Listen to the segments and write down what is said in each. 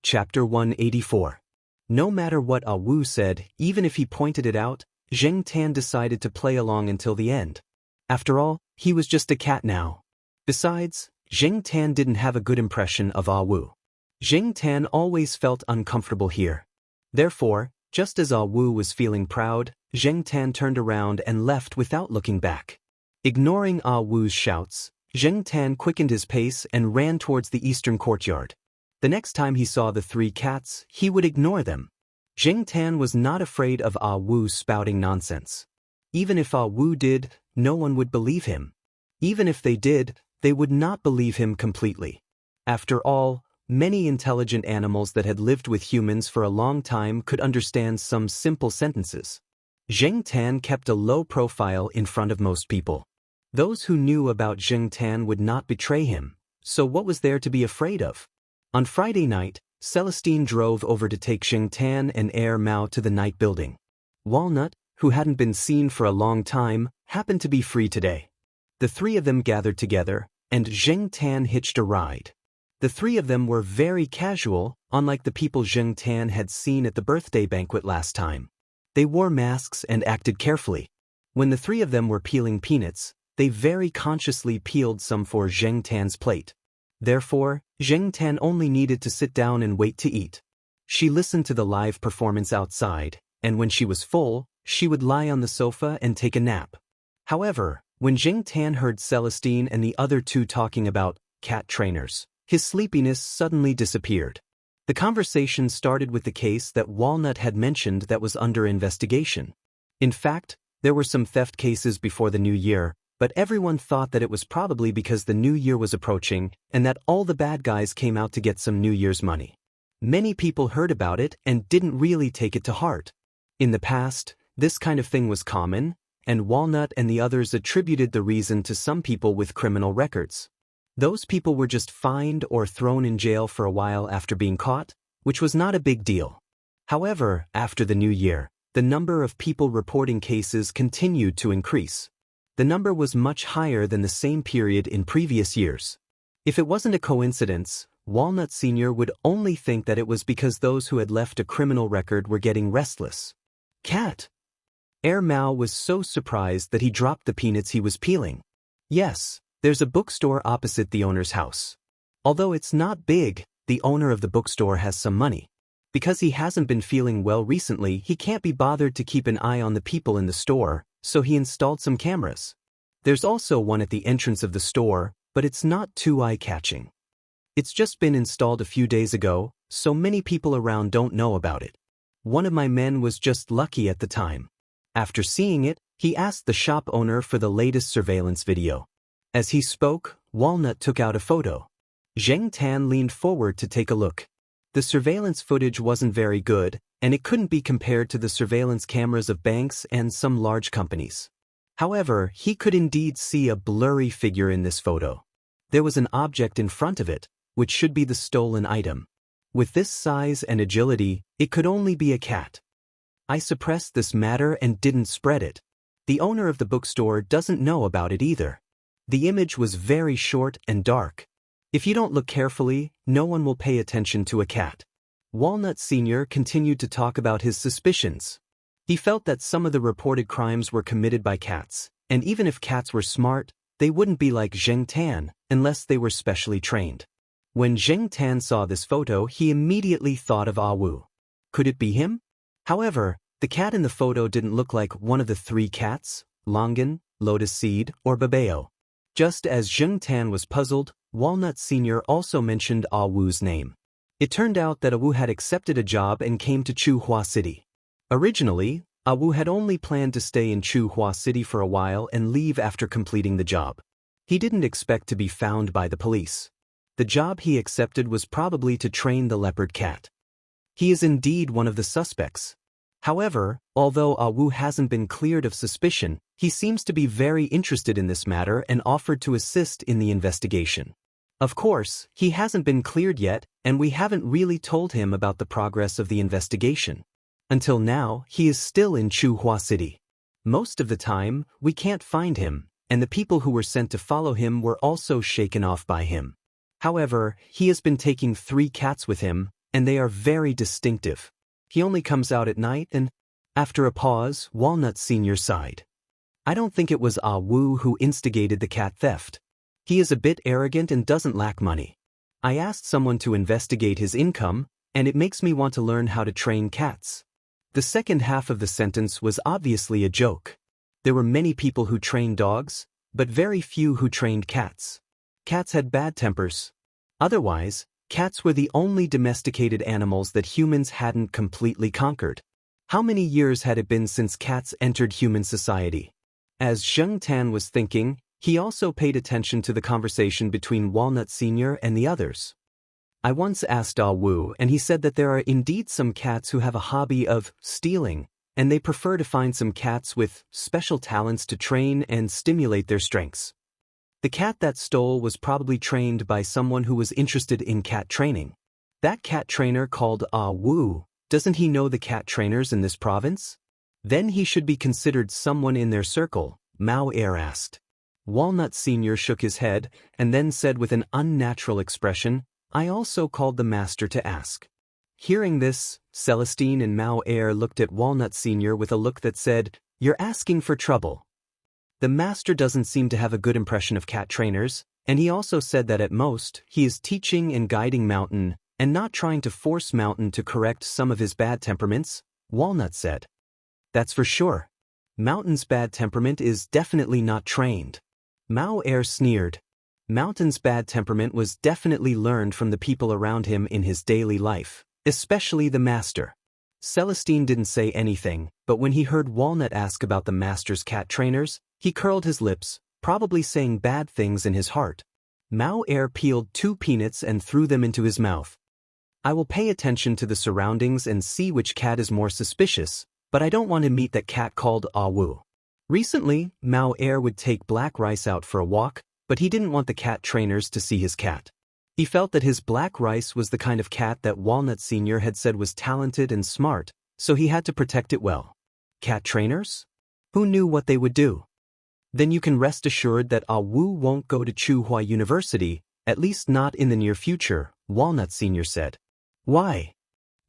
Chapter 184. No matter what Wu said, even if he pointed it out, Zheng Tan decided to play along until the end. After all, he was just a cat now. Besides, Zheng Tan didn't have a good impression of Wu. Zheng Tan always felt uncomfortable here. Therefore, just as Wu was feeling proud, Zheng Tan turned around and left without looking back. Ignoring Wu's shouts, Zheng Tan quickened his pace and ran towards the eastern courtyard. The next time he saw the three cats, he would ignore them. Zheng Tan was not afraid of Wu spouting nonsense. Even if Wu did, no one would believe him. Even if they did, they would not believe him completely. After all, many intelligent animals that had lived with humans for a long time could understand some simple sentences. Zheng Tan kept a low profile in front of most people. Those who knew about Zheng Tan would not betray him, so what was there to be afraid of? On Friday night, Celestine drove over to take Zheng Tan and Air Mao to the night building. Walnut, who hadn't been seen for a long time, happened to be free today. The three of them gathered together, and Zheng Tan hitched a ride. The three of them were very casual, unlike the people Zheng Tan had seen at the birthday banquet last time. They wore masks and acted carefully. When the three of them were peeling peanuts, they very consciously peeled some for Zheng Tan's plate. Therefore, Zheng Tan only needed to sit down and wait to eat. She listened to the live performance outside, and when she was full, she would lie on the sofa and take a nap. However, when Zheng Tan heard Celestine and the other two talking about cat trainers, his sleepiness suddenly disappeared. The conversation started with the case that Walnut had mentioned that was under investigation. In fact, there were some theft cases before the new year, but everyone thought that it was probably because the new year was approaching and that all the bad guys came out to get some New Year's money. Many people heard about it and didn't really take it to heart. In the past, this kind of thing was common, and Walnut and the others attributed the reason to some people with criminal records. Those people were just fined or thrown in jail for a while after being caught, which was not a big deal. However, after the new year, the number of people reporting cases continued to increase. The number was much higher than the same period in previous years. If it wasn't a coincidence, Walnut Sr. would only think that it was because those who had left a criminal record were getting restless. Cat! Air Mao was so surprised that he dropped the peanuts he was peeling. Yes, there's a bookstore opposite the owner's house. Although it's not big, the owner of the bookstore has some money. Because he hasn't been feeling well recently, he can't be bothered to keep an eye on the people in the store, so he installed some cameras. There's also one at the entrance of the store, but it's not too eye-catching. It's just been installed a few days ago, so many people around don't know about it. One of my men was just lucky at the time. After seeing it, he asked the shop owner for the latest surveillance video. As he spoke, Walnut took out a photo. Zheng Tan leaned forward to take a look. The surveillance footage wasn't very good, and it couldn't be compared to the surveillance cameras of banks and some large companies. However, he could indeed see a blurry figure in this photo. There was an object in front of it, which should be the stolen item. With this size and agility, it could only be a cat. I suppressed this matter and didn't spread it. The owner of the bookstore doesn't know about it either. The image was very short and dark. If you don't look carefully, no one will pay attention to a cat. Walnut Sr. continued to talk about his suspicions. He felt that some of the reported crimes were committed by cats, and even if cats were smart, they wouldn't be like Zheng Tan unless they were specially trained. When Zheng Tan saw this photo, he immediately thought of Wu. Could it be him? However, the cat in the photo didn't look like one of the three cats, Longan, Lotus Seed, or Babeo. Just as Zheng Tan was puzzled, Walnut Sr. also mentioned Wu's name. It turned out that Wu had accepted a job and came to Chuhua City. Originally, Wu had only planned to stay in Chuhua City for a while and leave after completing the job. He didn't expect to be found by the police. The job he accepted was probably to train the leopard cat. He is indeed one of the suspects. However, although Wu hasn't been cleared of suspicion, he seems to be very interested in this matter and offered to assist in the investigation. Of course, he hasn't been cleared yet, and we haven't really told him about the progress of the investigation. Until now, he is still in Chuhua City. Most of the time, we can't find him, and the people who were sent to follow him were also shaken off by him. However, he has been taking 3 cats with him, and they are very distinctive. He only comes out at night and, after a pause, Walnut Sr. sighed. I don't think it was Ah Wu who instigated the cat theft. He is a bit arrogant and doesn't lack money. I asked someone to investigate his income, and it makes me want to learn how to train cats. The second half of the sentence was obviously a joke. There were many people who trained dogs, but very few who trained cats. Cats had bad tempers. Otherwise, cats were the only domesticated animals that humans hadn't completely conquered. How many years had it been since cats entered human society? As Zheng Tan was thinking, he also paid attention to the conversation between Walnut Sr. and the others. I once asked Ah Wu, and he said that there are indeed some cats who have a hobby of stealing, and they prefer to find some cats with special talents to train and stimulate their strengths. The cat that stole was probably trained by someone who was interested in cat training. That cat trainer called Ah Wu, doesn't he know the cat trainers in this province? Then he should be considered someone in their circle, Mao Er asked. Walnut Sr. shook his head, and then said with an unnatural expression, I also called the master to ask. Hearing this, Celestine and Mao Er looked at Walnut Sr. with a look that said, You're asking for trouble. The master doesn't seem to have a good impression of cat trainers, and he also said that at most, he is teaching and guiding Mountain, and not trying to force Mountain to correct some of his bad temperaments, Walnut said. That's for sure. Mountain's bad temperament is definitely not trained. Mao Er sneered. Mountain's bad temperament was definitely learned from the people around him in his daily life, especially the master. Celestine didn't say anything, but when he heard Walnut ask about the master's cat trainers, he curled his lips, probably saying bad things in his heart. Mao Er peeled 2 peanuts and threw them into his mouth. I will pay attention to the surroundings and see which cat is more suspicious, but I don't want to meet that cat called Ah Wu. Recently, Mao Er would take Black Rice out for a walk, but he didn't want the cat trainers to see his cat. He felt that his Black Rice was the kind of cat that Walnut Sr. had said was talented and smart, so he had to protect it well. Cat trainers? Who knew what they would do? Then you can rest assured that Ah Wu won't go to Tsinghua University, at least not in the near future, Walnut Sr. said. Why?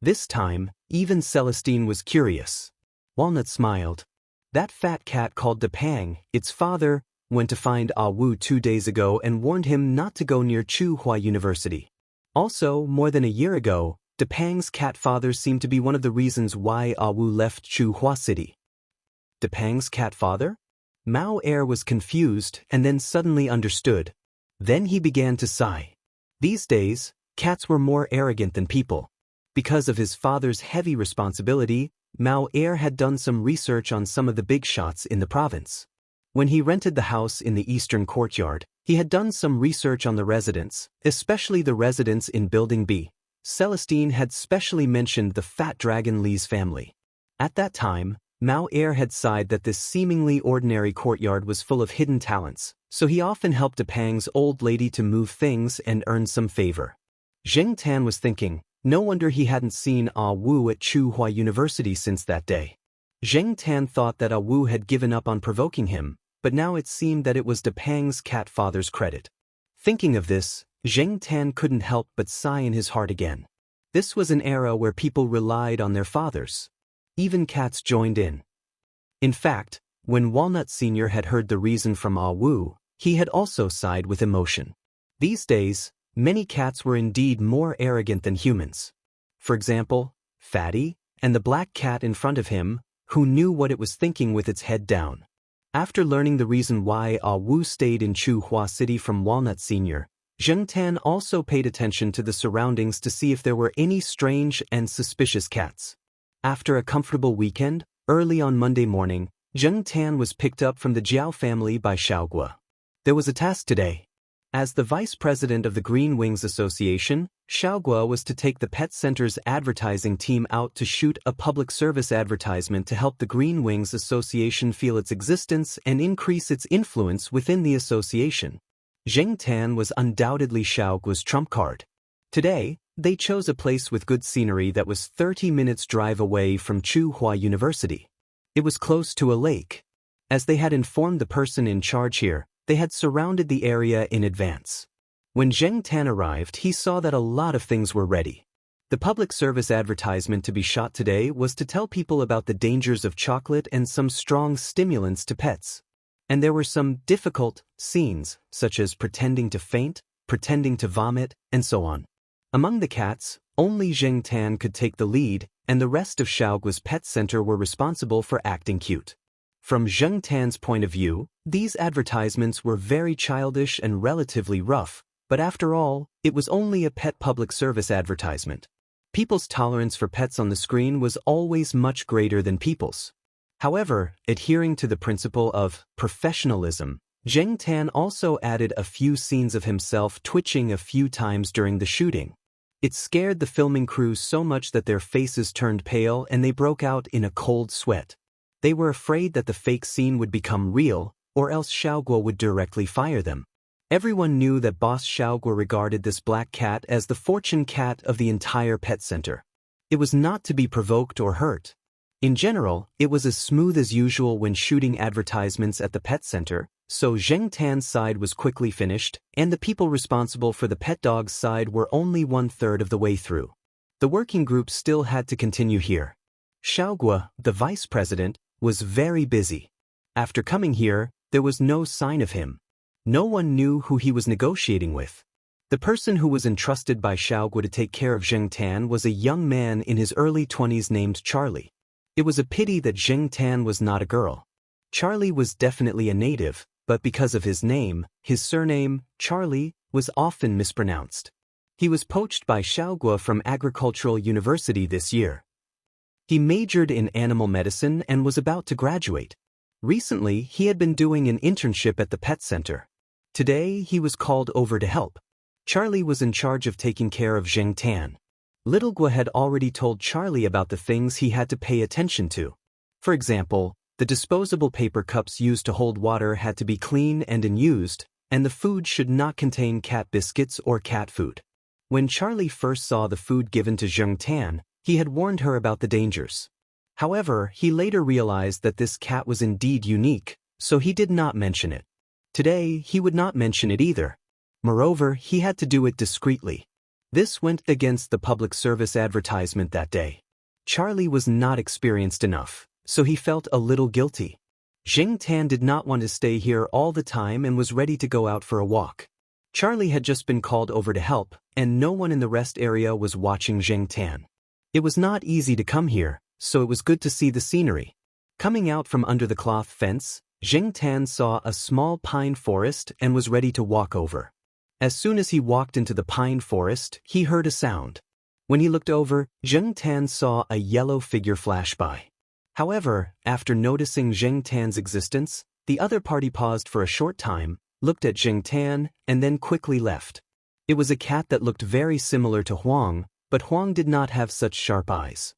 This time, even Celestine was curious. Walnut smiled. That fat cat called Depang, its father, went to find Ah Wu 2 days ago and warned him not to go near Tsinghua University. Also, more than a year ago, Depang's cat father seemed to be one of the reasons why Ah Wu left Tsinghua City. Depang's cat father? Mao Er was confused and then suddenly understood. Then he began to sigh. These days, cats were more arrogant than people. Because of his father's heavy responsibility, Mao Er had done some research on some of the big shots in the province. When he rented the house in the eastern courtyard, he had done some research on the residents, especially the residents in Building B. Celestine had specially mentioned the fat dragon Li's family. At that time, Mao Er had sighed that this seemingly ordinary courtyard was full of hidden talents, so he often helped Depang's old lady to move things and earn some favor. Zheng Tan was thinking, no wonder he hadn't seen Ah Wu at Tsinghua University since that day. Zheng Tan thought that Ah Wu had given up on provoking him, but now it seemed that it was Depang's cat father's credit. Thinking of this, Zheng Tan couldn't help but sigh in his heart again. This was an era where people relied on their fathers. Even cats joined in. In fact, when Walnut Sr. had heard the reason from Ah Wu, he had also sighed with emotion. These days, many cats were indeed more arrogant than humans. For example, Fatty, and the black cat in front of him, who knew what it was thinking with its head down. After learning the reason why Ah Wu stayed in Tsinghua City from Walnut Sr., Zheng Tan also paid attention to the surroundings to see if there were any strange and suspicious cats. After a comfortable weekend, early on Monday morning, Zheng Tan was picked up from the Jiao family by Xiaogua. There was a task today. As the vice president of the Green Wings Association, Xiaogua was to take the pet center's advertising team out to shoot a public service advertisement to help the Green Wings Association feel its existence and increase its influence within the association. Zheng Tan was undoubtedly Xiaogua's trump card. Today, they chose a place with good scenery that was 30 minutes drive away from Tsinghua University. It was close to a lake. As they had informed the person in charge here, they had surrounded the area in advance. When Zheng Tan arrived, he saw that a lot of things were ready. The public service advertisement to be shot today was to tell people about the dangers of chocolate and some strong stimulants to pets. And there were some difficult scenes, such as pretending to faint, pretending to vomit, and so on. Among the cats, only Zheng Tan could take the lead, and the rest of Xiaoguo's pet center were responsible for acting cute. From Zheng Tan's point of view, these advertisements were very childish and relatively rough, but after all, it was only a pet public service advertisement. People's tolerance for pets on the screen was always much greater than people's. However, adhering to the principle of professionalism, Zheng Tan also added a few scenes of himself twitching a few times during the shooting. It scared the filming crew so much that their faces turned pale and they broke out in a cold sweat. They were afraid that the fake scene would become real, or else Xiaoguo would directly fire them. Everyone knew that Boss Xiaoguo regarded this black cat as the fortune cat of the entire pet center. It was not to be provoked or hurt. In general, it was as smooth as usual when shooting advertisements at the pet center, so Zheng Tan's side was quickly finished, and the people responsible for the pet dog's side were only 1/3 of the way through. The working group still had to continue here. Xiaoguo, the vice president, was very busy. After coming here, there was no sign of him. No one knew who he was negotiating with. The person who was entrusted by Xiaoguo to take care of Zheng Tan was a young man in his early 20s named Charlie. It was a pity that Zheng Tan was not a girl. Charlie was definitely a native, but because of his name, his surname, Charlie, was often mispronounced. He was poached by Xiaoguo from Agricultural University this year. He majored in animal medicine and was about to graduate. Recently, he had been doing an internship at the pet center. Today, he was called over to help. Charlie was in charge of taking care of Zheng Tan. Little Guo had already told Charlie about the things he had to pay attention to. For example, the disposable paper cups used to hold water had to be clean and unused, and the food should not contain cat biscuits or cat food. When Charlie first saw the food given to Zheng Tan, he had warned her about the dangers. However, he later realized that this cat was indeed unique, so he did not mention it. Today, he would not mention it either. Moreover, he had to do it discreetly. This went against the public service advertisement that day. Charlie was not experienced enough, so he felt a little guilty. Zheng Tan did not want to stay here all the time and was ready to go out for a walk. Charlie had just been called over to help, and no one in the rest area was watching Zheng Tan. It was not easy to come here, so it was good to see the scenery. Coming out from under the cloth fence, Zheng Tan saw a small pine forest and was ready to walk over. As soon as he walked into the pine forest, he heard a sound. When he looked over, Zheng Tan saw a yellow figure flash by. However, after noticing Zheng Tan's existence, the other party paused for a short time, looked at Zheng Tan, and then quickly left. It was a cat that looked very similar to Huang, but Huang did not have such sharp eyes.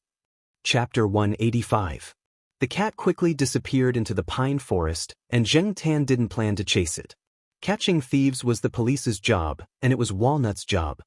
Chapter 185. The cat quickly disappeared into the pine forest, and Zheng Tan didn't plan to chase it. Catching thieves was the police's job, and it was Walnut's job.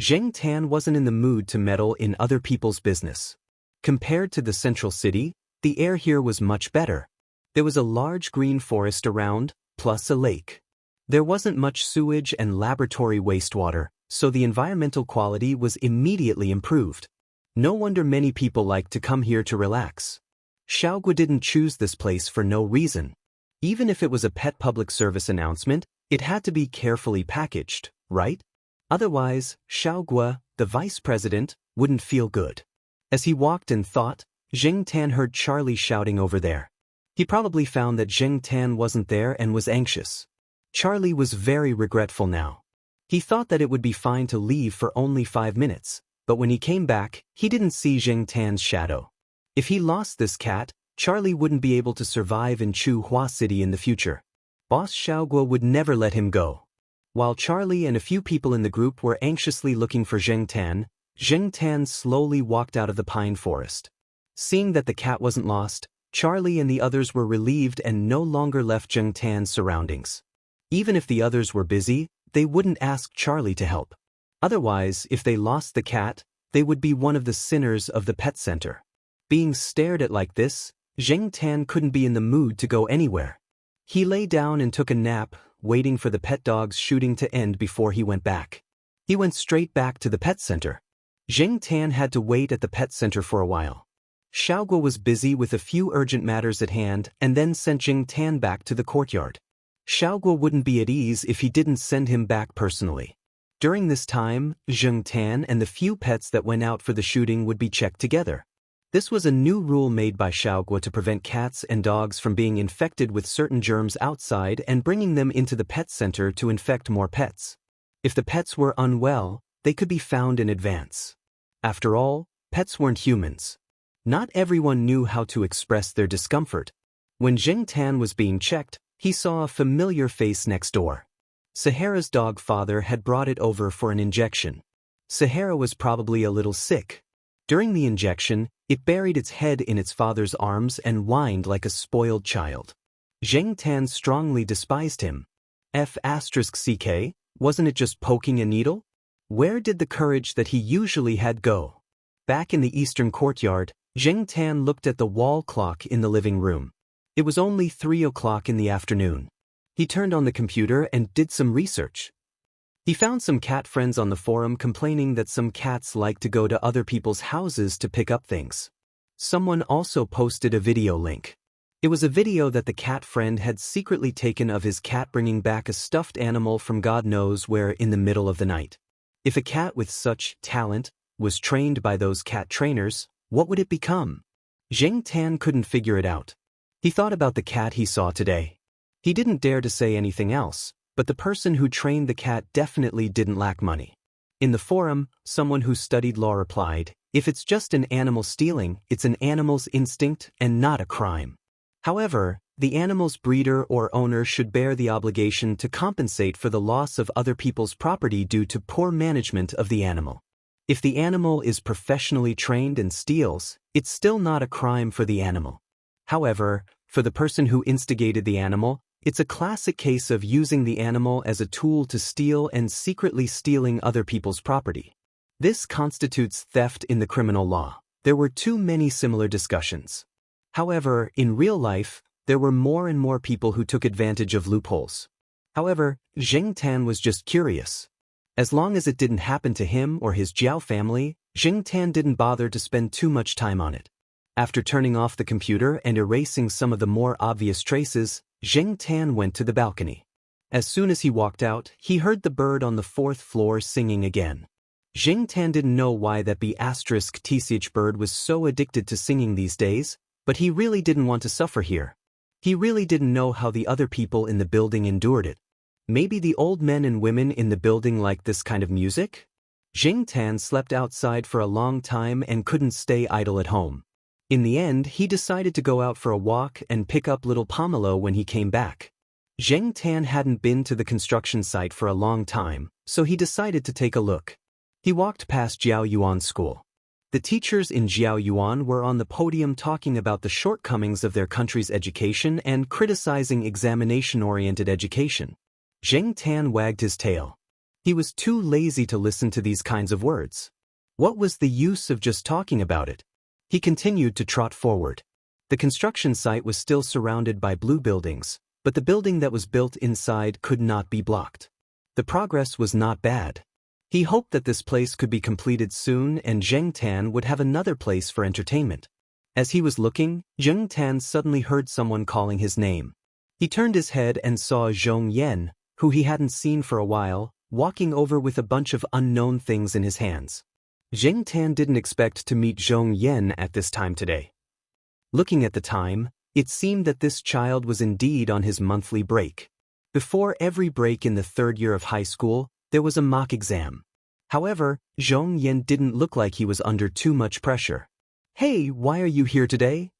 Zheng Tan wasn't in the mood to meddle in other people's business. Compared to the central city, the air here was much better. There was a large green forest around, plus a lake. There wasn't much sewage and laboratory wastewater, so the environmental quality was immediately improved. No wonder many people liked to come here to relax. Xiaoguo didn't choose this place for no reason. Even if it was a pet public service announcement, it had to be carefully packaged, right? Otherwise, Xiaoguo, the vice president, wouldn't feel good. As he walked and thought, Zheng Tan heard Charlie shouting over there. He probably found that Zheng Tan wasn't there and was anxious. Charlie was very regretful now. He thought that it would be fine to leave for only 5 minutes, but when he came back, he didn't see Zheng Tan's shadow. If he lost this cat, Charlie wouldn't be able to survive in Chuhua City in the future. Boss Xiaoguo would never let him go. While Charlie and a few people in the group were anxiously looking for Zheng Tan slowly walked out of the pine forest. Seeing that the cat wasn't lost, Charlie and the others were relieved and no longer left Zheng Tan's surroundings. Even if the others were busy, they wouldn't ask Charlie to help. Otherwise, if they lost the cat, they would be one of the sinners of the pet center. Being stared at like this, Zheng Tan couldn't be in the mood to go anywhere. He lay down and took a nap, waiting for the pet dog's shooting to end before he went back. He went straight back to the pet center. Zheng Tan had to wait at the pet center for a while. Xiaoguo was busy with a few urgent matters at hand and then sent Zheng Tan back to the courtyard. Xiaoguo wouldn't be at ease if he didn't send him back personally. During this time, Zheng Tan and the few pets that went out for the shooting would be checked together. This was a new rule made by Xiaoguo to prevent cats and dogs from being infected with certain germs outside and bringing them into the pet center to infect more pets. If the pets were unwell, they could be found in advance. After all, pets weren't humans. Not everyone knew how to express their discomfort. When Zheng Tan was being checked, he saw a familiar face next door. Sahara's dog father had brought it over for an injection. Sahara was probably a little sick. During the injection, it buried its head in its father's arms and whined like a spoiled child. Zheng Tan strongly despised him. F***ck, wasn't it just poking a needle? Where did the courage that he usually had go? Back in the eastern courtyard, Zheng Tan looked at the wall clock in the living room. It was only 3 o'clock in the afternoon. He turned on the computer and did some research. He found some cat friends on the forum complaining that some cats like to go to other people's houses to pick up things. Someone also posted a video link. It was a video that the cat friend had secretly taken of his cat bringing back a stuffed animal from God knows where in the middle of the night. If a cat with such talent was trained by those cat trainers, what would it become? Zheng Tan couldn't figure it out. He thought about the cat he saw today. He didn't dare to say anything else, but the person who trained the cat definitely didn't lack money. In the forum, someone who studied law replied, "If it's just an animal stealing, it's an animal's instinct and not a crime." However, the animal's breeder or owner should bear the obligation to compensate for the loss of other people's property due to poor management of the animal. If the animal is professionally trained and steals, it's still not a crime for the animal. However, for the person who instigated the animal, it's a classic case of using the animal as a tool to steal and secretly stealing other people's property. This constitutes theft in the criminal law. There were too many similar discussions. However, in real life, there were more and more people who took advantage of loopholes. However, Zheng Tan was just curious. As long as it didn't happen to him or his Jiao family, Zheng Tan didn't bother to spend too much time on it. After turning off the computer and erasing some of the more obvious traces, Zheng Tan went to the balcony. As soon as he walked out, he heard the bird on the 4th floor singing again. Zheng Tan didn't know why that B***th bird was so addicted to singing these days, but he really didn't want to suffer here. He really didn't know how the other people in the building endured it. Maybe the old men and women in the building liked this kind of music? Zheng Tan slept outside for a long time and couldn't stay idle at home. In the end, he decided to go out for a walk and pick up little Pomelo when he came back. Zheng Tan hadn't been to the construction site for a long time, so he decided to take a look. He walked past Jiao Yuan's school. The teachers in Jiao Yuan were on the podium talking about the shortcomings of their country's education and criticizing examination-oriented education. Zheng Tan wagged his tail. He was too lazy to listen to these kinds of words. What was the use of just talking about it? He continued to trot forward. The construction site was still surrounded by blue buildings, but the building that was built inside could not be blocked. The progress was not bad. He hoped that this place could be completed soon and Zheng Tan would have another place for entertainment. As he was looking, Zheng Tan suddenly heard someone calling his name. He turned his head and saw Zhong Yan, who he hadn't seen for a while, walking over with a bunch of unknown things in his hands. Zheng Tan didn't expect to meet Zhong Yan at this time today. Looking at the time, it seemed that this child was indeed on his monthly break. Before every break in the 3rd year of high school, there was a mock exam. However, Zhong Yan didn't look like he was under too much pressure. "Hey, why are you here today?"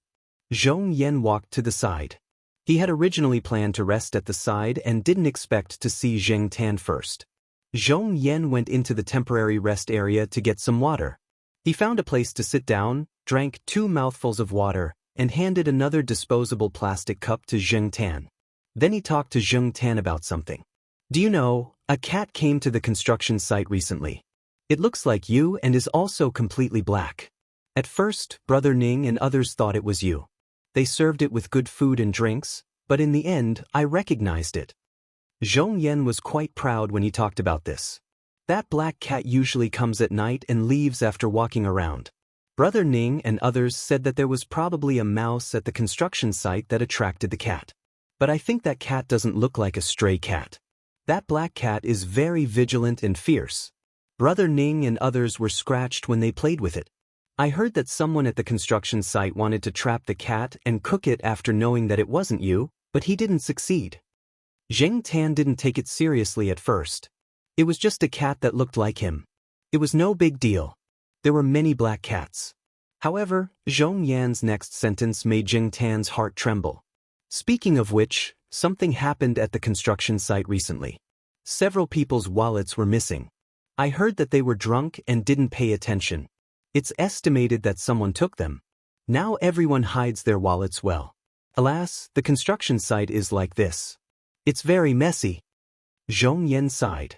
Zhong Yan walked to the side. He had originally planned to rest at the side and didn't expect to see Zheng Tan first. Zhong Yan went into the temporary rest area to get some water. He found a place to sit down, drank 2 mouthfuls of water, and handed another disposable plastic cup to Zheng Tan. Then he talked to Zheng Tan about something. "Do you know, a cat came to the construction site recently. It looks like you and is also completely black. At first, Brother Ning and others thought it was you. They served it with good food and drinks, but in the end, I recognized it." Zhong Yan was quite proud when he talked about this. That black cat usually comes at night and leaves after walking around. Brother Ning and others said that there was probably a mouse at the construction site that attracted the cat. But I think that cat doesn't look like a stray cat. That black cat is very vigilant and fierce. Brother Ning and others were scratched when they played with it. I heard that someone at the construction site wanted to trap the cat and cook it after knowing that it wasn't you, but he didn't succeed. Zheng Tan didn't take it seriously at first. It was just a cat that looked like him. It was no big deal. There were many black cats. However, Zhong Yan's next sentence made Zheng Tan's heart tremble. Speaking of which, something happened at the construction site recently. Several people's wallets were missing. I heard that they were drunk and didn't pay attention. It's estimated that someone took them. Now everyone hides their wallets well. Alas, the construction site is like this. It's very messy. Zhong Yan sighed.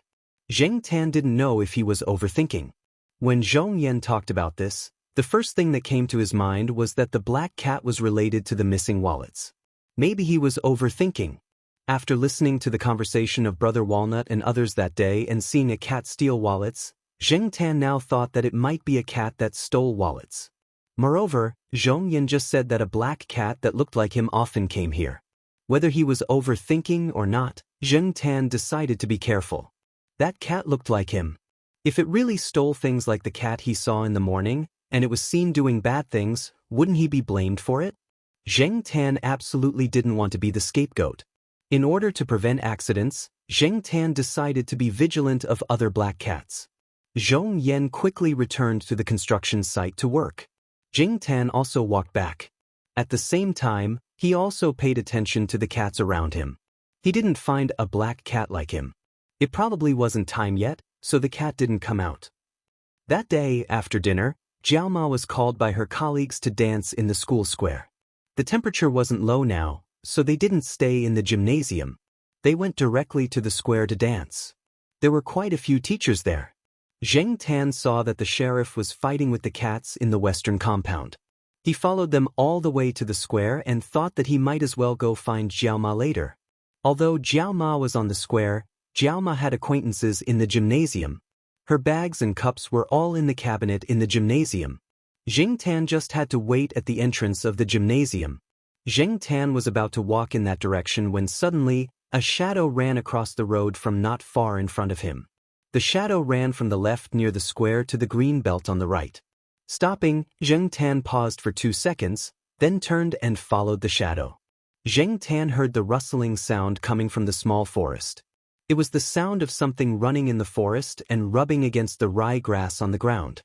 Zheng Tan didn't know if he was overthinking. When Zhong Yan talked about this, the first thing that came to his mind was that the black cat was related to the missing wallets. Maybe he was overthinking. After listening to the conversation of Brother Walnut and others that day and seeing a cat steal wallets, Zheng Tan now thought that it might be a cat that stole wallets. Moreover, Zhong Yan just said that a black cat that looked like him often came here. Whether he was overthinking or not, Zheng Tan decided to be careful. That cat looked like him. If it really stole things like the cat he saw in the morning, and it was seen doing bad things, wouldn't he be blamed for it? Zheng Tan absolutely didn't want to be the scapegoat. In order to prevent accidents, Zheng Tan decided to be vigilant of other black cats. Zhong Yan quickly returned to the construction site to work. Zheng Tan also walked back. At the same time, he also paid attention to the cats around him. He didn't find a black cat like him. It probably wasn't time yet, so the cat didn't come out. That day, after dinner, Jiaoma was called by her colleagues to dance in the school square. The temperature wasn't low now, so they didn't stay in the gymnasium. They went directly to the square to dance. There were quite a few teachers there. Zheng Tan saw that the sheriff was fighting with the cats in the western compound. He followed them all the way to the square and thought that he might as well go find Jiaoma later. Although Jiaoma was on the square, Jiaoma had acquaintances in the gymnasium. Her bags and cups were all in the cabinet in the gymnasium. Zheng Tan just had to wait at the entrance of the gymnasium. Zheng Tan was about to walk in that direction when suddenly, a shadow ran across the road from not far in front of him. The shadow ran from the left near the square to the green belt on the right. Stopping, Zheng Tan paused for 2 seconds, then turned and followed the shadow. Zheng Tan heard the rustling sound coming from the small forest. It was the sound of something running in the forest and rubbing against the ryegrass on the ground.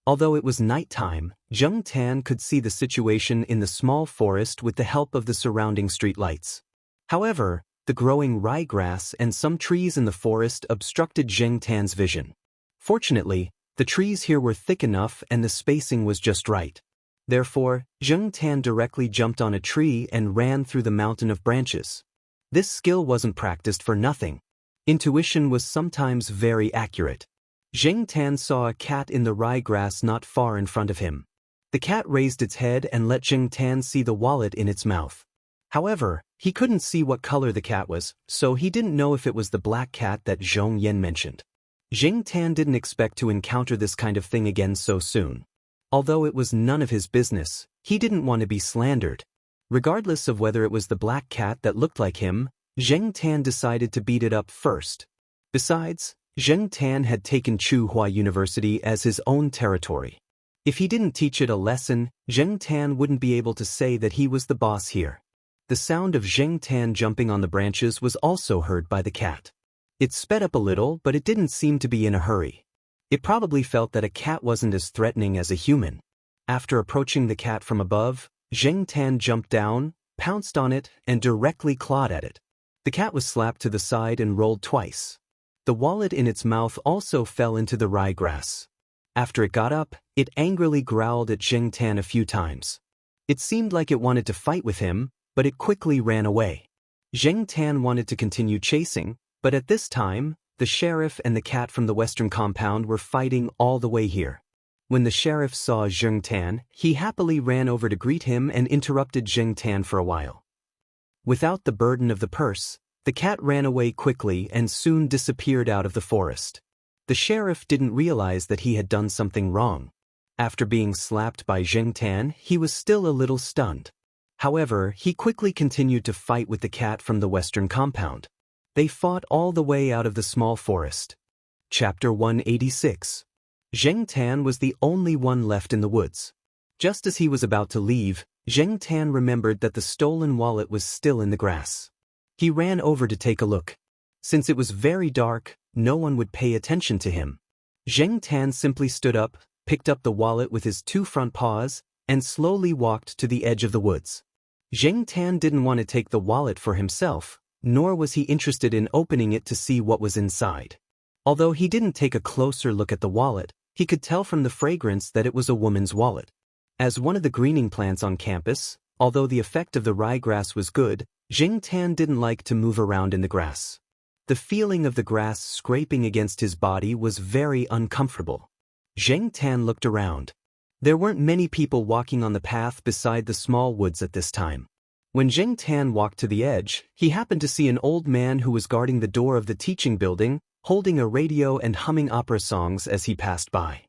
Although it was nighttime, Zheng Tan could see the situation in the small forest with the help of the surrounding street lights. However, the growing ryegrass and some trees in the forest obstructed Zheng Tan's vision. Fortunately, the trees here were thick enough and the spacing was just right. Therefore, Zheng Tan directly jumped on a tree and ran through the mountain of branches. This skill wasn't practiced for nothing. Intuition was sometimes very accurate. Zheng Tan saw a cat in the ryegrass not far in front of him. The cat raised its head and let Zheng Tan see the wallet in its mouth. However, he couldn't see what color the cat was, so he didn't know if it was the black cat that Zhong Yan mentioned. Zheng Tan didn't expect to encounter this kind of thing again so soon. Although it was none of his business, he didn't want to be slandered. Regardless of whether it was the black cat that looked like him, Zheng Tan decided to beat it up first. Besides, Zheng Tan had taken Chuhua University as his own territory. If he didn't teach it a lesson, Zheng Tan wouldn't be able to say that he was the boss here. The sound of Zheng Tan jumping on the branches was also heard by the cat. It sped up a little, but it didn't seem to be in a hurry. It probably felt that a cat wasn't as threatening as a human. After approaching the cat from above, Zheng Tan jumped down, pounced on it, and directly clawed at it. The cat was slapped to the side and rolled twice. The wallet in its mouth also fell into the ryegrass. After it got up, it angrily growled at Zheng Tan a few times. It seemed like it wanted to fight with him, but it quickly ran away. Zheng Tan wanted to continue chasing, but at this time, the sheriff and the cat from the western compound were fighting all the way here. When the sheriff saw Zheng Tan, he happily ran over to greet him and interrupted Zheng Tan for a while. Without the burden of the purse, the cat ran away quickly and soon disappeared out of the forest. The sheriff didn't realize that he had done something wrong. After being slapped by Zheng Tan, he was still a little stunned. However, he quickly continued to fight with the cat from the western compound. They fought all the way out of the small forest. Chapter 186. Zheng Tan was the only one left in the woods. Just as he was about to leave, Zheng Tan remembered that the stolen wallet was still in the grass. He ran over to take a look. Since it was very dark, no one would pay attention to him. Zheng Tan simply stood up, picked up the wallet with his two front paws, and slowly walked to the edge of the woods. Zheng Tan didn't want to take the wallet for himself, nor was he interested in opening it to see what was inside. Although he didn't take a closer look at the wallet, he could tell from the fragrance that it was a woman's wallet. As one of the greening plants on campus, although the effect of the ryegrass was good, Zheng Tan didn't like to move around in the grass. The feeling of the grass scraping against his body was very uncomfortable. Zheng Tan looked around. There weren't many people walking on the path beside the small woods at this time. When Zheng Tan walked to the edge, he happened to see an old man who was guarding the door of the teaching building, holding a radio and humming opera songs as he passed by.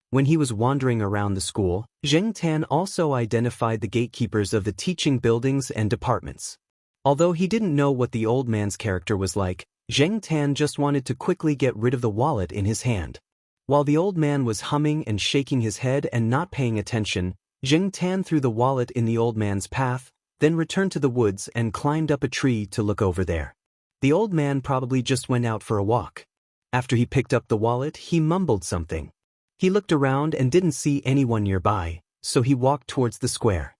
When he was wandering around the school, Zheng Tan also identified the gatekeepers of the teaching buildings and departments. Although he didn't know what the old man's character was like, Zheng Tan just wanted to quickly get rid of the wallet in his hand. While the old man was humming and shaking his head and not paying attention, Zheng Tan threw the wallet in the old man's path, then returned to the woods and climbed up a tree to look over there. The old man probably just went out for a walk. After he picked up the wallet, he mumbled something. He looked around and didn't see anyone nearby, so he walked towards the square.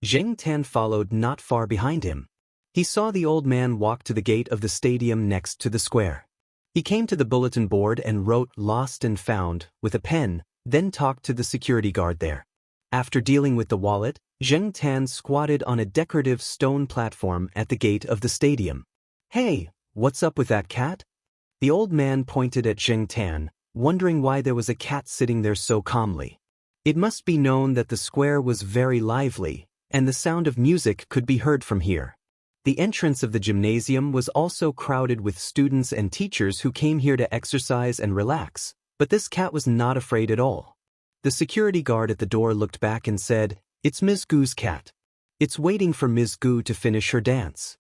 Zheng Tan followed not far behind him. He saw the old man walk to the gate of the stadium next to the square. He came to the bulletin board and wrote "Lost and Found" with a pen, then talked to the security guard there. After dealing with the wallet, Zheng Tan squatted on a decorative stone platform at the gate of the stadium. "Hey, what's up with that cat?" The old man pointed at Zheng Tan, wondering why there was a cat sitting there so calmly. It must be known that the square was very lively, and the sound of music could be heard from here. The entrance of the gymnasium was also crowded with students and teachers who came here to exercise and relax, but this cat was not afraid at all. The security guard at the door looked back and said, "It's Ms. Gu's cat. It's waiting for Ms. Gu to finish her dance."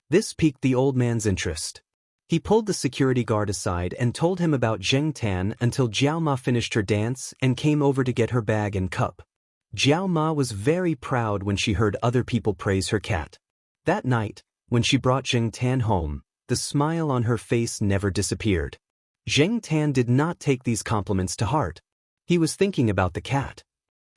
This piqued the old man's interest. He pulled the security guard aside and told him about Zheng Tan until Jiao Ma finished her dance and came over to get her bag and cup. Jiao Ma was very proud when she heard other people praise her cat. That night, when she brought Zheng Tan home, the smile on her face never disappeared. Zheng Tan did not take these compliments to heart. He was thinking about the cat.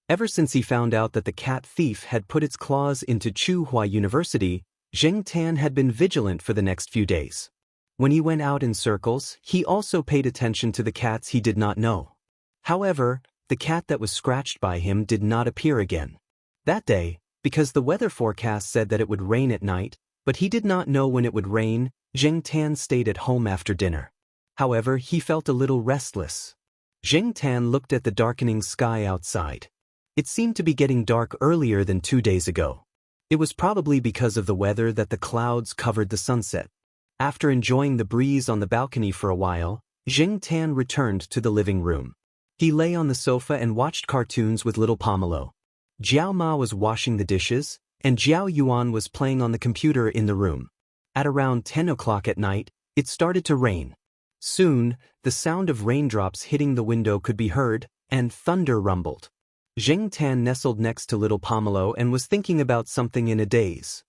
Ever since he found out that the cat thief had put its claws into Tsinghua University, Zheng Tan had been vigilant for the next few days. When he went out in circles, he also paid attention to the cats he did not know. However, the cat that was scratched by him did not appear again. That day, because the weather forecast said that it would rain at night, but he did not know when it would rain, Zheng Tan stayed at home after dinner. However, he felt a little restless. Zheng Tan looked at the darkening sky outside. It seemed to be getting dark earlier than 2 days ago. It was probably because of the weather that the clouds covered the sunset. After enjoying the breeze on the balcony for a while, Zheng Tan returned to the living room. He lay on the sofa and watched cartoons with little Pomelo. Jiao Ma was washing the dishes, and Jiao Yuan was playing on the computer in the room. At around 10 o'clock at night, it started to rain. Soon, the sound of raindrops hitting the window could be heard, and thunder rumbled. Zheng Tan nestled next to little Pomelo and was thinking about something in a daze.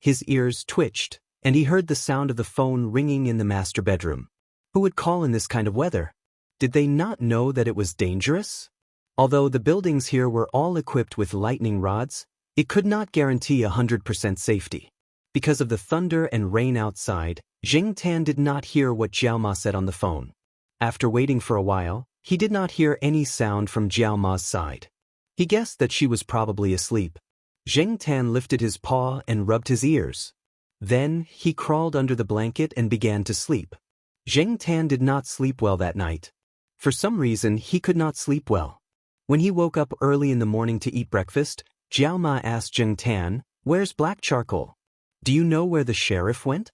His ears twitched, and he heard the sound of the phone ringing in the master bedroom. Who would call in this kind of weather? Did they not know that it was dangerous? Although the buildings here were all equipped with lightning rods, it could not guarantee 100% safety. Because of the thunder and rain outside, Zheng Tan did not hear what Jiao Ma said on the phone. After waiting for a while, he did not hear any sound from Jiao Ma's side. He guessed that she was probably asleep. Zheng Tan lifted his paw and rubbed his ears. Then, he crawled under the blanket and began to sleep. Zheng Tan did not sleep well that night. For some reason, he could not sleep well. When he woke up early in the morning to eat breakfast, Jiao Ma asked Zheng Tan, "Where's black charcoal? Do you know where the sheriff went?"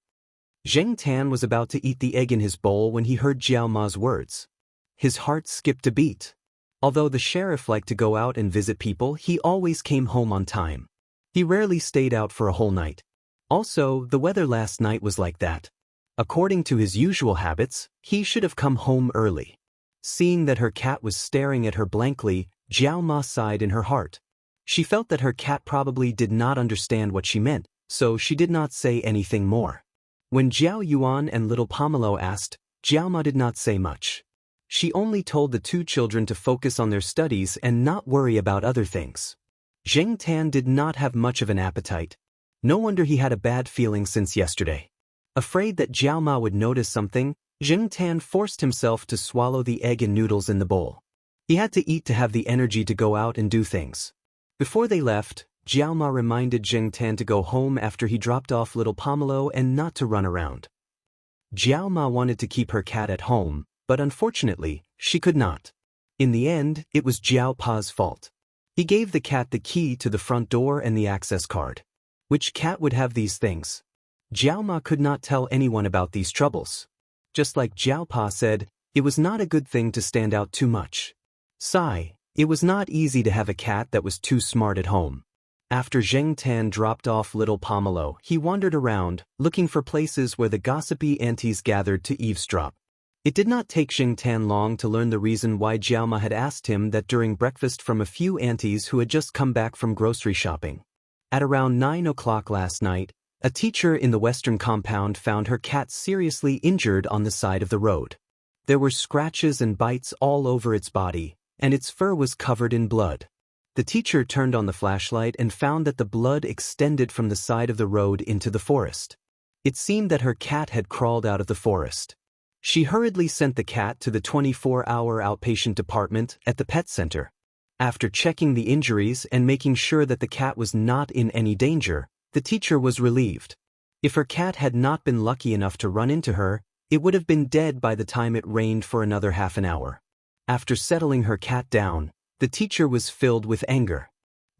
Zheng Tan was about to eat the egg in his bowl when he heard Jiao Ma's words. his heart skipped a beat. Although the sheriff liked to go out and visit people, he always came home on time. He rarely stayed out for a whole night. Also, the weather last night was like that. According to his usual habits, he should have come home early. Seeing that her cat was staring at her blankly, Jiao Ma sighed in her heart. She felt that her cat probably did not understand what she meant, so she did not say anything more. When Jiao Yuan and little Pomelo asked, Jiao Ma did not say much. She only told the two children to focus on their studies and not worry about other things. Zheng Tan did not have much of an appetite. No wonder he had a bad feeling since yesterday. Afraid that Jiao Ma would notice something, Zheng Tan forced himself to swallow the egg and noodles in the bowl. He had to eat to have the energy to go out and do things. Before they left, Jiao Ma reminded Zheng Tan to go home after he dropped off little Pomelo and not to run around. Jiao Ma wanted to keep her cat at home, but unfortunately, she could not. In the end, it was Jiao Pa's fault. He gave the cat the key to the front door and the access card. Which cat would have these things? Jiao Ma could not tell anyone about these troubles. Just like Jiao Pa said, it was not a good thing to stand out too much. Sigh, it was not easy to have a cat that was too smart at home. After Zheng Tan dropped off little Pomelo, he wandered around, looking for places where the gossipy aunties gathered to eavesdrop. It did not take Zheng Tan long to learn the reason why Jiao Ma had asked him that during breakfast from a few aunties who had just come back from grocery shopping. At around 9 o'clock last night, a teacher in the western compound found her cat seriously injured on the side of the road. There were scratches and bites all over its body, and its fur was covered in blood. The teacher turned on the flashlight and found that the blood extended from the side of the road into the forest. It seemed that her cat had crawled out of the forest. She hurriedly sent the cat to the 24-hour outpatient department at the pet center. After checking the injuries and making sure that the cat was not in any danger, the teacher was relieved. If her cat had not been lucky enough to run into her, it would have been dead by the time it rained for another half an hour. After settling her cat down, the teacher was filled with anger.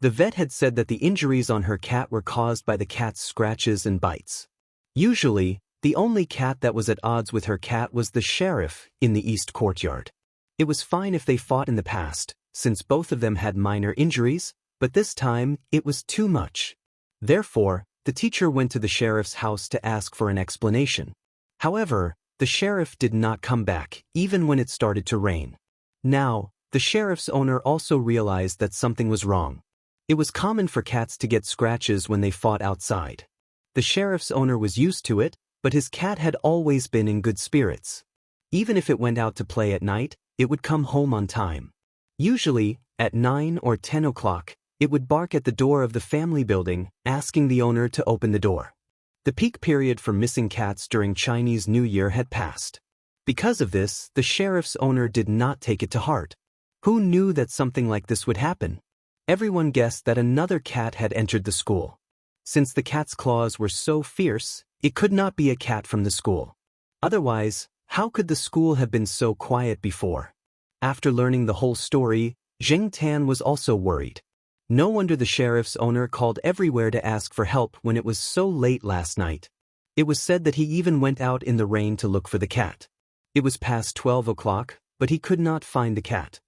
The vet had said that the injuries on her cat were caused by the cat's scratches and bites. Usually, the only cat that was at odds with her cat was the sheriff in the east courtyard. It was fine if they fought in the past, since both of them had minor injuries, but this time, it was too much. Therefore, the teacher went to the sheriff's house to ask for an explanation. However, the sheriff did not come back, even when it started to rain. Now, the sheriff's owner also realized that something was wrong. It was common for cats to get scratches when they fought outside. The sheriff's owner was used to it, but his cat had always been in good spirits. Even if it went out to play at night, it would come home on time. Usually, at 9 or 10 o'clock, it would bark at the door of the family building, asking the owner to open the door. The peak period for missing cats during Chinese New Year had passed. Because of this, the sheriff's owner did not take it to heart. Who knew that something like this would happen? Everyone guessed that another cat had entered the school. Since the cat's claws were so fierce, it could not be a cat from the school. Otherwise, how could the school have been so quiet before? After learning the whole story, Zheng Tan was also worried. No wonder the sheriff's owner called everywhere to ask for help when it was so late last night. It was said that he even went out in the rain to look for the cat. It was past 12 o'clock, but he could not find the cat.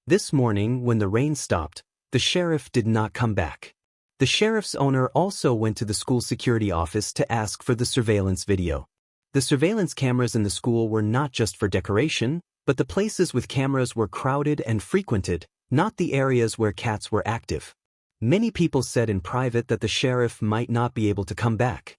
This morning, when the rain stopped, the sheriff did not come back. The sheriff's owner also went to the school security office to ask for the surveillance video. The surveillance cameras in the school were not just for decoration, but the places with cameras were crowded and frequented, not the areas where cats were active. Many people said in private that the sheriff might not be able to come back.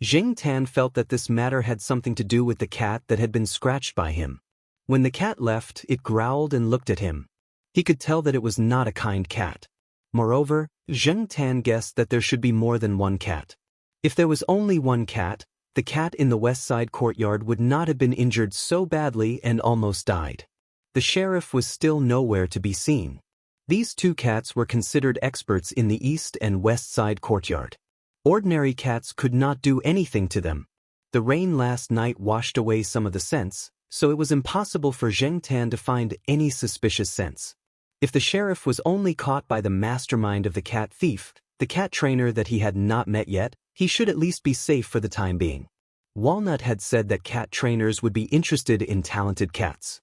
Zheng Tan felt that this matter had something to do with the cat that had been scratched by him. When the cat left, it growled and looked at him. He could tell that it was not a kind cat. Moreover, Zheng Tan guessed that there should be more than one cat. If there was only one cat, the cat in the west side courtyard would not have been injured so badly and almost died. The sheriff was still nowhere to be seen. These two cats were considered experts in the east and west side courtyard. Ordinary cats could not do anything to them. The rain last night washed away some of the scents, so it was impossible for Zheng Tan to find any suspicious scents. If the sheriff was only caught by the mastermind of the cat thief, the cat trainer that he had not met yet, he should at least be safe for the time being. Walnut had said that cat trainers would be interested in talented cats.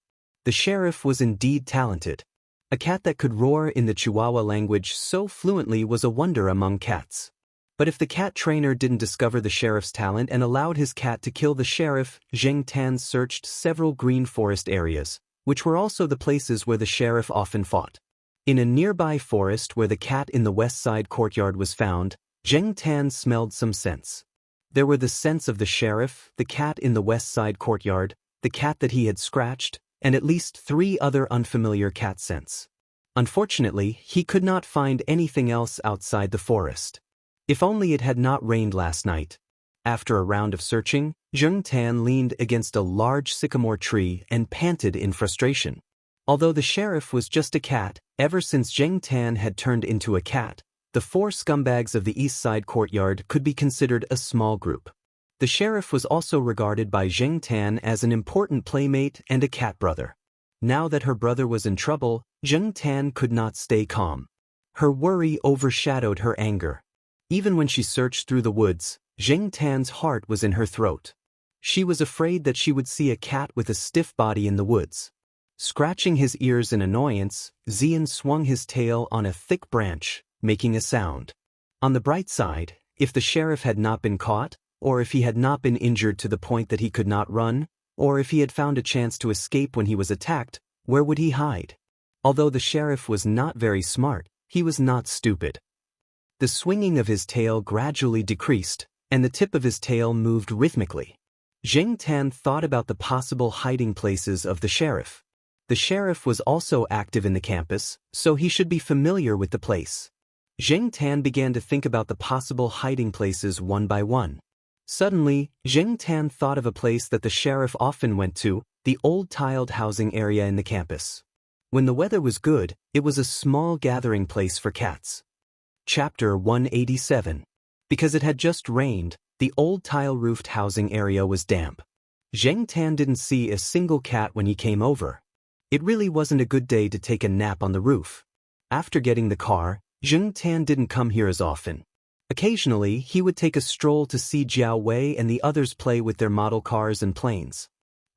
The sheriff was indeed talented. A cat that could roar in the Chihuahua language so fluently was a wonder among cats. But if the cat trainer didn't discover the sheriff's talent and allowed his cat to kill the sheriff, Zheng Tan searched several green forest areas, which were also the places where the sheriff often fought. In a nearby forest where the cat in the west side courtyard was found, Zheng Tan smelled some scents. There were the scents of the sheriff, the cat in the west side courtyard, the cat that he had scratched, and at least 3 other unfamiliar cat scents. Unfortunately, he could not find anything else outside the forest. If only it had not rained last night. After a round of searching, Zheng Tan leaned against a large sycamore tree and panted in frustration. Although the sheriff was just a cat, ever since Zheng Tan had turned into a cat, the 4 scumbags of the east side courtyard could be considered a small group. The sheriff was also regarded by Zheng Tan as an important playmate and a cat brother. Now that her brother was in trouble, Zheng Tan could not stay calm. Her worry overshadowed her anger. Even when she searched through the woods, Zheng Tan's heart was in her throat. She was afraid that she would see a cat with a stiff body in the woods. Scratching his ears in annoyance, Xian swung his tail on a thick branch, making a sound. On the bright side, if the sheriff had not been caught, or if he had not been injured to the point that he could not run, or if he had found a chance to escape when he was attacked, where would he hide? Although the sheriff was not very smart, he was not stupid. The swinging of his tail gradually decreased, and the tip of his tail moved rhythmically. Zheng Tan thought about the possible hiding places of the sheriff. The sheriff was also active in the campus, so he should be familiar with the place. Zheng Tan began to think about the possible hiding places one by one. Suddenly, Zheng Tan thought of a place that the sheriff often went to, the old tiled housing area in the campus. When the weather was good, it was a small gathering place for cats. Chapter 187. Because it had just rained, the old tile-roofed housing area was damp. Zheng Tan didn't see a single cat when he came over. It really wasn't a good day to take a nap on the roof. After getting the car, Zheng Tan didn't come here as often. Occasionally, he would take a stroll to see Jiao Wei and the others play with their model cars and planes.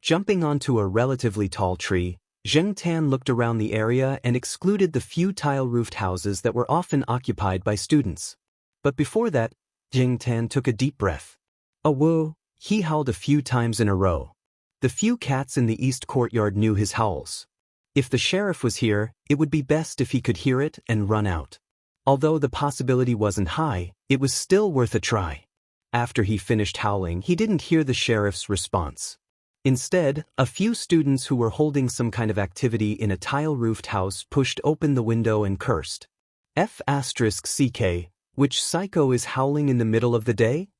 Jumping onto a relatively tall tree, Zheng Tan looked around the area and excluded the few tile-roofed houses that were often occupied by students. But before that, Zheng Tan took a deep breath. "Oh whoa," he howled a few times in a row. The few cats in the east courtyard knew his howls. If the sheriff was here, it would be best if he could hear it and run out. Although the possibility wasn't high, it was still worth a try. After he finished howling, he didn't hear the sheriff's response. Instead, a few students who were holding some kind of activity in a tile-roofed house pushed open the window and cursed. F***CK, which psycho is howling in the middle of the day?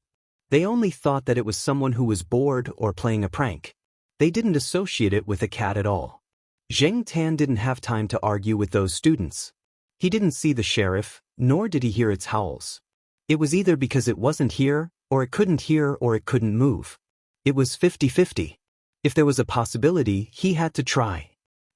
They only thought that it was someone who was bored or playing a prank. They didn't associate it with a cat at all. Zheng Tan didn't have time to argue with those students. He didn't see the sheriff, nor did he hear its howls. It was either because it wasn't here, or it couldn't hear, or it couldn't move. It was 50-50. If there was a possibility, he had to try.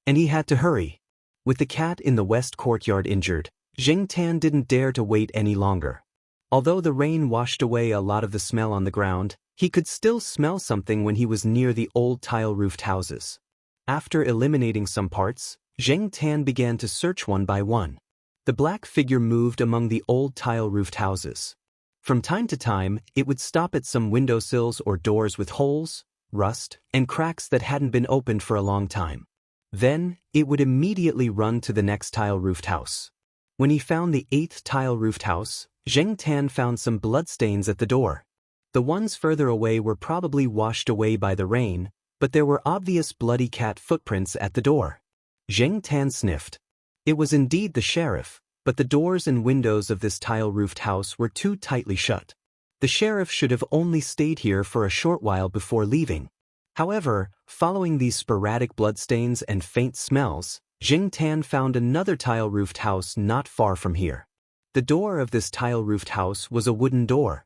And he had to hurry. With the cat in the west courtyard injured, Zheng Tan didn't dare to wait any longer. Although the rain washed away a lot of the smell on the ground, he could still smell something when he was near the old tile-roofed houses. After eliminating some parts, Zheng Tan began to search one by one. The black figure moved among the old tile-roofed houses. From time to time, it would stop at some windowsills or doors with holes, rust, and cracks that hadn't been opened for a long time. Then, it would immediately run to the next tile-roofed house. When he found the 8th tile-roofed house, Zheng Tan found some bloodstains at the door. The ones further away were probably washed away by the rain, but there were obvious bloody cat footprints at the door. Zheng Tan sniffed. It was indeed the sheriff, but the doors and windows of this tile-roofed house were too tightly shut. The sheriff should have only stayed here for a short while before leaving. However, following these sporadic bloodstains and faint smells, Zheng Tan found another tile-roofed house not far from here. The door of this tile-roofed house was a wooden door.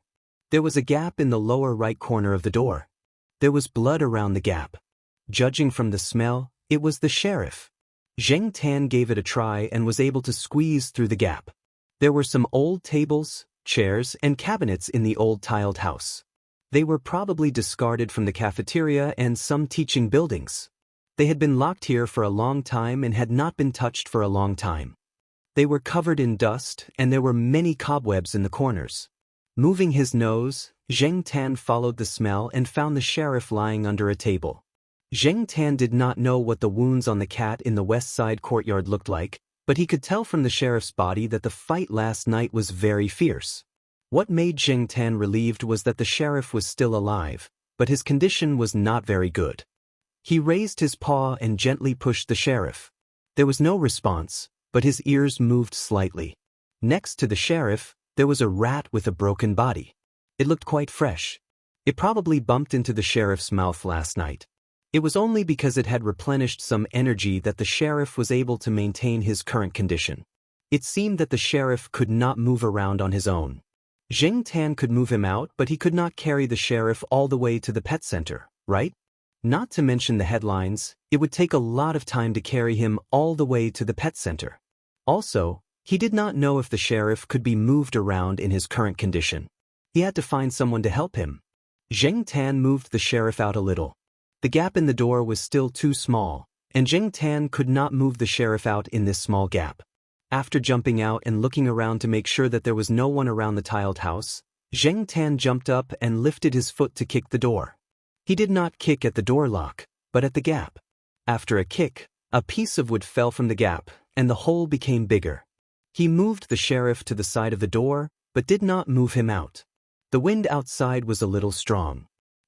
There was a gap in the lower right corner of the door. There was blood around the gap. Judging from the smell, it was the sheriff. Zheng Tan gave it a try and was able to squeeze through the gap. There were some old tables, chairs, and cabinets in the old tiled house. They were probably discarded from the cafeteria and some teaching buildings. They had been locked here for a long time and had not been touched for a long time. They were covered in dust, and there were many cobwebs in the corners. Moving his nose, Zheng Tan followed the smell and found the sheriff lying under a table. Zheng Tan did not know what the wounds on the cat in the west side courtyard looked like, but he could tell from the sheriff's body that the fight last night was very fierce. What made Zheng Tan relieved was that the sheriff was still alive, but his condition was not very good. He raised his paw and gently pushed the sheriff. There was no response, but his ears moved slightly. Next to the sheriff, there was a rat with a broken body. It looked quite fresh. It probably bumped into the sheriff's mouth last night. It was only because it had replenished some energy that the sheriff was able to maintain his current condition. It seemed that the sheriff could not move around on his own. Zheng Tan could move him out, but he could not carry the sheriff all the way to the pet center, right? Not to mention the headlines, it would take a lot of time to carry him all the way to the pet center. Also, he did not know if the sheriff could be moved around in his current condition. He had to find someone to help him. Zheng Tan moved the sheriff out a little. The gap in the door was still too small, and Zheng Tan could not move the sheriff out in this small gap. After jumping out and looking around to make sure that there was no one around the tiled house, Zheng Tan jumped up and lifted his foot to kick the door. He did not kick at the door lock, but at the gap. After a kick, a piece of wood fell from the gap, and the hole became bigger. He moved the sheriff to the side of the door, but did not move him out. The wind outside was a little strong.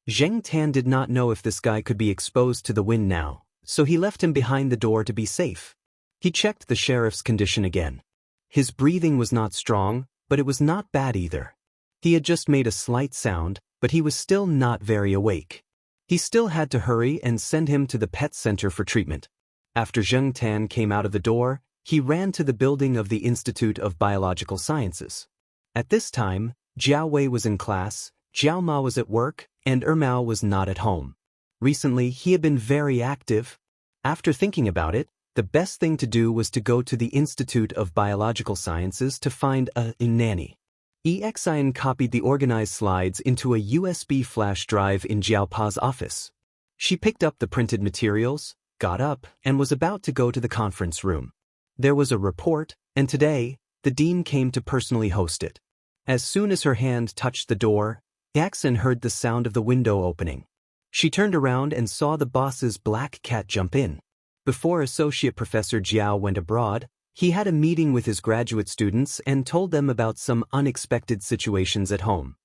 Zheng Tan did not know if this guy could be exposed to the wind now, so he left him behind the door to be safe. He checked the sheriff's condition again. His breathing was not strong, but it was not bad either. He had just made a slight sound, but he was still not very awake. He still had to hurry and send him to the pet center for treatment. After Zheng Tan came out of the door, he ran to the building of the Institute of Biological Sciences. At this time, Jiao Wei was in class, Jiao Ma was at work, and Mao was not at home. Recently, he had been very active. After thinking about it, the best thing to do was to go to the Institute of Biological Sciences to find a nanny. Xian copied the organized slides into a USB flash drive in Jiao Pa's office. She picked up the printed materials, got up, and was about to go to the conference room. There was a report, and today, the dean came to personally host it. As soon as her hand touched the door, Xian heard the sound of the window opening. She turned around and saw the boss's black cat jump in. Before Associate Professor Jiao went abroad, he had a meeting with his graduate students and told them about some unexpected situations at home.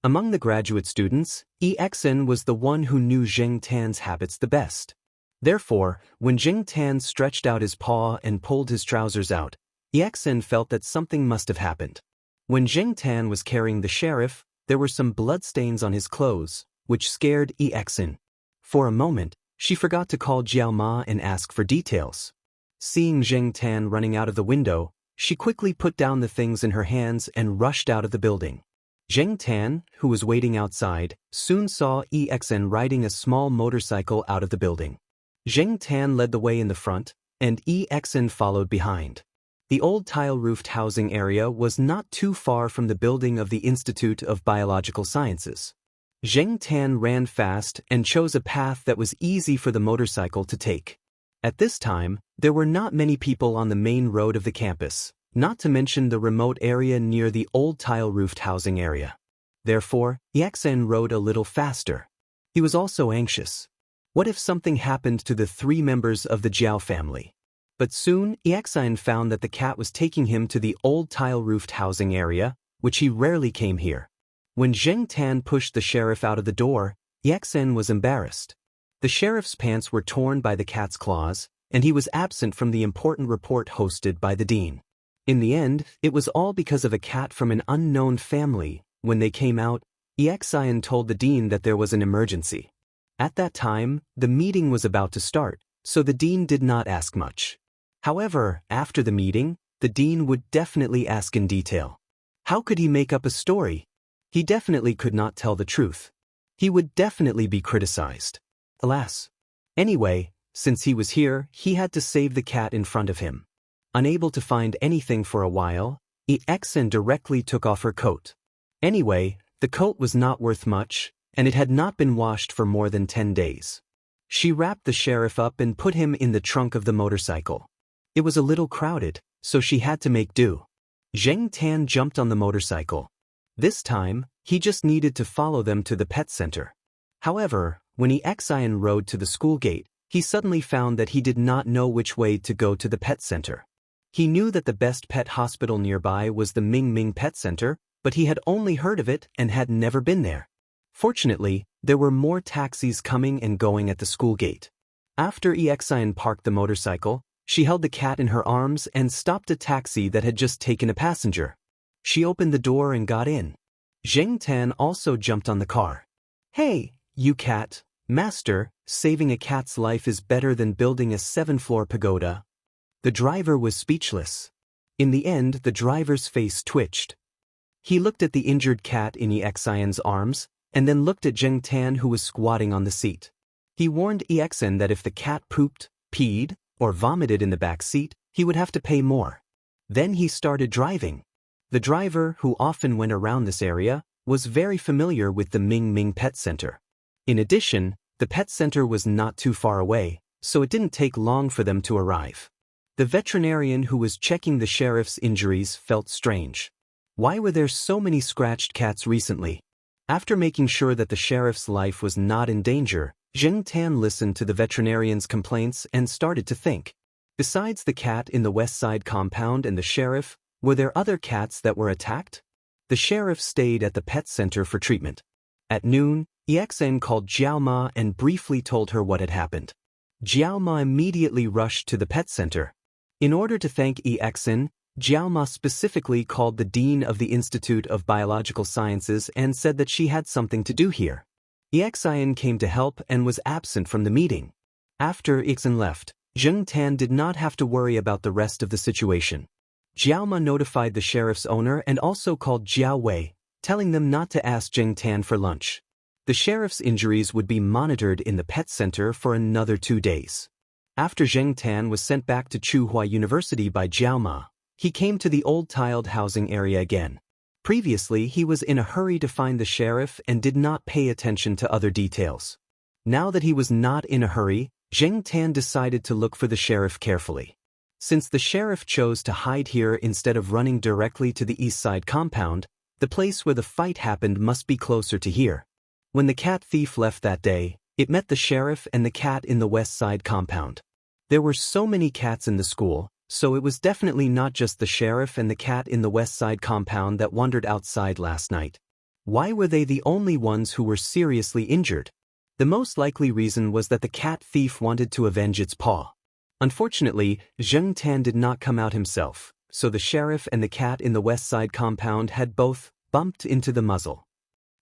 Among the graduate students, Xian was the one who knew Zheng Tan's habits the best. Therefore, when Zheng Tan stretched out his paw and pulled his trousers out, Xian felt that something must have happened. When Zheng Tan was carrying the sheriff, there were some bloodstains on his clothes, which scared Xian. For a moment, she forgot to call Jiao Ma and ask for details. Seeing Zheng Tan running out of the window, she quickly put down the things in her hands and rushed out of the building. Zheng Tan, who was waiting outside, soon saw Xian riding a small motorcycle out of the building. Zheng Tan led the way in the front, and Xian followed behind. The old tile-roofed housing area was not too far from the building of the Institute of Biological Sciences. Zheng Tan ran fast and chose a path that was easy for the motorcycle to take. At this time, there were not many people on the main road of the campus, not to mention the remote area near the old tile-roofed housing area. Therefore, Xian rode a little faster. He was also anxious. What if something happened to the 3 members of the Jiao family? But soon, Xian found that the cat was taking him to the old tile-roofed housing area, which he rarely came here. When Zheng Tan pushed the sheriff out of the door, Xian was embarrassed. The sheriff's pants were torn by the cat's claws, and he was absent from the important report hosted by the dean. In the end, it was all because of a cat from an unknown family. When they came out, Xian told the dean that there was an emergency. At that time, the meeting was about to start, so the dean did not ask much. However, after the meeting, the dean would definitely ask in detail. How could he make up a story? He definitely could not tell the truth. He would definitely be criticized. Alas. Anyway, since he was here, he had to save the cat in front of him. Unable to find anything for a while, Xian directly took off her coat. Anyway, the coat was not worth much, and it had not been washed for more than 10 days. She wrapped the sheriff up and put him in the trunk of the motorcycle. It was a little crowded, so she had to make do. Zheng Tan jumped on the motorcycle. This time, he just needed to follow them to the pet center. However, when Xian rode to the school gate, he suddenly found that he did not know which way to go to the pet center. He knew that the best pet hospital nearby was the Ming Ming Pet Center, but he had only heard of it and had never been there. Fortunately, there were more taxis coming and going at the school gate. After Xian parked the motorcycle, she held the cat in her arms and stopped a taxi that had just taken a passenger. She opened the door and got in. Zheng Tan also jumped on the car. "Hey, you cat, master, saving a cat's life is better than building a 7-floor pagoda." The driver was speechless. In the end, the driver's face twitched. He looked at the injured cat in Xian's arms, and then looked at Zheng Tan who was squatting on the seat. He warned Xian that if the cat pooped, peed, or vomited in the back seat, he would have to pay more. Then he started driving. The driver, who often went around this area, was very familiar with the Ming Ming Pet Center. In addition, the pet center was not too far away, so it didn't take long for them to arrive. The veterinarian who was checking the sheriff's injuries felt strange. Why were there so many scratched cats recently? After making sure that the sheriff's life was not in danger, Zheng Tan listened to the veterinarian's complaints and started to think. Besides the cat in the West Side compound and the sheriff, were there other cats that were attacked? The sheriff stayed at the pet center for treatment. At noon, Xian called Jiao Ma and briefly told her what had happened. Jiao Ma immediately rushed to the pet center. In order to thank Xian, Jiao Ma specifically called the dean of the Institute of Biological Sciences and said that she had something to do here. Xian came to help and was absent from the meeting. After Xian left, Zheng Tan did not have to worry about the rest of the situation. Jiao Ma notified the sheriff's owner and also called Jiao Wei, telling them not to ask Zheng Tan for lunch. The sheriff's injuries would be monitored in the pet center for another 2 days. After Zheng Tan was sent back to Tsinghua University by Jiao Ma, he came to the old tiled housing area again. Previously, he was in a hurry to find the sheriff and did not pay attention to other details. Now that he was not in a hurry, Zheng Tan decided to look for the sheriff carefully. Since the sheriff chose to hide here instead of running directly to the East Side compound, the place where the fight happened must be closer to here. When the cat thief left that day, it met the sheriff and the cat in the West Side compound. There were so many cats in the school, so it was definitely not just the sheriff and the cat in the West Side compound that wandered outside last night. Why were they the only ones who were seriously injured? The most likely reason was that the cat thief wanted to avenge its paw. Unfortunately, Zheng Tan did not come out himself, so the sheriff and the cat in the West Side compound had both bumped into the muzzle.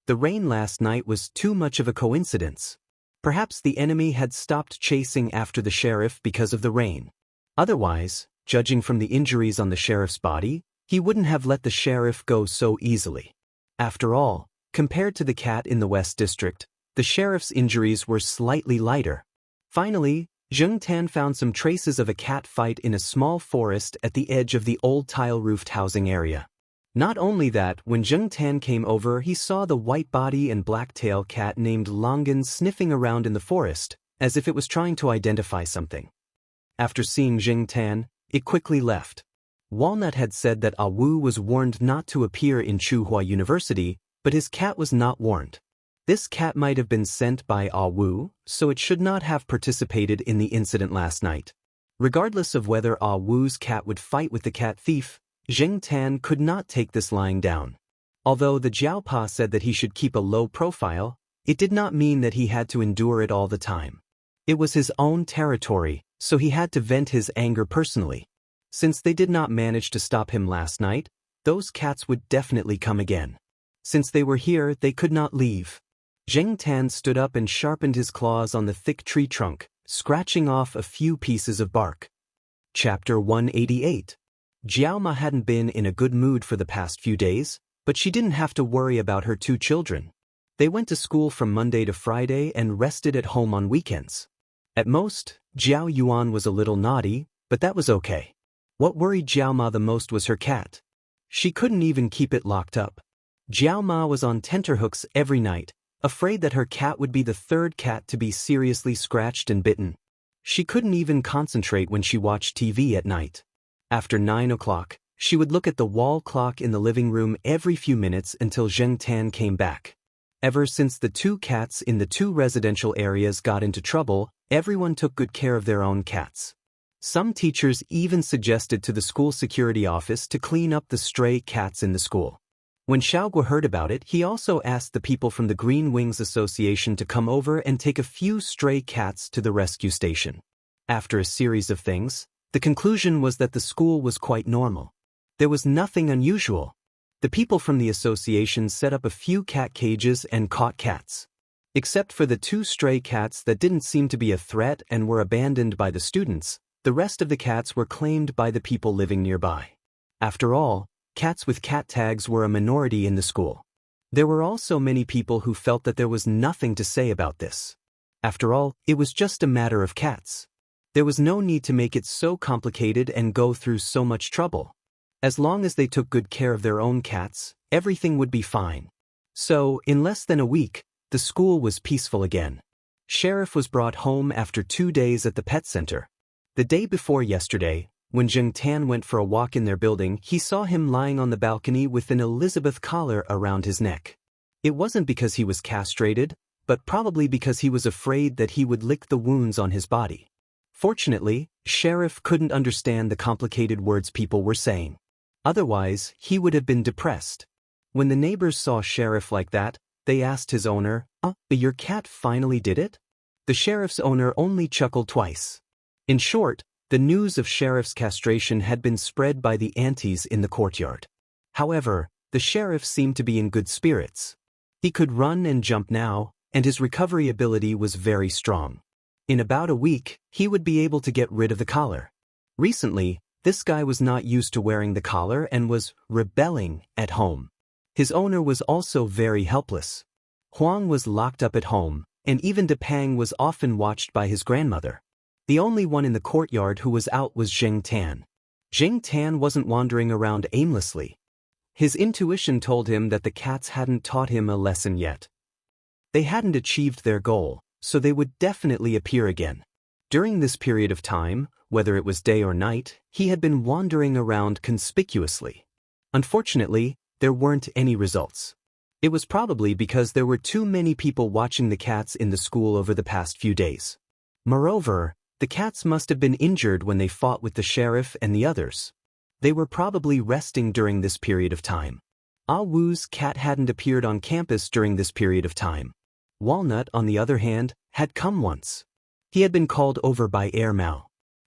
The rain last night was too much of a coincidence. Perhaps the enemy had stopped chasing after the sheriff because of the rain. Otherwise, judging from the injuries on the sheriff's body, he wouldn't have let the sheriff go so easily. After all, compared to the cat in the West District, the sheriff's injuries were slightly lighter. Finally, Zheng Tan found some traces of a cat fight in a small forest at the edge of the old tile-roofed housing area. Not only that, when Zheng Tan came over, he saw the white body and black-tail cat named Longan sniffing around in the forest, as if it was trying to identify something. After seeing Zheng Tan, it quickly left. Walnut had said that Wu was warned not to appear in Tsinghua University, but his cat was not warned. This cat might have been sent by Wu, so it should not have participated in the incident last night. Regardless of whether Wu's cat would fight with the cat thief, Zheng Tan could not take this lying down. Although the Jiaopa said that he should keep a low profile, it did not mean that he had to endure it all the time. It was his own territory, so he had to vent his anger personally. Since they did not manage to stop him last night, those cats would definitely come again. Since they were here, they could not leave. Zheng Tan stood up and sharpened his claws on the thick tree trunk, scratching off a few pieces of bark. Chapter 188. Jiao Ma hadn't been in a good mood for the past few days, but she didn't have to worry about her 2 children. They went to school from Monday to Friday and rested at home on weekends. At most, Jiao Yuan was a little naughty, but that was okay. What worried Jiao Ma the most was her cat. She couldn't even keep it locked up. Jiao Ma was on tenterhooks every night, afraid that her cat would be the third cat to be seriously scratched and bitten. She couldn't even concentrate when she watched TV at night. After 9 o'clock, she would look at the wall clock in the living room every few minutes until Zheng Tan came back. Ever since the two cats in the two residential areas got into trouble, everyone took good care of their own cats. Some teachers even suggested to the school security office to clean up the stray cats in the school. When Xiaoguo heard about it, he also asked the people from the Green Wings Association to come over and take a few stray cats to the rescue station. After a series of things, the conclusion was that the school was quite normal. There was nothing unusual. The people from the association set up a few cat cages and caught cats. Except for the two stray cats that didn't seem to be a threat and were abandoned by the students, the rest of the cats were claimed by the people living nearby. After all, cats with cat tags were a minority in the school. There were also many people who felt that there was nothing to say about this. After all, it was just a matter of cats. There was no need to make it so complicated and go through so much trouble. As long as they took good care of their own cats, everything would be fine. So, in less than a week, the school was peaceful again. Sheriff was brought home after 2 days at the pet center. The day before yesterday, when Zheng Tan went for a walk in their building, he saw him lying on the balcony with an Elizabeth collar around his neck. It wasn't because he was castrated, but probably because he was afraid that he would lick the wounds on his body. Fortunately, Sheriff couldn't understand the complicated words people were saying. Otherwise, he would have been depressed. When the neighbors saw Sheriff like that, they asked his owner, "Your cat finally did it?" The Sheriff's owner only chuckled twice. In short, the news of Sheriff's castration had been spread by the aunties in the courtyard. However, the Sheriff seemed to be in good spirits. He could run and jump now, and his recovery ability was very strong. In about a week, he would be able to get rid of the collar. Recently, this guy was not used to wearing the collar and was rebelling at home. His owner was also very helpless. Huang was locked up at home, and even Depang was often watched by his grandmother. The only one in the courtyard who was out was Zheng Tan. Zheng Tan wasn't wandering around aimlessly. His intuition told him that the cats hadn't taught him a lesson yet. They hadn't achieved their goal, so they would definitely appear again. During this period of time, whether it was day or night, he had been wandering around conspicuously. Unfortunately, there weren't any results. It was probably because there were too many people watching the cats in the school over the past few days. Moreover, the cats must have been injured when they fought with the sheriff and the others. They were probably resting during this period of time. Ah Wu's cat hadn't appeared on campus during this period of time. Walnut, on the other hand, had come once. He had been called over by Air Mao.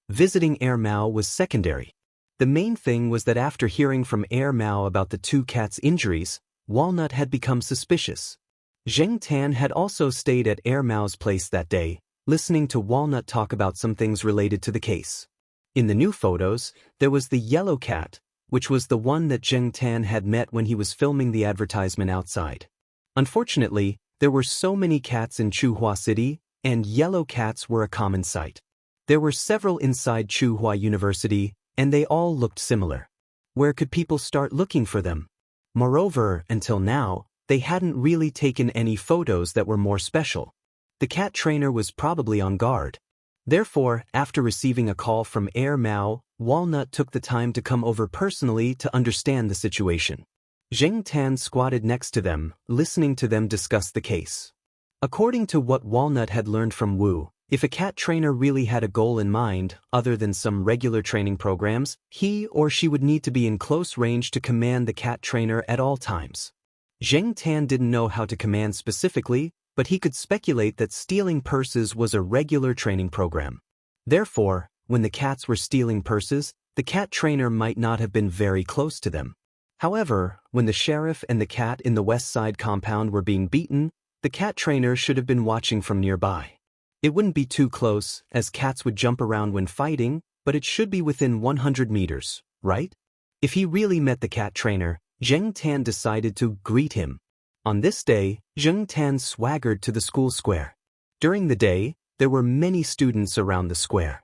Visiting Air Mao was secondary. The main thing was that after hearing from Air Mao about the two cats' injuries, Walnut had become suspicious. Zheng Tan had also stayed at Air Mao's place that day, listening to Walnut talk about some things related to the case. In the new photos, there was the yellow cat, which was the one that Zheng Tan had met when he was filming the advertisement outside. Unfortunately, there were so many cats in Chuhua City, and yellow cats were a common sight. There were several inside Chuhua University, and they all looked similar. Where could people start looking for them? Moreover, until now, they hadn't really taken any photos that were more special. The cat trainer was probably on guard. Therefore, after receiving a call from Air Mao, Walnut took the time to come over personally to understand the situation. Zheng Tan squatted next to them, listening to them discuss the case. According to what Walnut had learned from Wu, if a cat trainer really had a goal in mind, other than some regular training programs, he or she would need to be in close range to command the cat trainer at all times. Zheng Tan didn't know how to command specifically, but he could speculate that stealing purses was a regular training program. Therefore, when the cats were stealing purses, the cat trainer might not have been very close to them. However, when the sheriff and the cat in the West Side compound were being beaten, the cat trainer should have been watching from nearby. It wouldn't be too close, as cats would jump around when fighting, but it should be within 100 meters, right? If he really met the cat trainer, Zheng Tan decided to greet him. On this day, Zheng Tan swaggered to the school square. During the day, there were many students around the square.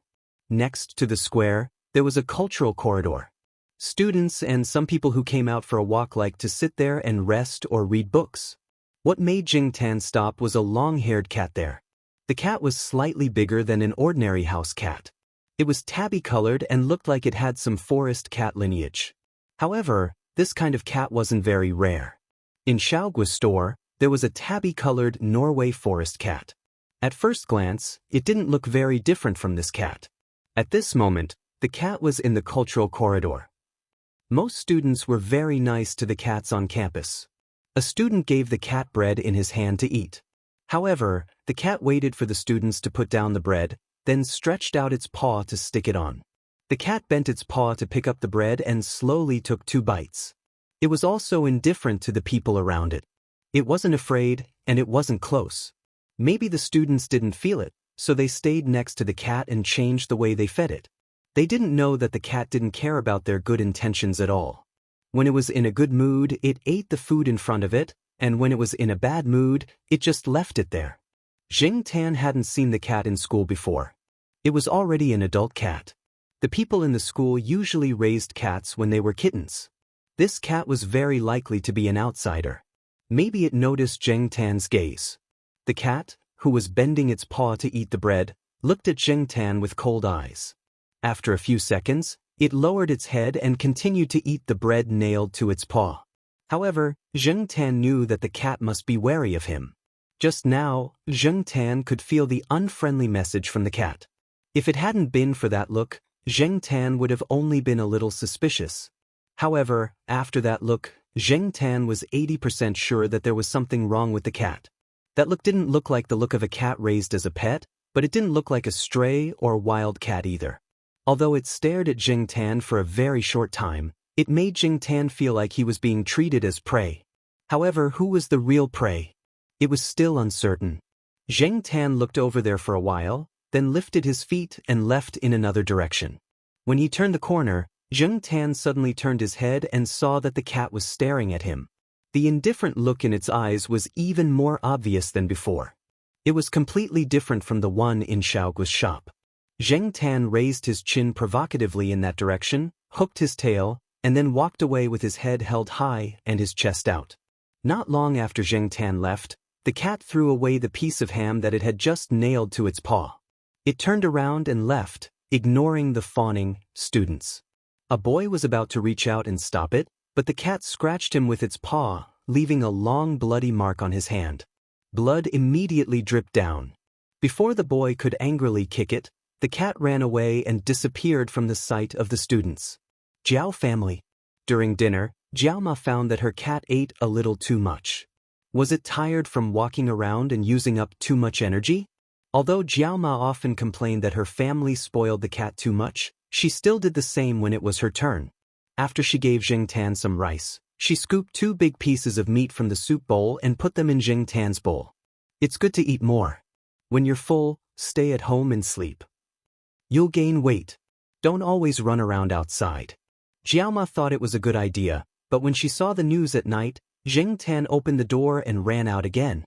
Next to the square, there was a cultural corridor. Students and some people who came out for a walk liked to sit there and rest or read books. What made Jing Tan stop was a long-haired cat there. The cat was slightly bigger than an ordinary house cat. It was tabby-colored and looked like it had some forest cat lineage. However, this kind of cat wasn't very rare. In Xiaoguo's store, there was a tabby-colored Norway forest cat. At first glance, it didn't look very different from this cat. At this moment, the cat was in the cultural corridor. Most students were very nice to the cats on campus. A student gave the cat bread in his hand to eat. However, the cat waited for the students to put down the bread, then stretched out its paw to stick it on. The cat bent its paw to pick up the bread and slowly took 2 bites. It was also indifferent to the people around it. It wasn't afraid, and it wasn't close. Maybe the students didn't feel it, so they stayed next to the cat and changed the way they fed it. They didn't know that the cat didn't care about their good intentions at all. When it was in a good mood, it ate the food in front of it, and when it was in a bad mood, it just left it there. Jing Tan hadn't seen the cat in school before. It was already an adult cat. The people in the school usually raised cats when they were kittens. This cat was very likely to be an outsider. Maybe it noticed Jing Tan's gaze. The cat, who was bending its paw to eat the bread, looked at Jing Tan with cold eyes. After a few seconds, it lowered its head and continued to eat the bread nailed to its paw. However, Jing Tan knew that the cat must be wary of him. Just now, Jing Tan could feel the unfriendly message from the cat. If it hadn't been for that look, Jing Tan would have only been a little suspicious. However, after that look, Jing Tan was 80% sure that there was something wrong with the cat. That look didn't look like the look of a cat raised as a pet, but it didn't look like a stray or wild cat either. Although it stared at Jing Tan for a very short time, it made Jing Tan feel like he was being treated as prey. However, who was the real prey? It was still uncertain. Jing Tan looked over there for a while, then lifted his feet and left in another direction. When he turned the corner, Jing Tan suddenly turned his head and saw that the cat was staring at him. The indifferent look in its eyes was even more obvious than before. It was completely different from the one in Xiaoguo's shop. Jing Tan raised his chin provocatively in that direction, hooked his tail, and then walked away with his head held high and his chest out. Not long after Jing Tan left, the cat threw away the piece of ham that it had just nailed to its paw. It turned around and left, ignoring the fawning students. A boy was about to reach out and stop it, but the cat scratched him with its paw, leaving a long bloody mark on his hand. Blood immediately dripped down. Before the boy could angrily kick it, the cat ran away and disappeared from the sight of the students. Jiao family. During dinner, Jiaoma found that her cat ate a little too much. Was it tired from walking around and using up too much energy? Although Jiaoma often complained that her family spoiled the cat too much, she still did the same when it was her turn. After she gave Jing Tan some rice, she scooped 2 big pieces of meat from the soup bowl and put them in Jing Tan's bowl. It's good to eat more. When you're full, stay at home and sleep. You'll gain weight. Don't always run around outside. Jiaoma thought it was a good idea, but when she saw the news at night, Jing Tan opened the door and ran out again.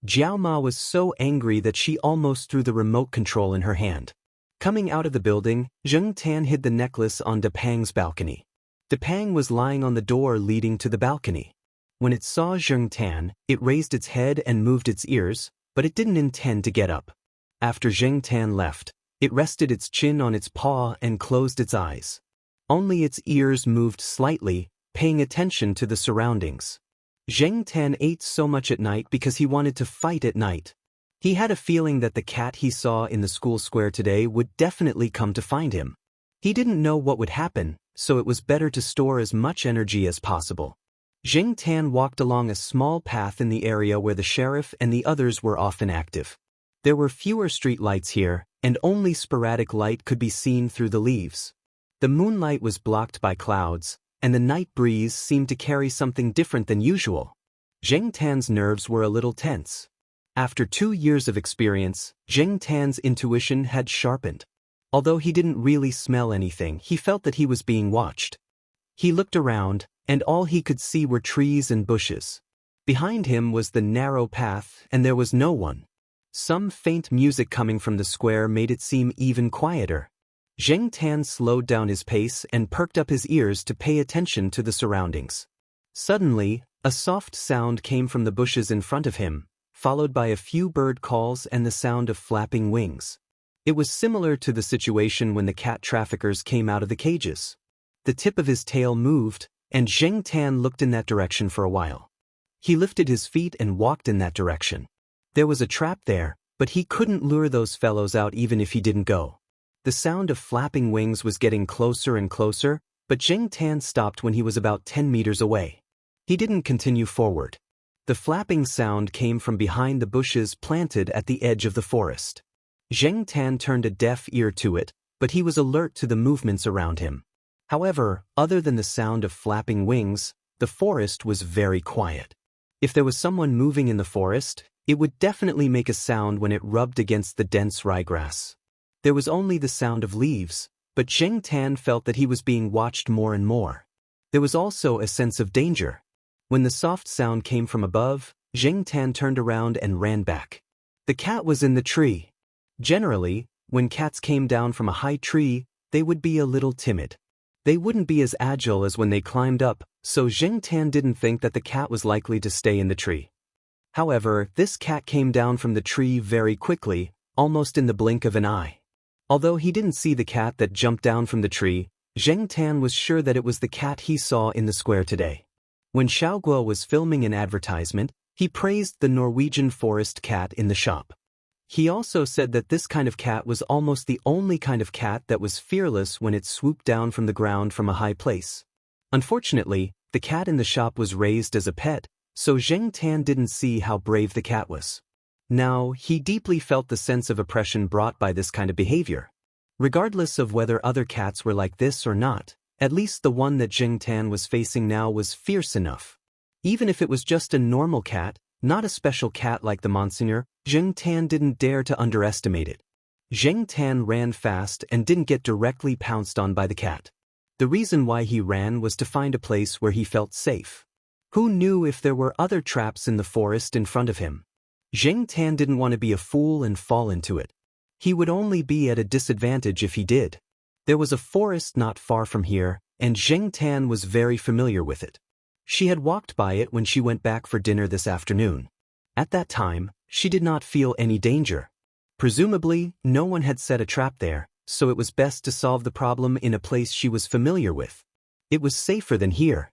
Jiaoma was so angry that she almost threw the remote control in her hand. Coming out of the building, Jing Tan hid the necklace on Depang's balcony. Depang was lying on the door leading to the balcony. When it saw Jing Tan, it raised its head and moved its ears, but it didn't intend to get up. After Jing Tan left, it rested its chin on its paw and closed its eyes. Only its ears moved slightly, paying attention to the surroundings. Jing Tan ate so much at night because he wanted to fight at night. He had a feeling that the cat he saw in the school square today would definitely come to find him. He didn't know what would happen, so it was better to store as much energy as possible. Jing Tan walked along a small path in the area where the sheriff and the others were often active. There were fewer street lights here, and only sporadic light could be seen through the leaves. The moonlight was blocked by clouds, and the night breeze seemed to carry something different than usual. Jing Tan's nerves were a little tense. After 2 years of experience, Jing Tan's intuition had sharpened. Although he didn't really smell anything, he felt that he was being watched. He looked around, and all he could see were trees and bushes. Behind him was the narrow path, and there was no one. Some faint music coming from the square made it seem even quieter. Jing Tan slowed down his pace and perked up his ears to pay attention to the surroundings. Suddenly, A soft sound came from the bushes in front of him, followed by a few bird calls and the sound of flapping wings. It was similar to the situation when the cat traffickers came out of the cages. The tip of his tail moved, and Zheng Tan looked in that direction for a while. He lifted his feet and walked in that direction. There was a trap there, but he couldn't lure those fellows out even if he didn't go. The sound of flapping wings was getting closer and closer, but Zheng Tan stopped when he was about 10 meters away. He didn't continue forward. The flapping sound came from behind the bushes planted at the edge of the forest. Zheng Tan turned a deaf ear to it, but he was alert to the movements around him. However, other than the sound of flapping wings, the forest was very quiet. If there was someone moving in the forest, it would definitely make a sound when it rubbed against the dense ryegrass. There was only the sound of leaves, but Zheng Tan felt that he was being watched more and more. There was also a sense of danger. When the soft sound came from above, Zheng Tan turned around and ran back. The cat was in the tree. Generally, when cats came down from a high tree, they would be a little timid. They wouldn't be as agile as when they climbed up, so Zheng Tan didn't think that the cat was likely to stay in the tree. However, this cat came down from the tree very quickly, almost in the blink of an eye. Although he didn't see the cat that jumped down from the tree, Zheng Tan was sure that it was the cat he saw in the square today. When Xiaoguo was filming an advertisement, he praised the Norwegian forest cat in the shop. He also said that this kind of cat was almost the only kind of cat that was fearless when it swooped down from the ground from a high place. Unfortunately, the cat in the shop was raised as a pet, so Zheng Tan didn't see how brave the cat was. Now, he deeply felt the sense of oppression brought by this kind of behavior. Regardless of whether other cats were like this or not, at least the one that Zheng Tan was facing now was fierce enough. Even if it was just a normal cat, not a special cat like the Monsignor, Zheng Tan didn't dare to underestimate it. Zheng Tan ran fast and didn't get directly pounced on by the cat. The reason why he ran was to find a place where he felt safe. Who knew if there were other traps in the forest in front of him? Zheng Tan didn't want to be a fool and fall into it. He would only be at a disadvantage if he did. There was a forest not far from here, and Zheng Tan was very familiar with it. She had walked by it when she went back for dinner this afternoon. At that time, she did not feel any danger. Presumably, no one had set a trap there, so it was best to solve the problem in a place she was familiar with. It was safer than here.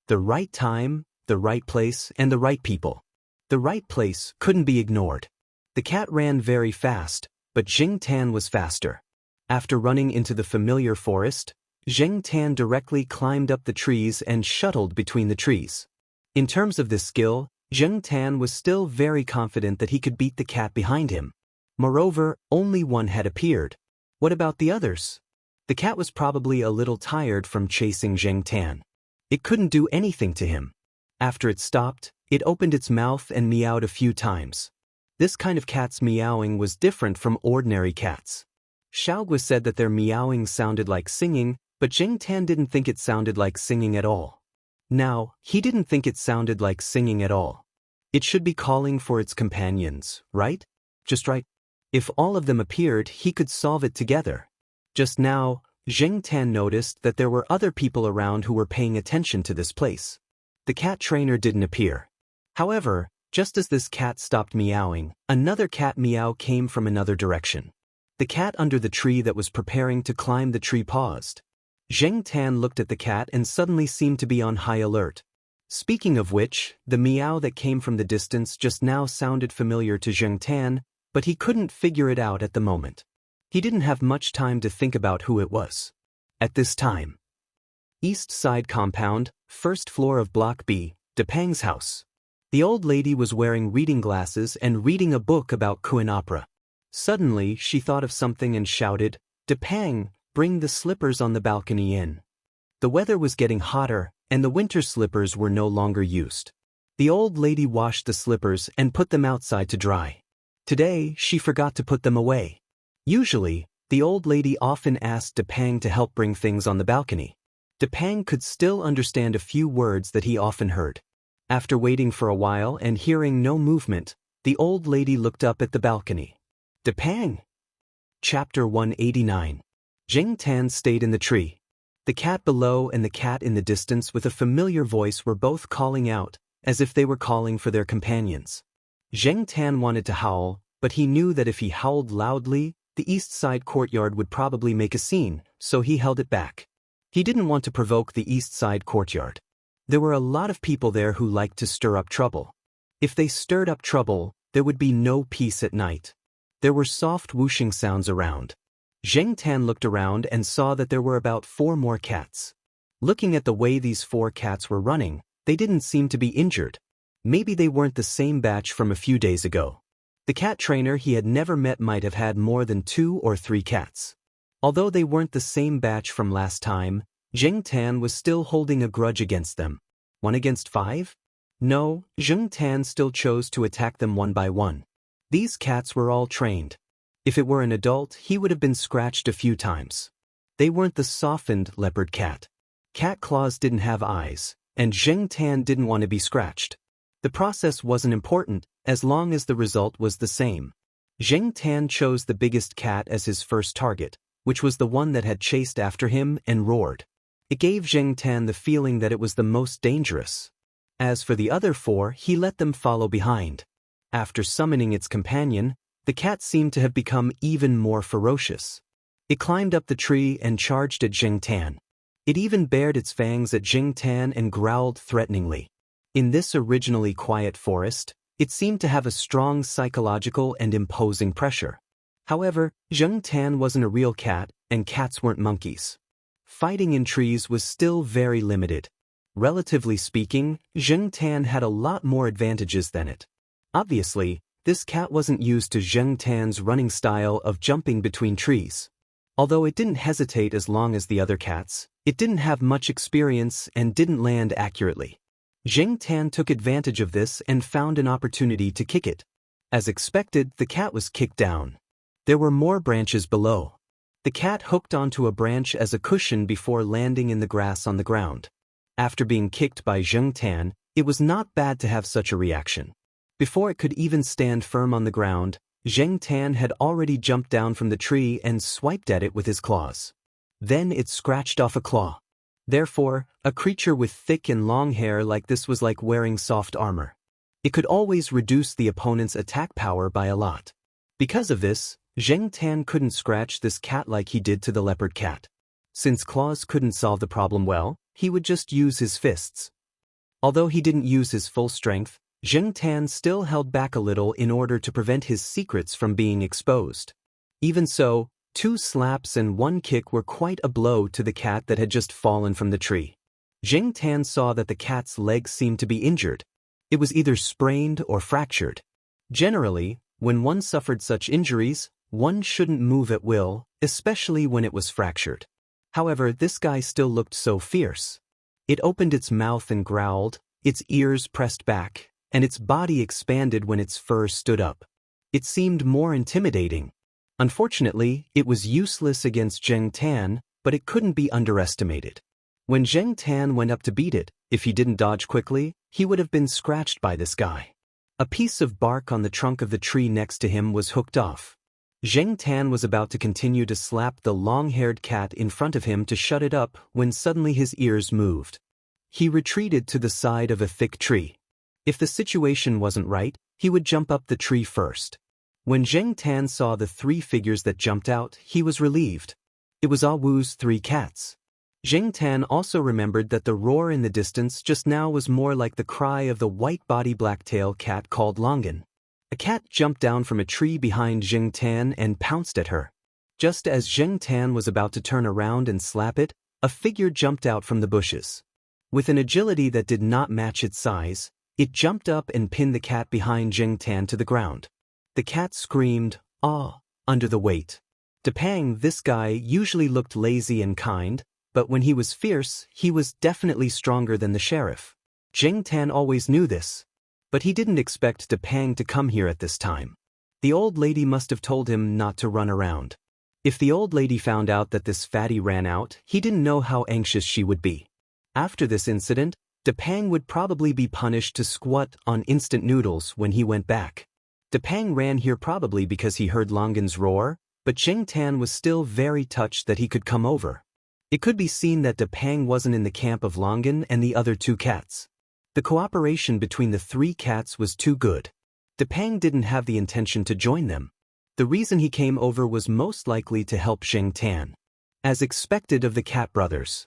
The right time, the right place, and the right people. The right place couldn't be ignored. The cat ran very fast, but Zheng Tan was faster. After running into the familiar forest, Zheng Tan directly climbed up the trees and shuttled between the trees. In terms of this skill, Zheng Tan was still very confident that he could beat the cat behind him. Moreover, only one had appeared. What about the others? The cat was probably a little tired from chasing Zheng Tan. It couldn't do anything to him. After it stopped, it opened its mouth and meowed a few times. This kind of cat's meowing was different from ordinary cats. Xiaoguo said that their meowing sounded like singing, but Zheng Tan didn't think it sounded like singing at all. Now, he didn't think it sounded like singing at all. It should be calling for its companions, right? Just right. If all of them appeared, he could solve it together. Just now, Zheng Tan noticed that there were other people around who were paying attention to this place. The cat trainer didn't appear. However, just as this cat stopped meowing, another cat meow came from another direction. The cat under the tree that was preparing to climb the tree paused. Zheng Tan looked at the cat and suddenly seemed to be on high alert. Speaking of which, the meow that came from the distance just now sounded familiar to Zheng Tan, but he couldn't figure it out at the moment. He didn't have much time to think about who it was. At this time, East Side Compound, first floor of Block B, Depang's house. The old lady was wearing reading glasses and reading a book about Korean opera. Suddenly, she thought of something and shouted, "Depang, bring the slippers on the balcony in." The weather was getting hotter, and the winter slippers were no longer used. The old lady washed the slippers and put them outside to dry. Today, she forgot to put them away. Usually, the old lady often asked Depang to help bring things on the balcony. Depang could still understand a few words that he often heard. After waiting for a while and hearing no movement, the old lady looked up at the balcony. Depang! Chapter 189. Zheng Tan stayed in the tree. The cat below and the cat in the distance with a familiar voice were both calling out, as if they were calling for their companions. Zheng Tan wanted to howl, but he knew that if he howled loudly, the east side courtyard would probably make a scene, so he held it back. He didn't want to provoke the east side courtyard. There were a lot of people there who liked to stir up trouble. If they stirred up trouble, there would be no peace at night. There were soft whooshing sounds around. Zheng Tan looked around and saw that there were about 4 more cats. Looking at the way these 4 cats were running, they didn't seem to be injured. Maybe they weren't the same batch from a few days ago. The cat trainer he had never met might have had more than 2 or 3 cats. Although they weren't the same batch from last time, Zheng Tan was still holding a grudge against them. 1 against 5? No, Zheng Tan still chose to attack them one by one. These cats were all trained. If it were an adult, he would have been scratched a few times. They weren't the softened leopard cat. Cat claws didn't have eyes, and Zheng Tan didn't want to be scratched. The process wasn't important, as long as the result was the same. Zheng Tan chose the biggest cat as his first target, which was the one that had chased after him and roared. It gave Zheng Tan the feeling that it was the most dangerous. As for the other 4, he let them follow behind. After summoning its companion, the cat seemed to have become even more ferocious. It climbed up the tree and charged at Zheng Tan. It even bared its fangs at Zheng Tan and growled threateningly. In this originally quiet forest, it seemed to have a strong psychological and imposing pressure. However, Zheng Tan wasn't a real cat, and cats weren't monkeys. Fighting in trees was still very limited. Relatively speaking, Zheng Tan had a lot more advantages than it. Obviously, this cat wasn't used to Zheng Tan's running style of jumping between trees. Although it didn't hesitate as long as the other cats, it didn't have much experience and didn't land accurately. Zheng Tan took advantage of this and found an opportunity to kick it. As expected, the cat was kicked down. There were more branches below. The cat hooked onto a branch as a cushion before landing in the grass on the ground. After being kicked by Zheng Tan, it was not bad to have such a reaction. Before it could even stand firm on the ground, Zheng Tan had already jumped down from the tree and swiped at it with his claws. Then it scratched off a claw. Therefore, a creature with thick and long hair like this was like wearing soft armor. It could always reduce the opponent's attack power by a lot. Because of this, Zheng Tan couldn't scratch this cat like he did to the leopard cat. Since claws couldn't solve the problem well, he would just use his fists. Although he didn't use his full strength, Zheng Tan still held back a little in order to prevent his secrets from being exposed. Even so, 2 slaps and 1 kick were quite a blow to the cat that had just fallen from the tree. Zheng Tan saw that the cat's legs seemed to be injured. It was either sprained or fractured. Generally, when one suffered such injuries, one shouldn't move at will, especially when it was fractured. However, this guy still looked so fierce. It opened its mouth and growled, its ears pressed back, and its body expanded when its fur stood up. It seemed more intimidating. Unfortunately, it was useless against Zheng Tan, but it couldn't be underestimated. When Zheng Tan went up to beat it, if he didn't dodge quickly, he would have been scratched by this guy. A piece of bark on the trunk of the tree next to him was hooked off. Zheng Tan was about to continue to slap the long-haired cat in front of him to shut it up when suddenly his ears moved. He retreated to the side of a thick tree. If the situation wasn't right, he would jump up the tree first. When Zheng Tan saw the 3 figures that jumped out, he was relieved. It was Ah Wu's 3 cats. Zheng Tan also remembered that the roar in the distance just now was more like the cry of the white-body black-tail cat called Longan. A cat jumped down from a tree behind Zheng Tan and pounced at her. Just as Zheng Tan was about to turn around and slap it, a figure jumped out from the bushes. With an agility that did not match its size, it jumped up and pinned the cat behind Zheng Tan to the ground. The cat screamed, "Ah!" under the weight. Depang, this guy, usually looked lazy and kind, but when he was fierce, he was definitely stronger than the sheriff. Zheng Tan always knew this. But he didn't expect Depang to come here at this time. The old lady must have told him not to run around. If the old lady found out that this fatty ran out, he didn't know how anxious she would be. After this incident, Depang would probably be punished to squat on instant noodles when he went back. Depang ran here probably because he heard Longan's roar, but Zheng Tan was still very touched that he could come over. It could be seen that Depang wasn't in the camp of Longan and the other 2 cats. The cooperation between the three cats was too good. Depang didn't have the intention to join them. The reason he came over was most likely to help Zheng Tan. As expected of the cat brothers.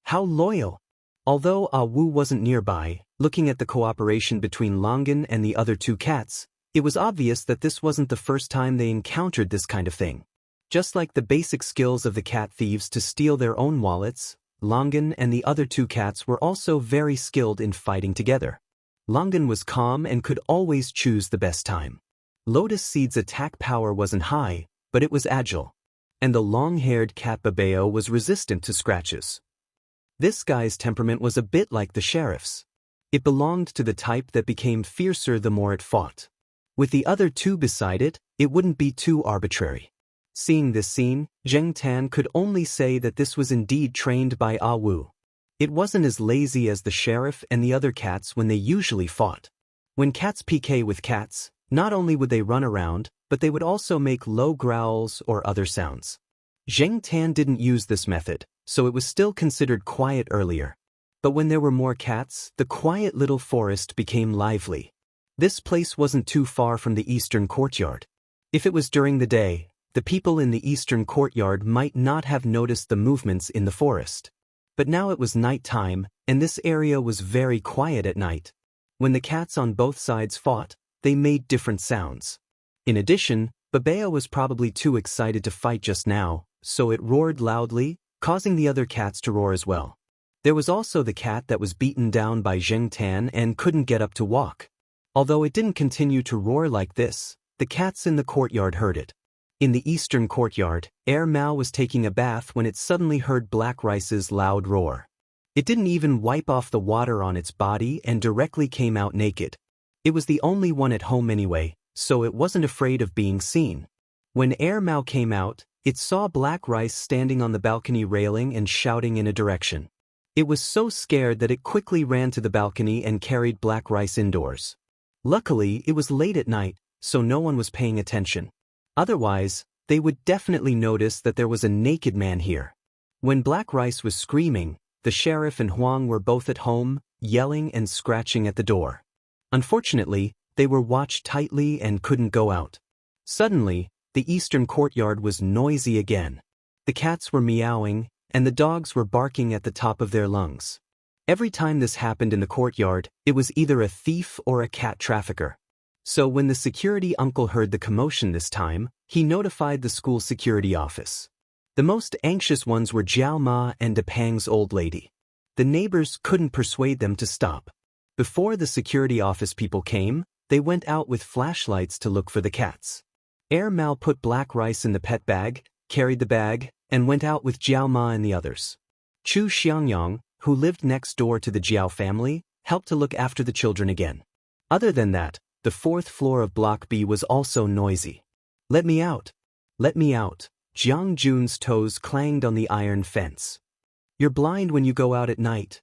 How loyal! Although Wu wasn't nearby, looking at the cooperation between Longan and the other two cats, it was obvious that this wasn't the first time they encountered this kind of thing. Just like the basic skills of the cat thieves to steal their own wallets, Longan and the other two cats were also very skilled in fighting together. Longan was calm and could always choose the best time. Lotus Seed's attack power wasn't high, but it was agile. And the long-haired cat Babeo was resistant to scratches. This guy's temperament was a bit like the sheriff's. It belonged to the type that became fiercer the more it fought. With the other two beside it, it wouldn't be too arbitrary. Seeing this scene, Zheng Tan could only say that this was indeed trained by Wu. It wasn't as lazy as the sheriff and the other cats when they usually fought. When cats PK with cats, not only would they run around, but they would also make low growls or other sounds. Zheng Tan didn't use this method, so it was still considered quiet earlier. But when there were more cats, the quiet little forest became lively. This place wasn't too far from the eastern courtyard. If it was during the day, the people in the eastern courtyard might not have noticed the movements in the forest. But now it was night time, and this area was very quiet at night. When the cats on both sides fought, they made different sounds. In addition, Babeo was probably too excited to fight just now, so it roared loudly, causing the other cats to roar as well. There was also the cat that was beaten down by Zheng Tan and couldn't get up to walk. Although it didn't continue to roar like this, the cats in the courtyard heard it. In the eastern courtyard, Mao was taking a bath when it suddenly heard Black Rice's loud roar. It didn't even wipe off the water on its body and directly came out naked. It was the only one at home anyway, so it wasn't afraid of being seen. When Mao came out, it saw Black Rice standing on the balcony railing and shouting in a direction. It was so scared that it quickly ran to the balcony and carried Black Rice indoors. Luckily, it was late at night, so no one was paying attention. Otherwise, they would definitely notice that there was a naked man here. When Black Rice was screaming, the sheriff and Huang were both at home, yelling and scratching at the door. Unfortunately, they were watched tightly and couldn't go out. Suddenly, the eastern courtyard was noisy again. The cats were meowing, and the dogs were barking at the top of their lungs. Every time this happened in the courtyard, it was either a thief or a cat trafficker. So when the security uncle heard the commotion this time, he notified the school security office. The most anxious ones were Jiao Ma and Depang's old lady. The neighbors couldn't persuade them to stop. Before the security office people came, they went out with flashlights to look for the cats. Mao put Black Rice in the pet bag, carried the bag, and went out with Jiao Ma and the others. Chu Xiangyang, who lived next door to the Jiao family, helped to look after the children again. Other than that, the fourth floor of Block B was also noisy. "Let me out! Let me out!" Jiang Jun's toes clanged on the iron fence. "You're blind when you go out at night."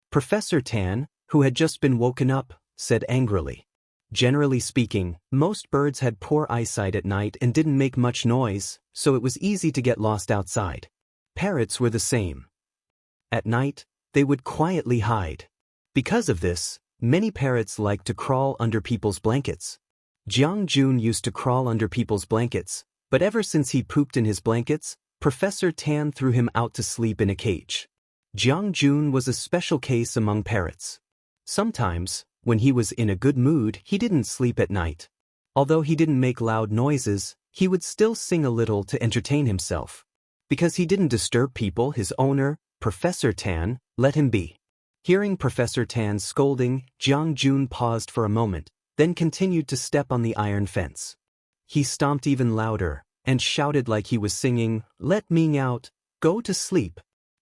Professor Tan, who had just been woken up, said angrily. Generally speaking, most birds had poor eyesight at night and didn't make much noise, so it was easy to get lost outside. Parrots were the same. At night, they would quietly hide. Because of this, many parrots liked to crawl under people's blankets. Jiang Jun used to crawl under people's blankets, but ever since he pooped in his blankets, Professor Tan threw him out to sleep in a cage. Jiang Jun was a special case among parrots. Sometimes, when he was in a good mood, he didn't sleep at night. Although he didn't make loud noises, he would still sing a little to entertain himself. Because he didn't disturb people, his owner, Professor Tan, let him be. Hearing Professor Tan's scolding, Jiang Jun paused for a moment, then continued to step on the iron fence. He stomped even louder, and shouted like he was singing, "Let me out, go to sleep."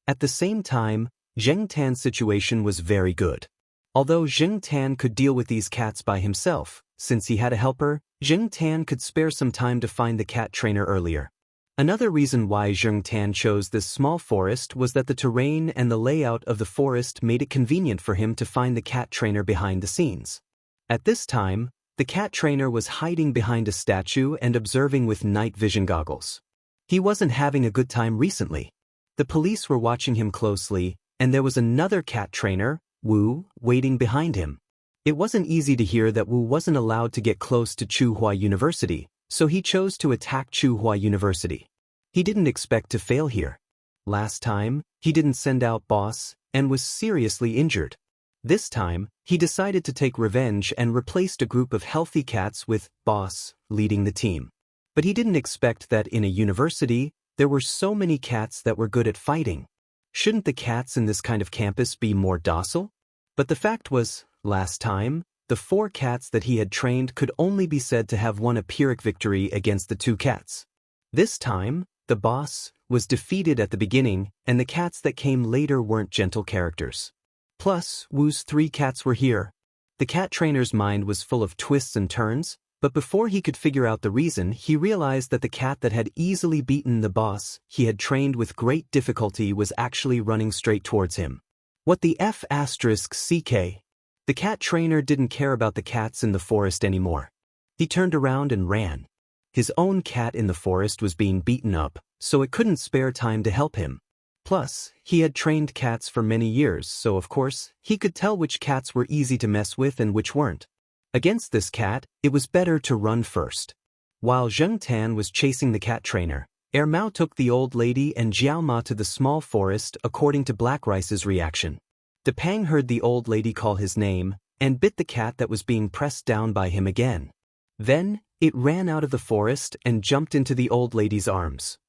At the same time, Zheng Tan's situation was very good. Although Zheng Tan could deal with these cats by himself, since he had a helper, Zheng Tan could spare some time to find the cat trainer earlier. Another reason why Zheng Tan chose this small forest was that the terrain and the layout of the forest made it convenient for him to find the cat trainer behind the scenes. At this time, the cat trainer was hiding behind a statue and observing with night vision goggles. He wasn't having a good time recently. The police were watching him closely, and there was another cat trainer, Wu, waiting behind him. It wasn't easy to hear that Wu wasn't allowed to get close to Chuhua University, so he chose to attack Chuhua University. He didn't expect to fail here. Last time, he didn't send out boss and was seriously injured. This time, he decided to take revenge and replaced a group of healthy cats with boss leading the team. But he didn't expect that in a university, there were so many cats that were good at fighting. Shouldn't the cats in this kind of campus be more docile? But the fact was, last time, the 4 cats that he had trained could only be said to have won a Pyrrhic victory against the 2 cats. This time, the boss was defeated at the beginning, and the cats that came later weren't gentle characters. Plus, Wu's 3 cats were here. The cat trainer's mind was full of twists and turns, but before he could figure out the reason, he realized that the cat that had easily beaten the boss he had trained with great difficulty was actually running straight towards him. What the F***CK? The cat trainer didn't care about the cats in the forest anymore. He turned around and ran. His own cat in the forest was being beaten up, so it couldn't spare time to help him. Plus, he had trained cats for many years, so of course, he could tell which cats were easy to mess with and which weren't. Against this cat, it was better to run first. While Zheng Tan was chasing the cat trainer, Mao took the old lady and Jiao Ma to the small forest according to Black Rice's reaction. Depang heard the old lady call his name and bit the cat that was being pressed down by him again. Then, it ran out of the forest and jumped into the old lady's arms.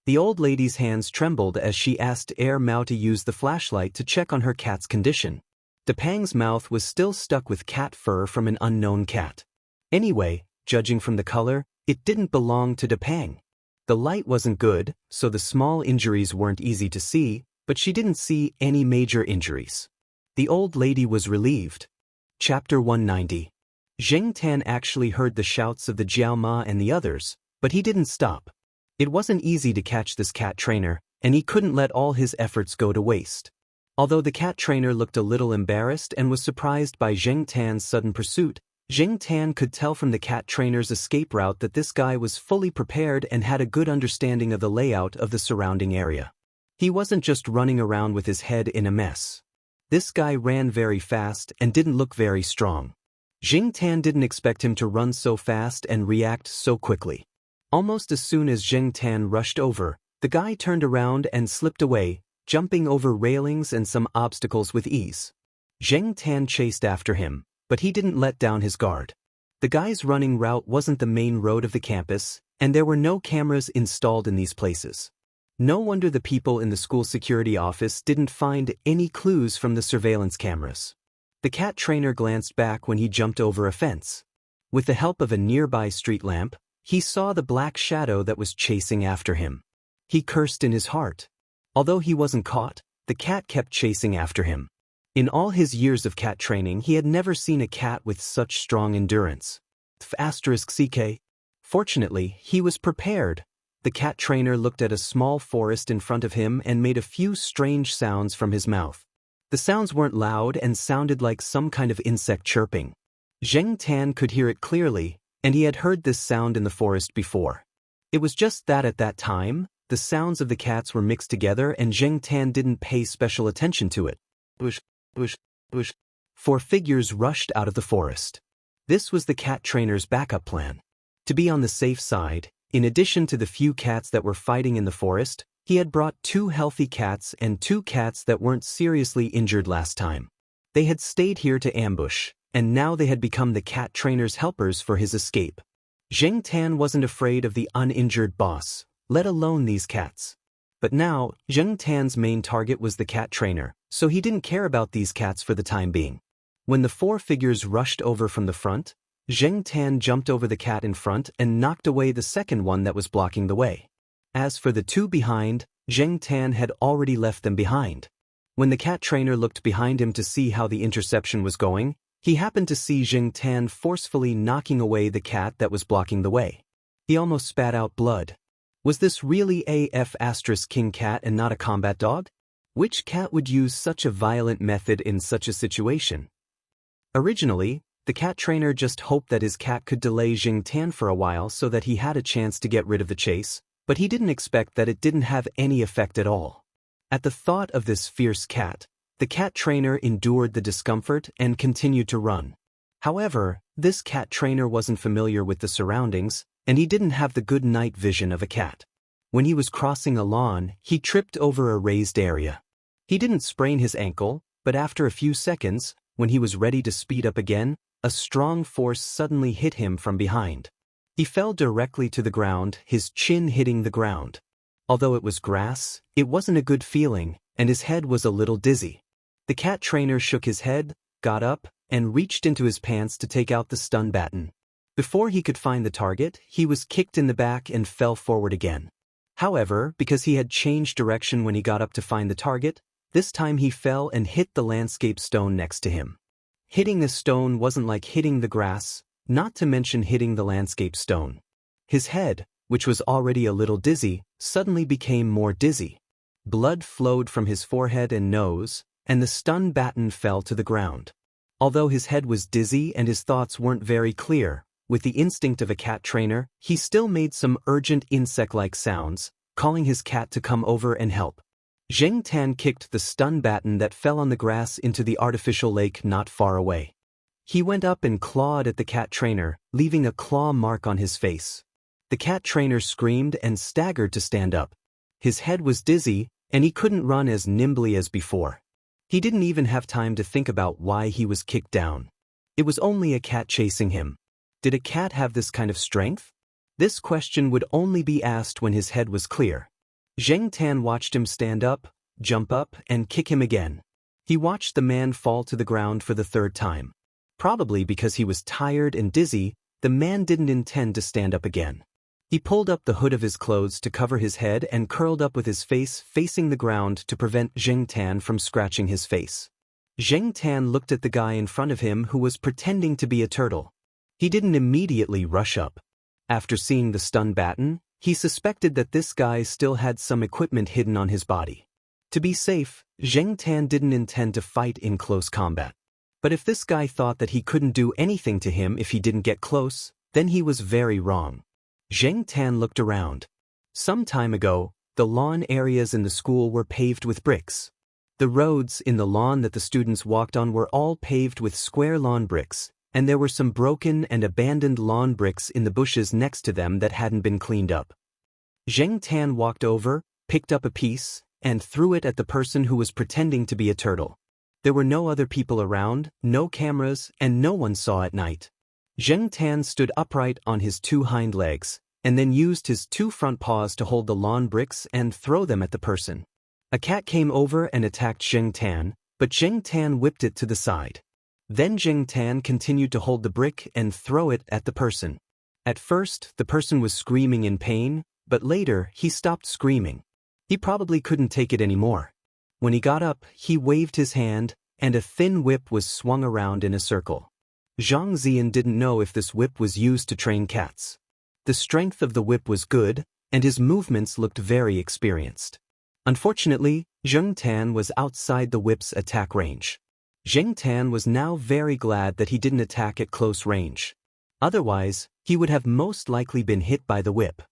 The old lady's hands trembled as she asked Mao to use the flashlight to check on her cat's condition. Depang's mouth was still stuck with cat fur from an unknown cat. Anyway, judging from the color, it didn't belong to Depang. The light wasn't good, so the small injuries weren't easy to see, but she didn't see any major injuries. The old lady was relieved. Chapter 190. Zheng Tan actually heard the shouts of the Jiao Ma and the others, but he didn't stop. It wasn't easy to catch this cat trainer, and he couldn't let all his efforts go to waste. Although the cat trainer looked a little embarrassed and was surprised by Zheng Tan's sudden pursuit, Zheng Tan could tell from the cat trainer's escape route that this guy was fully prepared and had a good understanding of the layout of the surrounding area. He wasn't just running around with his head in a mess. This guy ran very fast and didn't look very strong. Zheng Tan didn't expect him to run so fast and react so quickly. Almost as soon as Zheng Tan rushed over, the guy turned around and slipped away, jumping over railings and some obstacles with ease. Zheng Tan chased after him, but he didn't let down his guard. The guy's running route wasn't the main road of the campus, and there were no cameras installed in these places. No wonder the people in the school security office didn't find any clues from the surveillance cameras. The cat trainer glanced back when he jumped over a fence. With the help of a nearby street lamp, he saw the black shadow that was chasing after him. He cursed in his heart. Although he wasn't caught, the cat kept chasing after him. In all his years of cat training, he had never seen a cat with such strong endurance. **CK. Fortunately, he was prepared. The cat trainer looked at a small forest in front of him and made a few strange sounds from his mouth. The sounds weren't loud and sounded like some kind of insect chirping. Zheng Tan could hear it clearly, and he had heard this sound in the forest before. It was just that at that time, the sounds of the cats were mixed together and Zheng Tan didn't pay special attention to it. Bush, bush, bush. 4 figures rushed out of the forest. This was the cat trainer's backup plan. To be on the safe side, in addition to the few cats that were fighting in the forest, he had brought 2 healthy cats and 2 cats that weren't seriously injured last time. They had stayed here to ambush, and now they had become the cat trainer's helpers for his escape. Zheng Tan wasn't afraid of the uninjured boss, let alone these cats. But now, Zheng Tan's main target was the cat trainer, so he didn't care about these cats for the time being. When the 4 figures rushed over from the front, Zheng Tan jumped over the cat in front and knocked away the second one that was blocking the way. As for the 2 behind, Zheng Tan had already left them behind. When the cat trainer looked behind him to see how the interception was going, he happened to see Zheng Tan forcefully knocking away the cat that was blocking the way. He almost spat out blood. Was this really a F***king cat and not a combat dog? Which cat would use such a violent method in such a situation? Originally, the cat trainer just hoped that his cat could delay Zheng Tan for a while so that he had a chance to get rid of the chase, but he didn't expect that it didn't have any effect at all. At the thought of this fierce cat, The cat trainer endured the discomfort and continued to run. However, this cat trainer wasn't familiar with the surroundings, and he didn't have the good night vision of a cat. When he was crossing a lawn, he tripped over a raised area. He didn't sprain his ankle, but after a few seconds, when he was ready to speed up again, a strong force suddenly hit him from behind. He fell directly to the ground, his chin hitting the ground. Although it was grass, it wasn't a good feeling, and his head was a little dizzy. The cat trainer shook his head, got up, and reached into his pants to take out the stun baton. Before he could find the target, he was kicked in the back and fell forward again. However, because he had changed direction when he got up to find the target, this time he fell and hit the landscape stone next to him. Hitting the stone wasn't like hitting the grass, not to mention hitting the landscape stone. His head, which was already a little dizzy, suddenly became more dizzy. Blood flowed from his forehead and nose, and the stun baton fell to the ground. Although his head was dizzy and his thoughts weren't very clear, with the instinct of a cat trainer, he still made some urgent insect-like sounds, calling his cat to come over and help. Zheng Tan kicked the stun baton that fell on the grass into the artificial lake not far away. He went up and clawed at the cat trainer, leaving a claw mark on his face. The cat trainer screamed and staggered to stand up. His head was dizzy, and he couldn't run as nimbly as before. He didn't even have time to think about why he was kicked down. It was only a cat chasing him. Did a cat have this kind of strength? This question would only be asked when his head was clear. Zheng Tan watched him stand up, jump up, and kick him again. He watched the man fall to the ground for the third time. Probably because he was tired and dizzy, the man didn't intend to stand up again. He pulled up the hood of his clothes to cover his head and curled up with his face facing the ground to prevent Zheng Tan from scratching his face. Zheng Tan looked at the guy in front of him who was pretending to be a turtle. He didn't immediately rush up. After seeing the stun baton, he suspected that this guy still had some equipment hidden on his body. To be safe, Zheng Tan didn't intend to fight in close combat. But if this guy thought that he couldn't do anything to him if he didn't get close, then he was very wrong. Zheng Tan looked around. Some time ago, the lawn areas in the school were paved with bricks. The roads in the lawn that the students walked on were all paved with square lawn bricks, and there were some broken and abandoned lawn bricks in the bushes next to them that hadn't been cleaned up. Zheng Tan walked over, picked up a piece, and threw it at the person who was pretending to be a turtle. There were no other people around, no cameras, and no one saw at night. Zheng Tan stood upright on his two hind legs, and then used his two front paws to hold the lawn bricks and throw them at the person. A cat came over and attacked Zheng Tan, but Zheng Tan whipped it to the side. Then Zheng Tan continued to hold the brick and throw it at the person. At first, the person was screaming in pain, but later he stopped screaming. He probably couldn't take it anymore. When he got up, he waved his hand, and a thin whip was swung around in a circle. Zhang Ziyan didn't know if this whip was used to train cats. The strength of the whip was good, and his movements looked very experienced. Unfortunately, Zheng Tan was outside the whip's attack range. Zheng Tan was now very glad that he didn't attack at close range. Otherwise, he would have most likely been hit by the whip.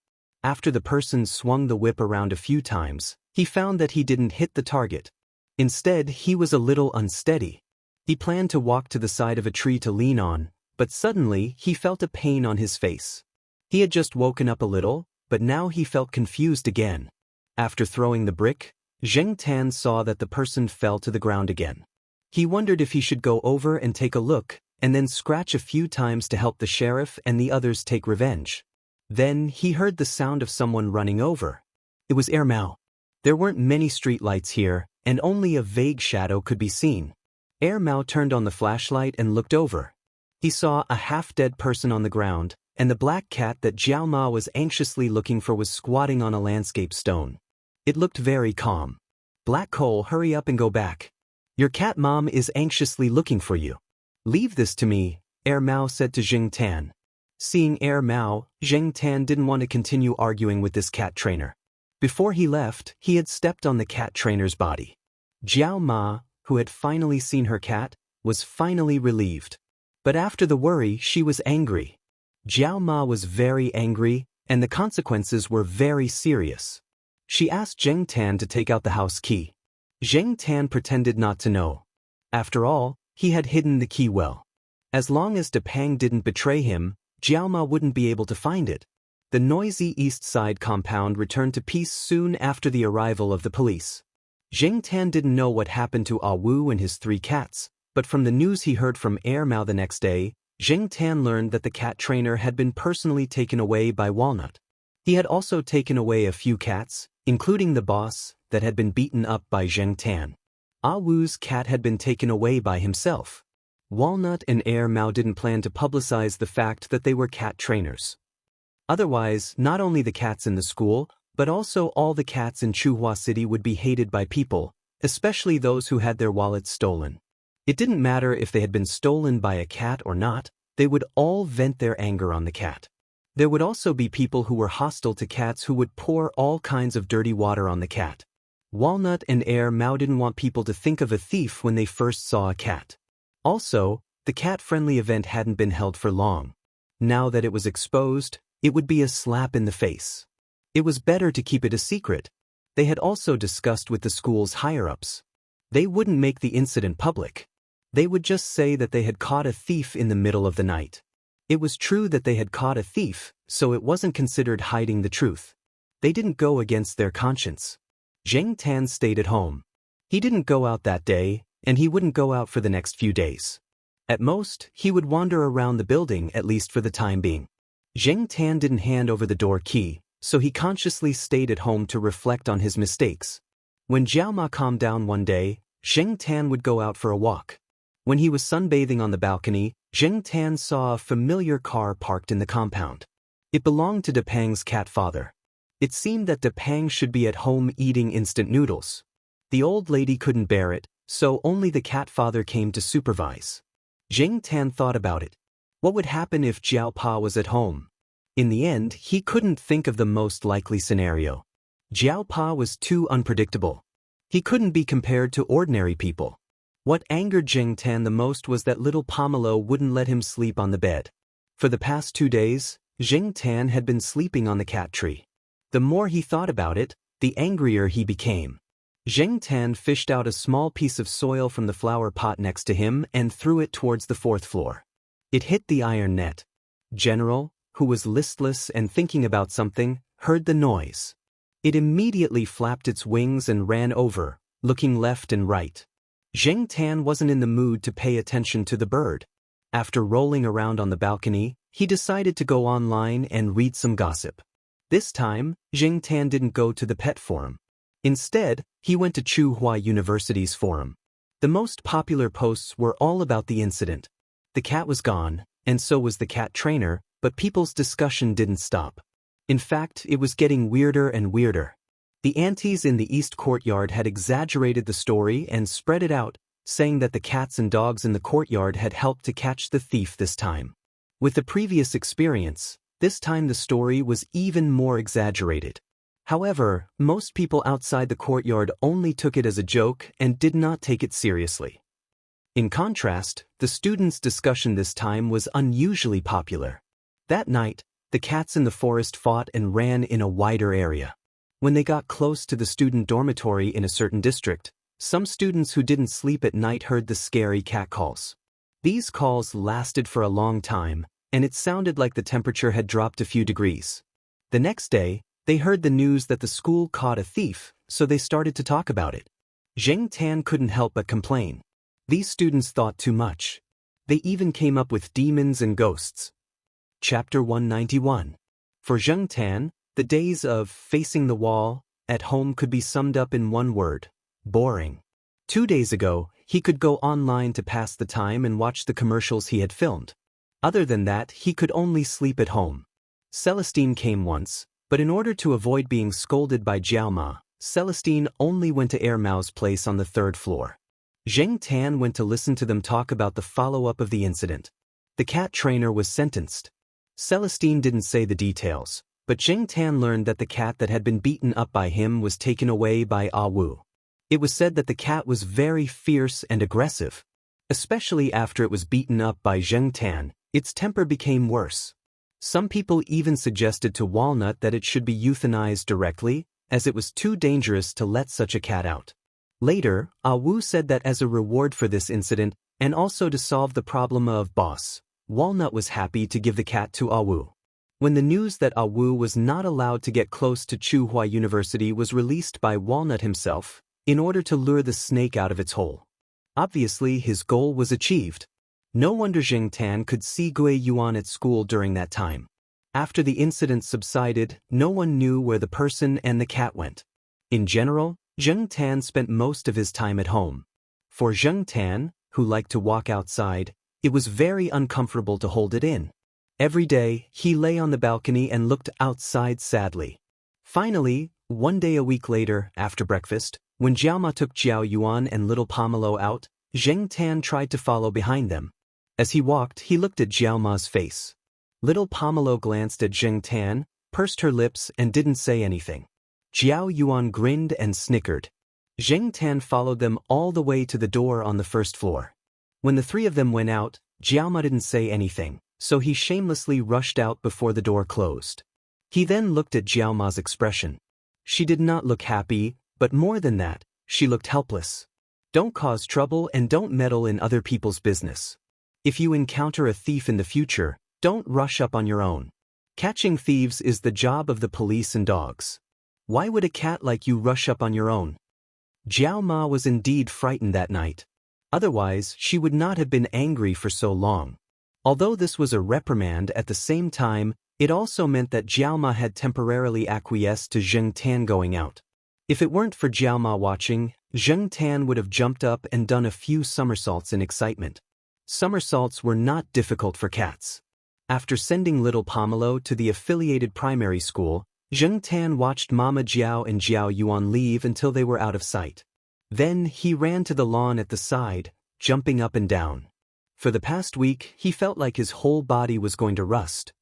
After the person swung the whip around a few times, he found that he didn't hit the target. Instead, he was a little unsteady. He planned to walk to the side of a tree to lean on, but suddenly he felt a pain on his face. He had just woken up a little, but now he felt confused again. After throwing the brick, Zheng Tan saw that the person fell to the ground again. He wondered if he should go over and take a look, and then scratch a few times to help the sheriff and the others take revenge. Then he heard the sound of someone running over. It was Mao. There weren't many street lights here, and only a vague shadow could be seen. Mao turned on the flashlight and looked over. He saw a half-dead person on the ground, and the black cat that Jiao Ma was anxiously looking for was squatting on a landscape stone. It looked very calm. "Black Coal, hurry up and go back. Your cat mom is anxiously looking for you. Leave this to me," Mao said to Zheng Tan. Seeing Mao, Zheng Tan didn't want to continue arguing with this cat trainer. Before he left, he had stepped on the cat trainer's body. Jiao Ma, who had finally seen her cat, was finally relieved. But after the worry, she was angry. Jiao Ma was very angry, and the consequences were very serious. She asked Zheng Tan to take out the house key. Zheng Tan pretended not to know. After all, he had hidden the key well. As long as De Pang didn't betray him, Jiaoma wouldn't be able to find it. The noisy East Side compound returned to peace soon after the arrival of the police. Zheng Tan didn't know what happened to Ah Wu and his 3 cats, but from the news he heard from Mao the next day, Zheng Tan learned that the cat trainer had been personally taken away by Walnut. He had also taken away a few cats, including the boss, that had been beaten up by Zheng Tan. Ah Wu's cat had been taken away by himself. Walnut and Mao didn't plan to publicize the fact that they were cat trainers. Otherwise, not only the cats in the school, but also all the cats in Chuhua City would be hated by people, especially those who had their wallets stolen. It didn't matter if they had been stolen by a cat or not, they would all vent their anger on the cat. There would also be people who were hostile to cats who would pour all kinds of dirty water on the cat. Walnut and Mao didn't want people to think of a thief when they first saw a cat. Also, the cat-friendly event hadn't been held for long. Now that it was exposed, it would be a slap in the face. It was better to keep it a secret. They had also discussed with the school's higher-ups. They wouldn't make the incident public. They would just say that they had caught a thief in the middle of the night. It was true that they had caught a thief, so it wasn't considered hiding the truth. They didn't go against their conscience. Zheng Tan stayed at home. He didn't go out that day, and he wouldn't go out for the next few days. At most, he would wander around the building at least for the time being. Zheng Tan didn't hand over the door key, so he consciously stayed at home to reflect on his mistakes. When Jiaoma calmed down one day, Zheng Tan would go out for a walk. When he was sunbathing on the balcony, Zheng Tan saw a familiar car parked in the compound. It belonged to De Pang's cat father. It seemed that De Pang should be at home eating instant noodles. The old lady couldn't bear it, so only the cat father came to supervise. Zheng Tan thought about it. What would happen if Jiao Pa was at home? In the end, he couldn't think of the most likely scenario. Jiao Pa was too unpredictable. He couldn't be compared to ordinary people. What angered Zheng Tan the most was that little Pomelo wouldn't let him sleep on the bed. For the past 2 days, Zheng Tan had been sleeping on the cat tree. The more he thought about it, the angrier he became. Zheng Tan fished out a small piece of soil from the flower pot next to him and threw it towards the 4th floor. It hit the iron net. General, who was listless and thinking about something, heard the noise. It immediately flapped its wings and ran over, looking left and right. Zheng Tan wasn't in the mood to pay attention to the bird. After rolling around on the balcony, he decided to go online and read some gossip. This time, Zheng Tan didn't go to the pet forum. Instead, he went to Chuhua University's forum. The most popular posts were all about the incident. The cat was gone, and so was the cat trainer, but people's discussion didn't stop. In fact, it was getting weirder and weirder. The aunties in the East Courtyard had exaggerated the story and spread it out, saying that the cats and dogs in the courtyard had helped to catch the thief this time. With the previous experience, this time the story was even more exaggerated. However, most people outside the courtyard only took it as a joke and did not take it seriously. In contrast, the students' discussion this time was unusually popular. That night, the cats in the forest fought and ran in a wider area. When they got close to the student dormitory in a certain district, some students who didn't sleep at night heard the scary cat calls. These calls lasted for a long time, and it sounded like the temperature had dropped a few degrees. The next day, they heard the news that the school caught a thief, so they started to talk about it. Zheng Tan couldn't help but complain. These students thought too much. They even came up with demons and ghosts. Chapter 191. For Zheng Tan, the days of facing the wall at home could be summed up in one word: boring. 2 days ago, he could go online to pass the time and watch the commercials he had filmed. Other than that, he could only sleep at home. Celestine came once, but in order to avoid being scolded by Jiaoma, Celestine only went to Mao's place on the 3rd floor. Zheng Tan went to listen to them talk about the follow-up of the incident. The cat trainer was sentenced. Celestine didn't say the details, but Zheng Tan learned that the cat that had been beaten up by him was taken away by Ah Wu. It was said that the cat was very fierce and aggressive. Especially after it was beaten up by Zheng Tan, its temper became worse. Some people even suggested to Walnut that it should be euthanized directly, as it was too dangerous to let such a cat out. Later, Wu said that as a reward for this incident, and also to solve the problem of boss, Walnut was happy to give the cat to Wu. When the news that Wu was not allowed to get close to Chuhua University was released by Walnut himself, in order to lure the snake out of its hole. Obviously, his goal was achieved. No wonder Zheng Tan could see Gui Yuan at school during that time. After the incident subsided, no one knew where the person and the cat went. In general, Zheng Tan spent most of his time at home. For Zheng Tan, who liked to walk outside, it was very uncomfortable to hold it in. Every day, he lay on the balcony and looked outside sadly. Finally, one day a week later, after breakfast, when Jiaoma took Jiao Yuan and little Pomelo out, Zheng Tan tried to follow behind them. As he walked, he looked at Jiaoma's face. Little Pomelo glanced at Zheng Tan, pursed her lips and didn't say anything. Jiao Yuan grinned and snickered. Zheng Tan followed them all the way to the door on the first floor. When the three of them went out, Jiaoma didn't say anything, so he shamelessly rushed out before the door closed. He then looked at Jiaoma's expression. She did not look happy, but more than that, she looked helpless. Don't cause trouble and don't meddle in other people's business. If you encounter a thief in the future, don't rush up on your own. Catching thieves is the job of the police and dogs. Why would a cat like you rush up on your own? Jiao Ma was indeed frightened that night. Otherwise, she would not have been angry for so long. Although this was a reprimand at the same time, it also meant that Jiao Ma had temporarily acquiesced to Zheng Tan going out. If it weren't for Jiao Ma watching, Zheng Tan would have jumped up and done a few somersaults in excitement. Somersaults were not difficult for cats. After sending little Pomelo to the affiliated primary school, Zheng Tan watched Mama Jiao and Jiao Yuan leave until they were out of sight. Then he ran to the lawn at the side, jumping up and down. For the past week, he felt like his whole body was going to rust.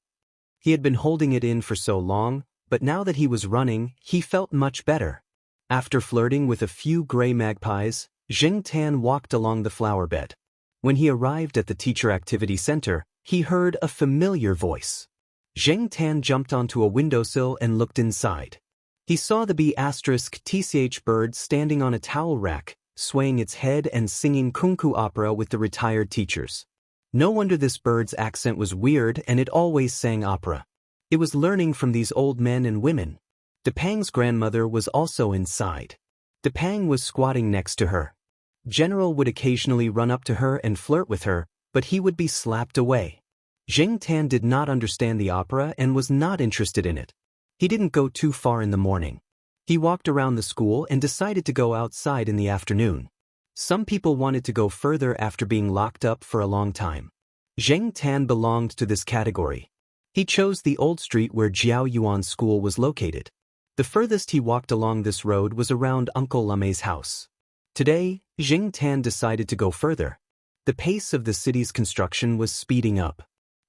He had been holding it in for so long, but now that he was running, he felt much better. After flirting with a few gray magpies, Zheng Tan walked along the flower bed. When he arrived at the teacher activity center, he heard a familiar voice. Zheng Tan jumped onto a windowsill and looked inside. He saw the B*TCH bird standing on a towel rack, swaying its head and singing kunku opera with the retired teachers. No wonder this bird's accent was weird and it always sang opera. It was learning from these old men and women. Depang's grandmother was also inside. Depang was squatting next to her. General would occasionally run up to her and flirt with her, but he would be slapped away. Zheng Tan did not understand the opera and was not interested in it. He didn't go too far in the morning. He walked around the school and decided to go outside in the afternoon. Some people wanted to go further after being locked up for a long time. Zheng Tan belonged to this category. He chose the old street where Jiao Yuan's school was located. The furthest he walked along this road was around Uncle Lame's house. Today, Zheng Tan decided to go further. The pace of the city's construction was speeding up.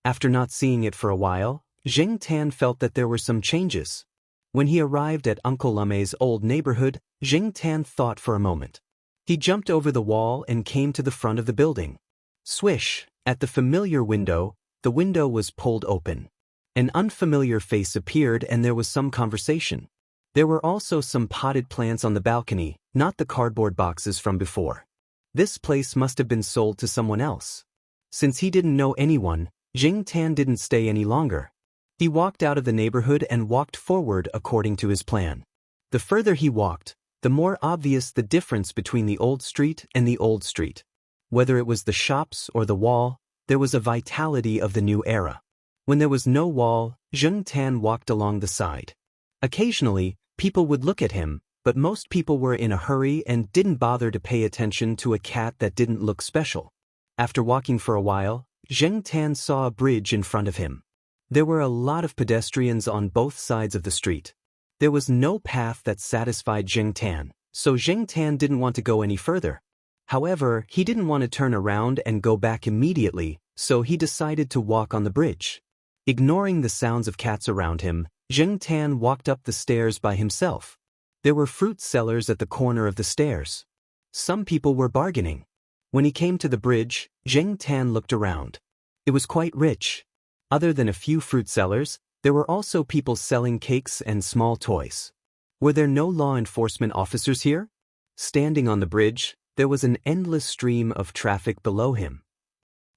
After not seeing it for a while, Zheng Tan felt that there were some changes. When he arrived at Uncle Lame's old neighborhood, Zheng Tan thought for a moment. He jumped over the wall and came to the front of the building. Swish! At the familiar window, the window was pulled open. An unfamiliar face appeared and there was some conversation. There were also some potted plants on the balcony, not the cardboard boxes from before. This place must have been sold to someone else. Since he didn't know anyone, Zheng Tan didn't stay any longer. He walked out of the neighborhood and walked forward according to his plan. The further he walked, the more obvious the difference between the old street and the old street. Whether it was the shops or the wall, there was a vitality of the new era. When there was no wall, Zheng Tan walked along the side. Occasionally, people would look at him, but most people were in a hurry and didn't bother to pay attention to a cat that didn't look special. After walking for a while, Zheng Tan saw a bridge in front of him. There were a lot of pedestrians on both sides of the street. There was no path that satisfied Zheng Tan, so Zheng Tan didn't want to go any further. However, he didn't want to turn around and go back immediately, so he decided to walk on the bridge. Ignoring the sounds of cats around him, Zheng Tan walked up the stairs by himself. There were fruit sellers at the corner of the stairs. Some people were bargaining. When he came to the bridge, Zheng Tan looked around. It was quite rich. Other than a few fruit sellers, there were also people selling cakes and small toys. Were there no law enforcement officers here? Standing on the bridge, there was an endless stream of traffic below him.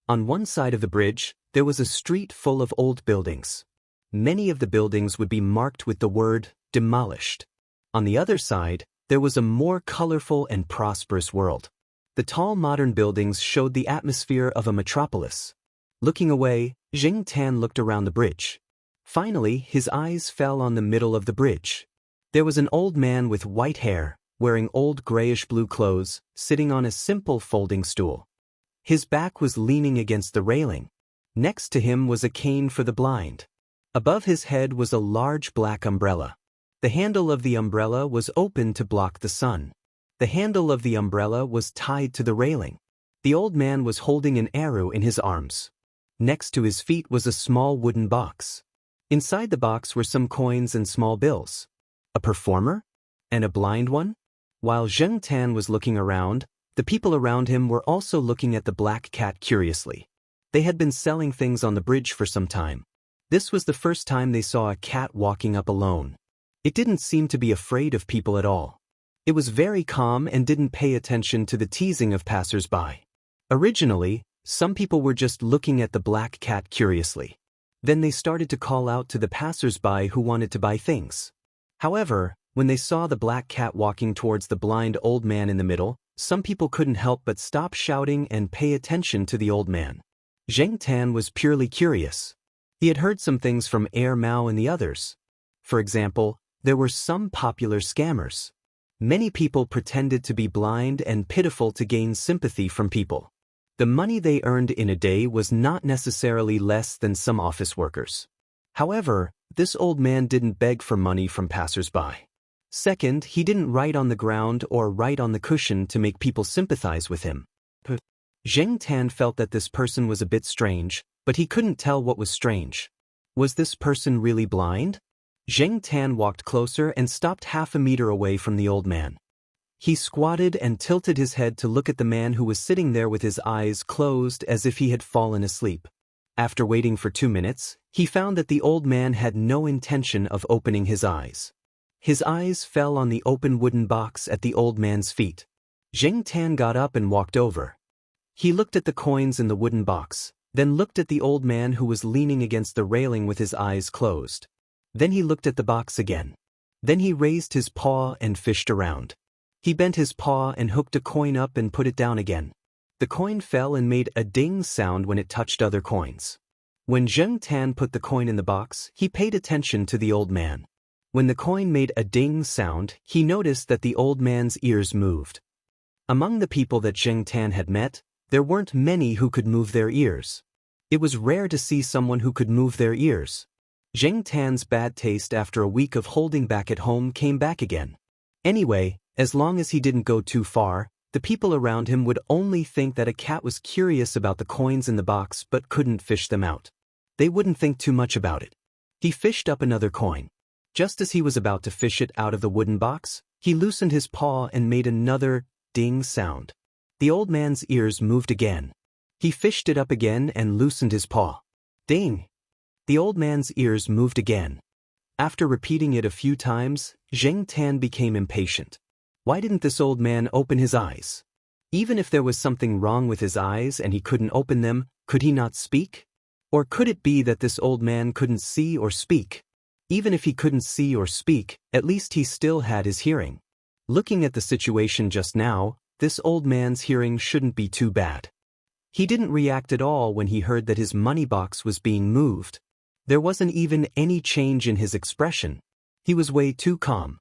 On one side of the bridge, there was a street full of old buildings. Many of the buildings would be marked with the word demolished. On the other side, there was a more colorful and prosperous world. The tall modern buildings showed the atmosphere of a metropolis. Looking away, Jing Tan looked around the bridge. Finally, his eyes fell on the middle of the bridge. There was an old man with white hair, wearing old grayish-blue clothes, sitting on a simple folding stool. His back was leaning against the railing. Next to him was a cane for the blind. Above his head was a large black umbrella. The handle of the umbrella was open to block the sun. The handle of the umbrella was tied to the railing. The old man was holding an arrow in his arms. Next to his feet was a small wooden box. Inside the box were some coins and small bills. A performer? And a blind one? While Zheng Tan was looking around, the people around him were also looking at the black cat curiously. They had been selling things on the bridge for some time. This was the first time they saw a cat walking up alone. It didn't seem to be afraid of people at all. It was very calm and didn't pay attention to the teasing of passers-by. Originally, some people were just looking at the black cat curiously. Then they started to call out to the passers-by who wanted to buy things. However, when they saw the black cat walking towards the blind old man in the middle, some people couldn't help but stop shouting and pay attention to the old man. Zheng Tan was purely curious. He had heard some things from Air Mao and the others. For example, there were some popular scammers. Many people pretended to be blind and pitiful to gain sympathy from people. The money they earned in a day was not necessarily less than some office workers. However, this old man didn't beg for money from passers-by. Second, he didn't write on the ground or write on the cushion to make people sympathize with him. Zheng Tan felt that this person was a bit strange, but he couldn't tell what was strange. Was this person really blind? Zheng Tan walked closer and stopped half a meter away from the old man. He squatted and tilted his head to look at the man who was sitting there with his eyes closed as if he had fallen asleep. After waiting for 2 minutes, he found that the old man had no intention of opening his eyes. His eyes fell on the open wooden box at the old man's feet. Zheng Tan got up and walked over. He looked at the coins in the wooden box, then looked at the old man who was leaning against the railing with his eyes closed. Then he looked at the box again. Then he raised his paw and fished around. He bent his paw and hooked a coin up and put it down again. The coin fell and made a ding sound when it touched other coins. When Zheng Tan put the coin in the box, he paid attention to the old man. When the coin made a ding sound, he noticed that the old man's ears moved. Among the people that Zheng Tan had met, there weren't many who could move their ears. It was rare to see someone who could move their ears. Zheng Tan's bad taste after a week of holding back at home came back again. Anyway, as long as he didn't go too far, the people around him would only think that a cat was curious about the coins in the box but couldn't fish them out. They wouldn't think too much about it. He fished up another coin. Just as he was about to fish it out of the wooden box, he loosened his paw and made another ding sound. The old man's ears moved again. He fished it up again and loosened his paw. Ding! The old man's ears moved again. After repeating it a few times, Zheng Tan became impatient. Why didn't this old man open his eyes? Even if there was something wrong with his eyes and he couldn't open them, could he not speak? Or could it be that this old man couldn't see or speak? Even if he couldn't see or speak, at least he still had his hearing. Looking at the situation just now, this old man's hearing shouldn't be too bad. He didn't react at all when he heard that his money box was being moved. There wasn't even any change in his expression. He was way too calm.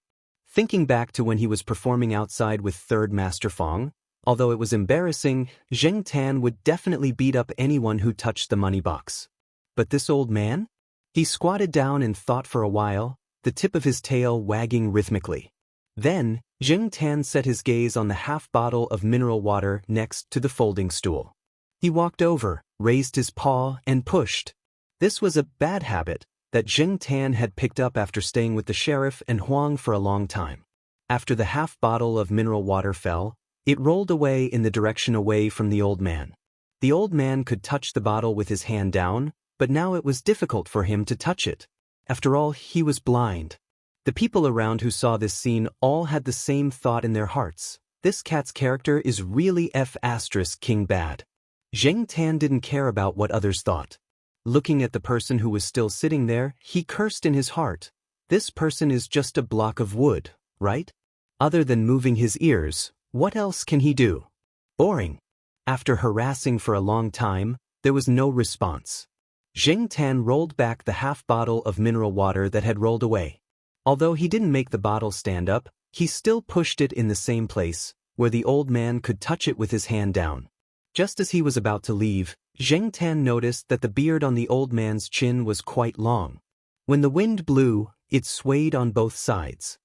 Thinking back to when he was performing outside with Third Master Fong, although it was embarrassing, Zheng Tan would definitely beat up anyone who touched the money box. But this old man? He squatted down and thought for a while, the tip of his tail wagging rhythmically. Then, Zheng Tan set his gaze on the half bottle of mineral water next to the folding stool. He walked over, raised his paw, and pushed. This was a bad habit that Zheng Tan had picked up after staying with the sheriff and Huang for a long time. After the half bottle of mineral water fell, it rolled away in the direction away from the old man. The old man could touch the bottle with his hand down, but now it was difficult for him to touch it. After all, he was blind. The people around who saw this scene all had the same thought in their hearts. This cat's character is really King bad. Zheng Tan didn't care about what others thought. Looking at the person who was still sitting there, he cursed in his heart. This person is just a block of wood, right? Other than moving his ears, what else can he do? Boring. After harassing for a long time, there was no response. Zheng Tan rolled back the half bottle of mineral water that had rolled away. Although he didn't make the bottle stand up, he still pushed it in the same place, where the old man could touch it with his hand down. Just as he was about to leave, Zheng Tan noticed that the beard on the old man's chin was quite long. When the wind blew, it swayed on both sides.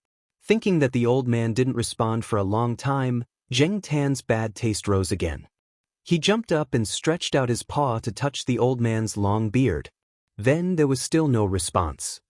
Thinking that the old man didn't respond for a long time, Zheng Tan's bad taste rose again. He jumped up and stretched out his paw to touch the old man's long beard. Then there was still no response.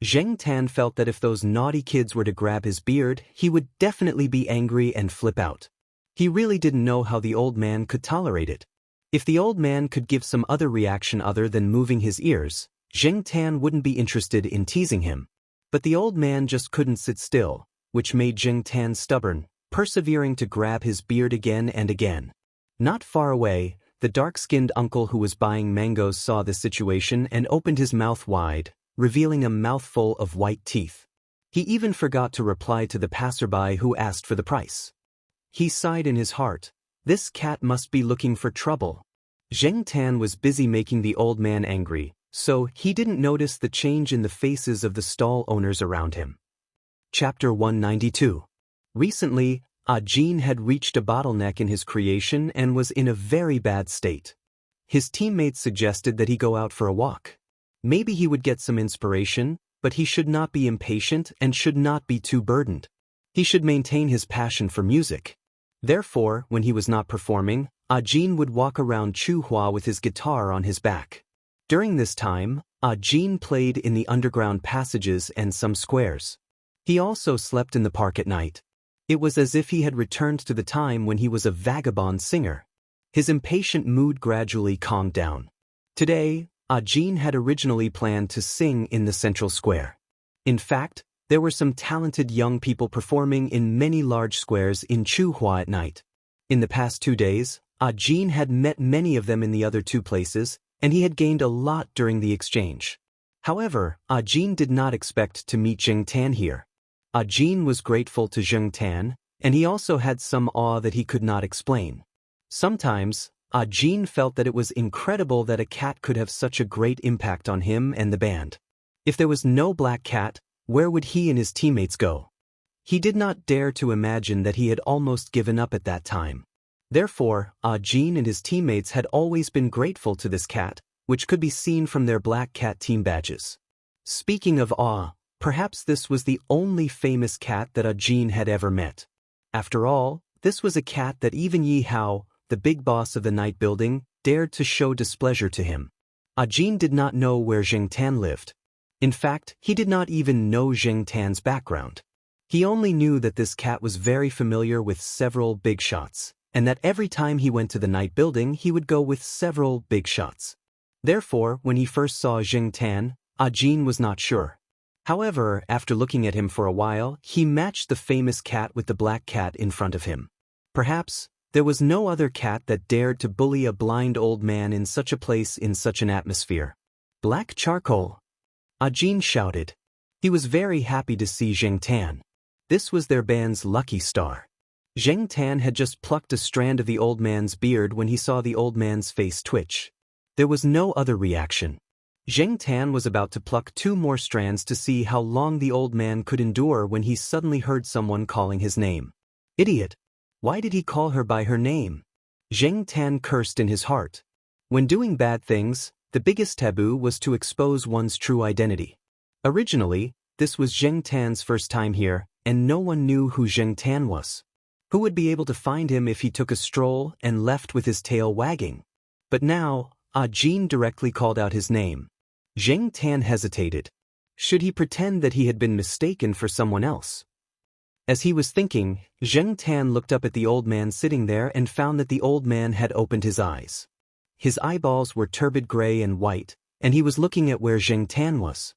Zheng Tan felt that if those naughty kids were to grab his beard, he would definitely be angry and flip out. He really didn't know how the old man could tolerate it. If the old man could give some other reaction other than moving his ears, Zheng Tan wouldn't be interested in teasing him. But the old man just couldn't sit still, which made Zheng Tan stubborn, persevering to grab his beard again and again. Not far away, the dark-skinned uncle who was buying mangoes saw the situation and opened his mouth wide, revealing a mouthful of white teeth. He even forgot to reply to the passerby who asked for the price. He sighed in his heart. This cat must be looking for trouble. Zheng Tan was busy making the old man angry, so he didn't notice the change in the faces of the stall owners around him. Chapter 192. Recently, Jin had reached a bottleneck in his creation and was in a very bad state. His teammates suggested that he go out for a walk. Maybe he would get some inspiration, but he should not be impatient and should not be too burdened. He should maintain his passion for music. Therefore, when he was not performing, Jin would walk around Chuhua with his guitar on his back. During this time, Jin played in the underground passages and some squares. He also slept in the park at night. It was as if he had returned to the time when he was a vagabond singer. His impatient mood gradually calmed down. Today, Jin had originally planned to sing in the central square. In fact, there were some talented young people performing in many large squares in Chuhua at night. In the past 2 days, Jin had met many of them in the other 2 places, and he had gained a lot during the exchange. However, Jin did not expect to meet Zheng Tan here. Jin was grateful to Zheng Tan, and he also had some awe that he could not explain. Sometimes, Jin felt that it was incredible that a cat could have such a great impact on him and the band. If there was no black cat, where would he and his teammates go? He did not dare to imagine that he had almost given up at that time. Therefore, Jin and his teammates had always been grateful to this cat, which could be seen from their black cat team badges. Speaking of awe, perhaps this was the only famous cat that Jin had ever met. After all, this was a cat that even Yi Hao, the big boss of the night building, dared to show displeasure to him. Jin did not know where Zheng Tan lived. In fact, he did not even know Zheng Tan's background. He only knew that this cat was very familiar with several big shots, and that every time he went to the night building he would go with several big shots. Therefore, when he first saw Zheng Tan, Jin was not sure. However, after looking at him for a while, he matched the famous cat with the black cat in front of him. Perhaps, there was no other cat that dared to bully a blind old man in such a place in such an atmosphere. Black charcoal! Jin shouted. He was very happy to see Zheng Tan. This was their band's lucky star. Zheng Tan had just plucked a strand of the old man's beard when he saw the old man's face twitch. There was no other reaction. Zheng Tan was about to pluck 2 more strands to see how long the old man could endure when he suddenly heard someone calling his name. Idiot! Why did he call her by her name? Zheng Tan cursed in his heart. When doing bad things, the biggest taboo was to expose one's true identity. Originally, this was Zheng Tan's first time here, and no one knew who Zheng Tan was. Who would be able to find him if he took a stroll and left with his tail wagging? But now, Jin directly called out his name. Zheng Tan hesitated. Should he pretend that he had been mistaken for someone else? As he was thinking, Zheng Tan looked up at the old man sitting there and found that the old man had opened his eyes. His eyeballs were turbid gray and white, and he was looking at where Zheng Tan was.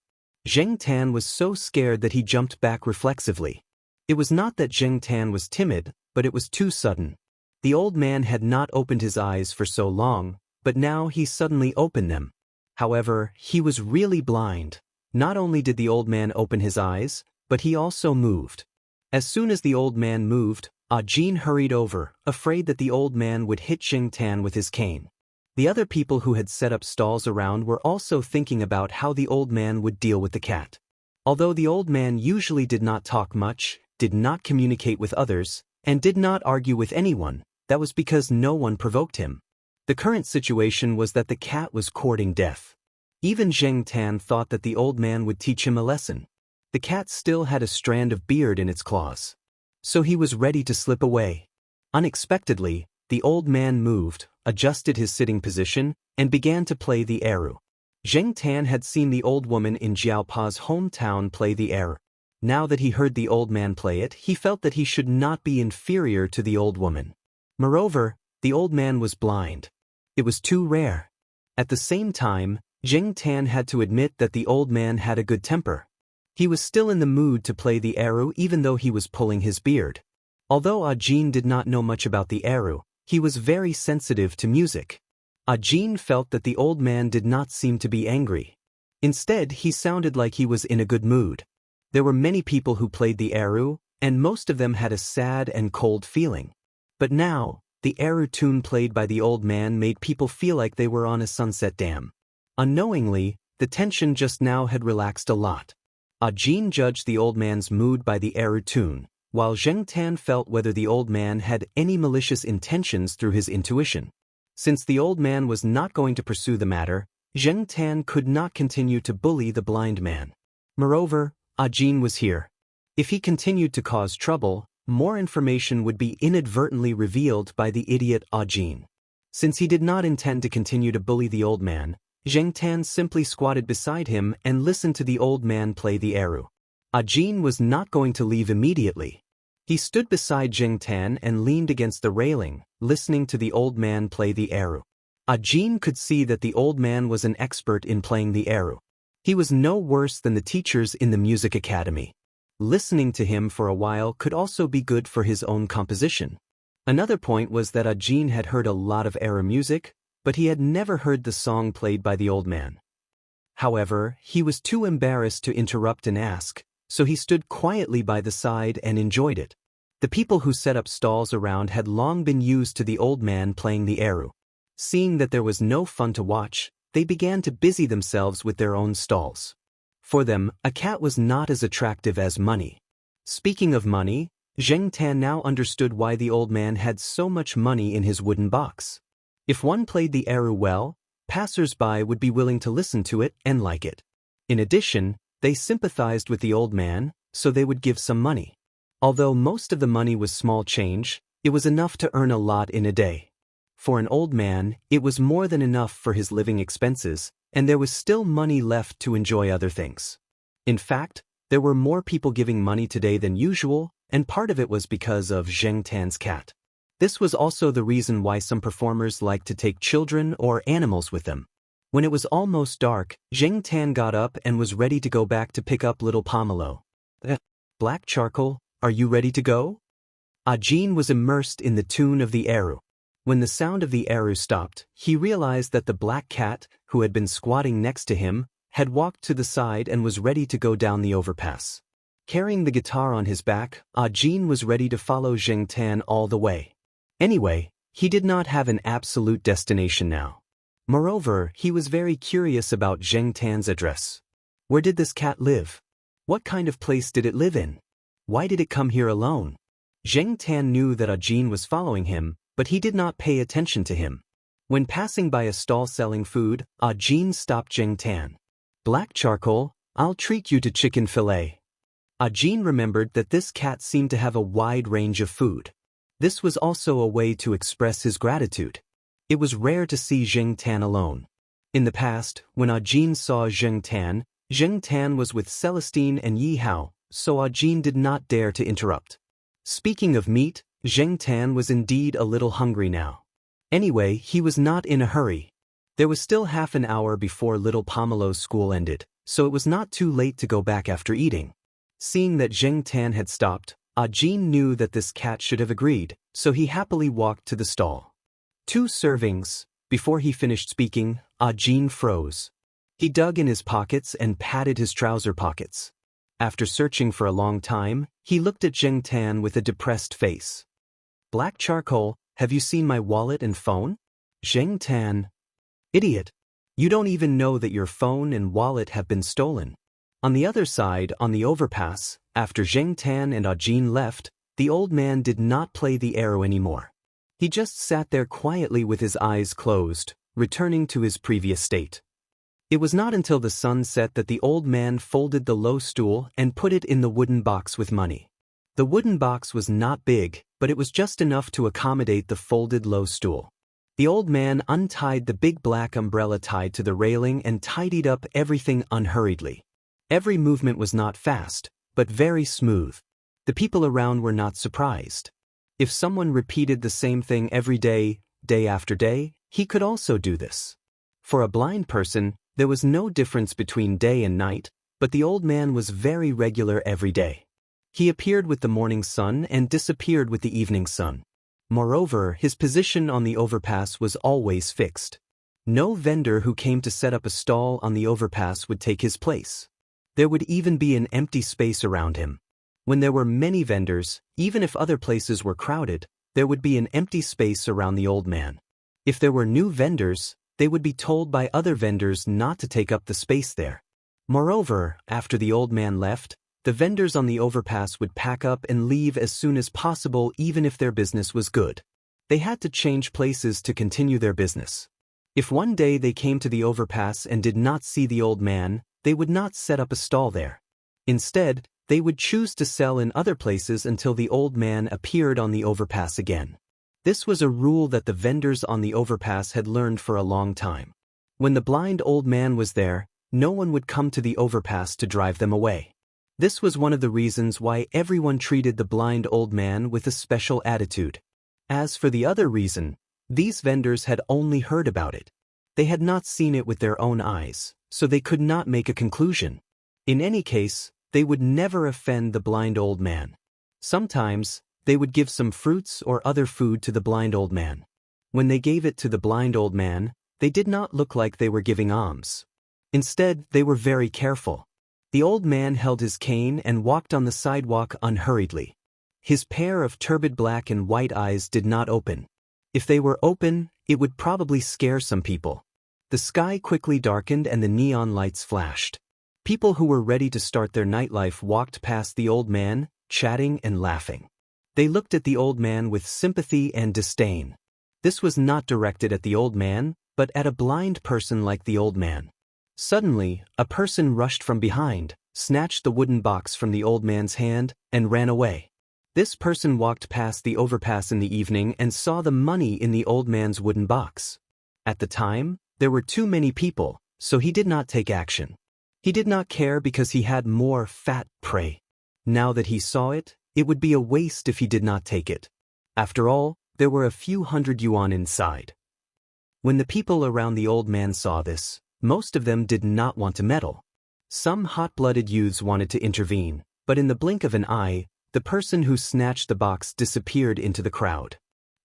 Zheng Tan was so scared that he jumped back reflexively. It was not that Zheng Tan was timid, but it was too sudden. The old man had not opened his eyes for so long, but now he suddenly opened them. However, he was really blind. Not only did the old man open his eyes, but he also moved. As soon as the old man moved, Jin hurried over, afraid that the old man would hit Tan with his cane. The other people who had set up stalls around were also thinking about how the old man would deal with the cat. Although the old man usually did not talk much, did not communicate with others, and did not argue with anyone, that was because no one provoked him. The current situation was that the cat was courting death. Even Tan thought that the old man would teach him a lesson. The cat still had a strand of beard in its claws. So he was ready to slip away. Unexpectedly, the old man moved, adjusted his sitting position, and began to play the eru. Tan had seen the old woman in Jiaopa's hometown play the eru. Now that he heard the old man play it, he felt that he should not be inferior to the old woman. Moreover, the old man was blind. It was too rare. At the same time, Tan had to admit that the old man had a good temper. He was still in the mood to play the eru even though he was pulling his beard. Although Jin did not know much about the eru, he was very sensitive to music. Jin felt that the old man did not seem to be angry. Instead, he sounded like he was in a good mood. There were many people who played the eru, and most of them had a sad and cold feeling. But now, the eru tune played by the old man made people feel like they were on a sunset dam. Unknowingly, the tension just now had relaxed a lot. Jin judged the old man's mood by the eru tune, while Tan felt whether the old man had any malicious intentions through his intuition. Since the old man was not going to pursue the matter, Tan could not continue to bully the blind man. Moreover, Jin was here. If he continued to cause trouble, more information would be inadvertently revealed by the idiot Jin. Since he did not intend to continue to bully the old man, Tan simply squatted beside him and listened to the old man play the eru. Jin was not going to leave immediately. He stood beside Tan and leaned against the railing, listening to the old man play the eru. Jin could see that the old man was an expert in playing the eru. He was no worse than the teachers in the music academy. Listening to him for a while could also be good for his own composition. Another point was that Jin had heard a lot of eru music, but he had never heard the song played by the old man. However, he was too embarrassed to interrupt and ask, so he stood quietly by the side and enjoyed it. The people who set up stalls around had long been used to the old man playing the eru. Seeing that there was no fun to watch, they began to busy themselves with their own stalls. For them, a cat was not as attractive as money. Speaking of money, Tan now understood why the old man had so much money in his wooden box. If one played the eru well, passers-by would be willing to listen to it and like it. In addition, they sympathized with the old man, so they would give some money. Although most of the money was small change, it was enough to earn a lot in a day. For an old man, it was more than enough for his living expenses, and there was still money left to enjoy other things. In fact, there were more people giving money today than usual, and part of it was because of Tan's cat. This was also the reason why some performers liked to take children or animals with them. When it was almost dark, Tan got up and was ready to go back to pick up little Pomelo. Black Charcoal, are you ready to go? Jin was immersed in the tune of the eru. When the sound of the eru stopped, he realized that the black cat, who had been squatting next to him, had walked to the side and was ready to go down the overpass. Carrying the guitar on his back, Jin was ready to follow Tan all the way. Anyway, he did not have an absolute destination now. Moreover, he was very curious about Tan's address. Where did this cat live? What kind of place did it live in? Why did it come here alone? Tan knew that Jin was following him, but he did not pay attention to him. When passing by a stall selling food, Jin stopped Tan. Black Charcoal, I'll treat you to chicken fillet. Jin remembered that this cat seemed to have a wide range of food. This was also a way to express his gratitude. It was rare to see Tan alone. In the past, when Jin saw Tan was with Celestine and Yi Hao, so Jin did not dare to interrupt. Speaking of meat, Tan was indeed a little hungry now. Anyway, he was not in a hurry. There was still half an hour before little Pomelo's school ended, so it was not too late to go back after eating. Seeing that Tan had stopped, Jin knew that this cat should have agreed, so he happily walked to the stall. 2 servings. Before he finished speaking, Jin froze. He dug in his pockets and patted his trouser pockets. After searching for a long time, he looked at Zheng Tan with a depressed face. Black charcoal, have you seen my wallet and phone? Zheng Tan. Idiot. You don't even know that your phone and wallet have been stolen. On the other side, on the overpass, after Zheng Tan and Jin left, the old man did not play the arrow anymore. He just sat there quietly with his eyes closed, returning to his previous state. It was not until the sun set that the old man folded the low stool and put it in the wooden box with money. The wooden box was not big, but it was just enough to accommodate the folded low stool. The old man untied the big black umbrella tied to the railing and tidied up everything unhurriedly. Every movement was not fast, but very smooth. The people around were not surprised. If someone repeated the same thing every day, day after day, he could also do this. For a blind person, there was no difference between day and night, but the old man was very regular every day. He appeared with the morning sun and disappeared with the evening sun. Moreover, his position on the overpass was always fixed. No vendor who came to set up a stall on the overpass would take his place. There would even be an empty space around him. When there were many vendors, even if other places were crowded, there would be an empty space around the old man. If there were new vendors, they would be told by other vendors not to take up the space there. Moreover, after the old man left, the vendors on the overpass would pack up and leave as soon as possible even if their business was good. They had to change places to continue their business. If one day they came to the overpass and did not see the old man, they would not set up a stall there. Instead, they would choose to sell in other places until the old man appeared on the overpass again. This was a rule that the vendors on the overpass had learned for a long time. When the blind old man was there, no one would come to the overpass to drive them away. This was one of the reasons why everyone treated the blind old man with a special attitude. As for the other reason, these vendors had only heard about it. They had not seen it with their own eyes, so they could not make a conclusion. In any case, they would never offend the blind old man. Sometimes, they would give some fruits or other food to the blind old man. When they gave it to the blind old man, they did not look like they were giving alms. Instead, they were very careful. The old man held his cane and walked on the sidewalk unhurriedly. His pair of turbid black and white eyes did not open. If they were open, it would probably scare some people. The sky quickly darkened and the neon lights flashed. People who were ready to start their nightlife walked past the old man, chatting and laughing. They looked at the old man with sympathy and disdain. This was not directed at the old man, but at a blind person like the old man. Suddenly, a person rushed from behind, snatched the wooden box from the old man's hand, and ran away. This person walked past the overpass in the evening and saw the money in the old man's wooden box. At the time, there were too many people, so he did not take action. He did not care because he had more fat prey. Now that he saw it, it would be a waste if he did not take it. After all, there were a few hundred yuan inside. When the people around the old man saw this, most of them did not want to meddle. Some hot-blooded youths wanted to intervene, but in the blink of an eye, the person who snatched the box disappeared into the crowd.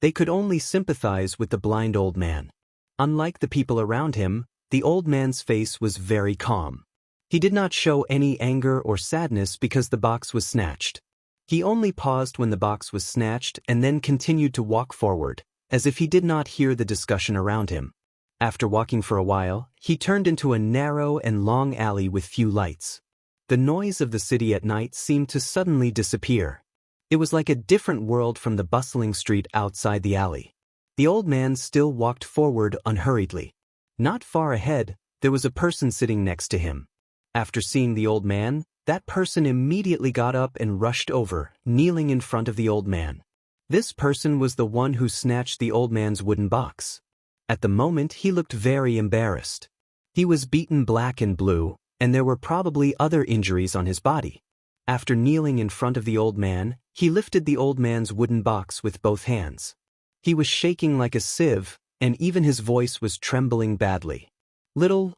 They could only sympathize with the blind old man. Unlike the people around him, the old man's face was very calm. He did not show any anger or sadness because the box was snatched. He only paused when the box was snatched and then continued to walk forward, as if he did not hear the discussion around him. After walking for a while, he turned into a narrow and long alley with few lights. The noise of the city at night seemed to suddenly disappear. It was like a different world from the bustling street outside the alley. The old man still walked forward unhurriedly. Not far ahead, there was a person sitting next to him. After seeing the old man, that person immediately got up and rushed over, kneeling in front of the old man. This person was the one who snatched the old man's wooden box. At the moment, he looked very embarrassed. He was beaten black and blue, and there were probably other injuries on his body. After kneeling in front of the old man, he lifted the old man's wooden box with both hands. He was shaking like a sieve, and even his voice was trembling badly. Little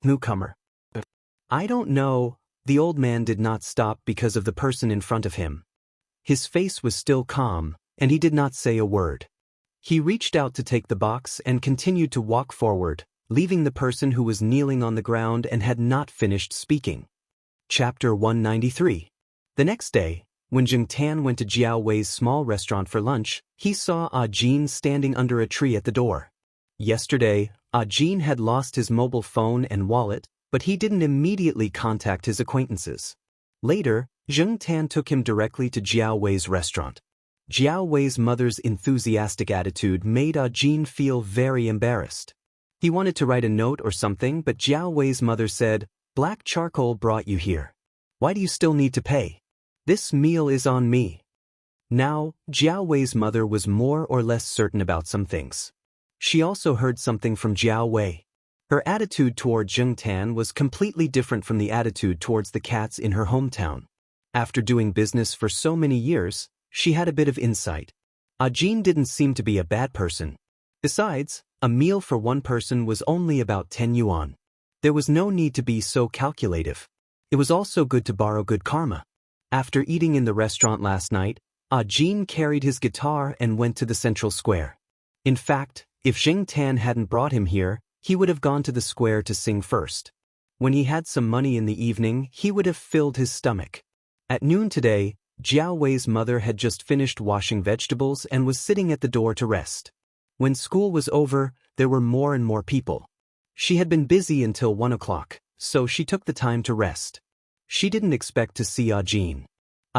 newcomer. I don't know, the old man did not stop because of the person in front of him. His face was still calm, and he did not say a word. He reached out to take the box and continued to walk forward, leaving the person who was kneeling on the ground and had not finished speaking. Chapter 193. The next day, when Xianxia went to Jiao Wei's small restaurant for lunch, he saw Jin standing under a tree at the door. Yesterday, Jin had lost his mobile phone and wallet, but he didn't immediately contact his acquaintances. Later, Xianxia took him directly to Jiao Wei's restaurant. Jiao Wei's mother's enthusiastic attitude made Jin feel very embarrassed. He wanted to write a note or something, but Jiao Wei's mother said, "Black charcoal brought you here. Why do you still need to pay? This meal is on me." Now, Jiao Wei's mother was more or less certain about some things. She also heard something from Jiao Wei. Her attitude toward Xianxia was completely different from the attitude towards the cats in her hometown. After doing business for so many years, she had a bit of insight. Jin didn't seem to be a bad person. Besides, a meal for one person was only about 10 yuan. There was no need to be so calculative. It was also good to borrow good karma. After eating in the restaurant last night, Jin carried his guitar and went to the central square. In fact, if Xianxia hadn't brought him here, he would have gone to the square to sing first. When he had some money in the evening, he would have filled his stomach. At noon today, Jiao Wei's mother had just finished washing vegetables and was sitting at the door to rest. When school was over, there were more and more people. She had been busy until 1 o'clock, so she took the time to rest. She didn't expect to see Jin.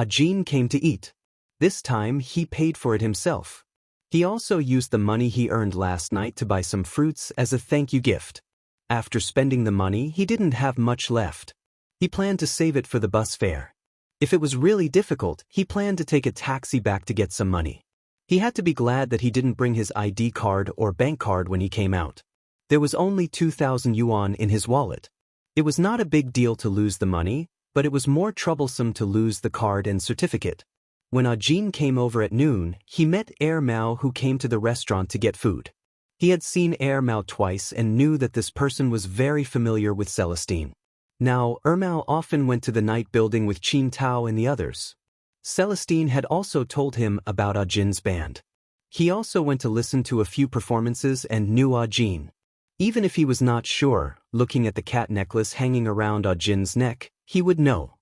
Jin came to eat. This time he paid for it himself. He also used the money he earned last night to buy some fruits as a thank you gift. After spending the money, he didn't have much left. He planned to save it for the bus fare. If it was really difficult, he planned to take a taxi back to get some money. He had to be glad that he didn't bring his ID card or bank card when he came out. There was only 2,000 yuan in his wallet. It was not a big deal to lose the money, but it was more troublesome to lose the card and certificate. When Jin came over at noon, he met Mao, who came to the restaurant to get food. He had seen Mao twice and knew that this person was very familiar with Celestine. Now, Mao often went to the night building with Qin Tao and the others. Celestine had also told him about Jin's band. He also went to listen to a few performances and knew Jin. Even if he was not sure, looking at the cat necklace hanging around Jin's neck, he would know.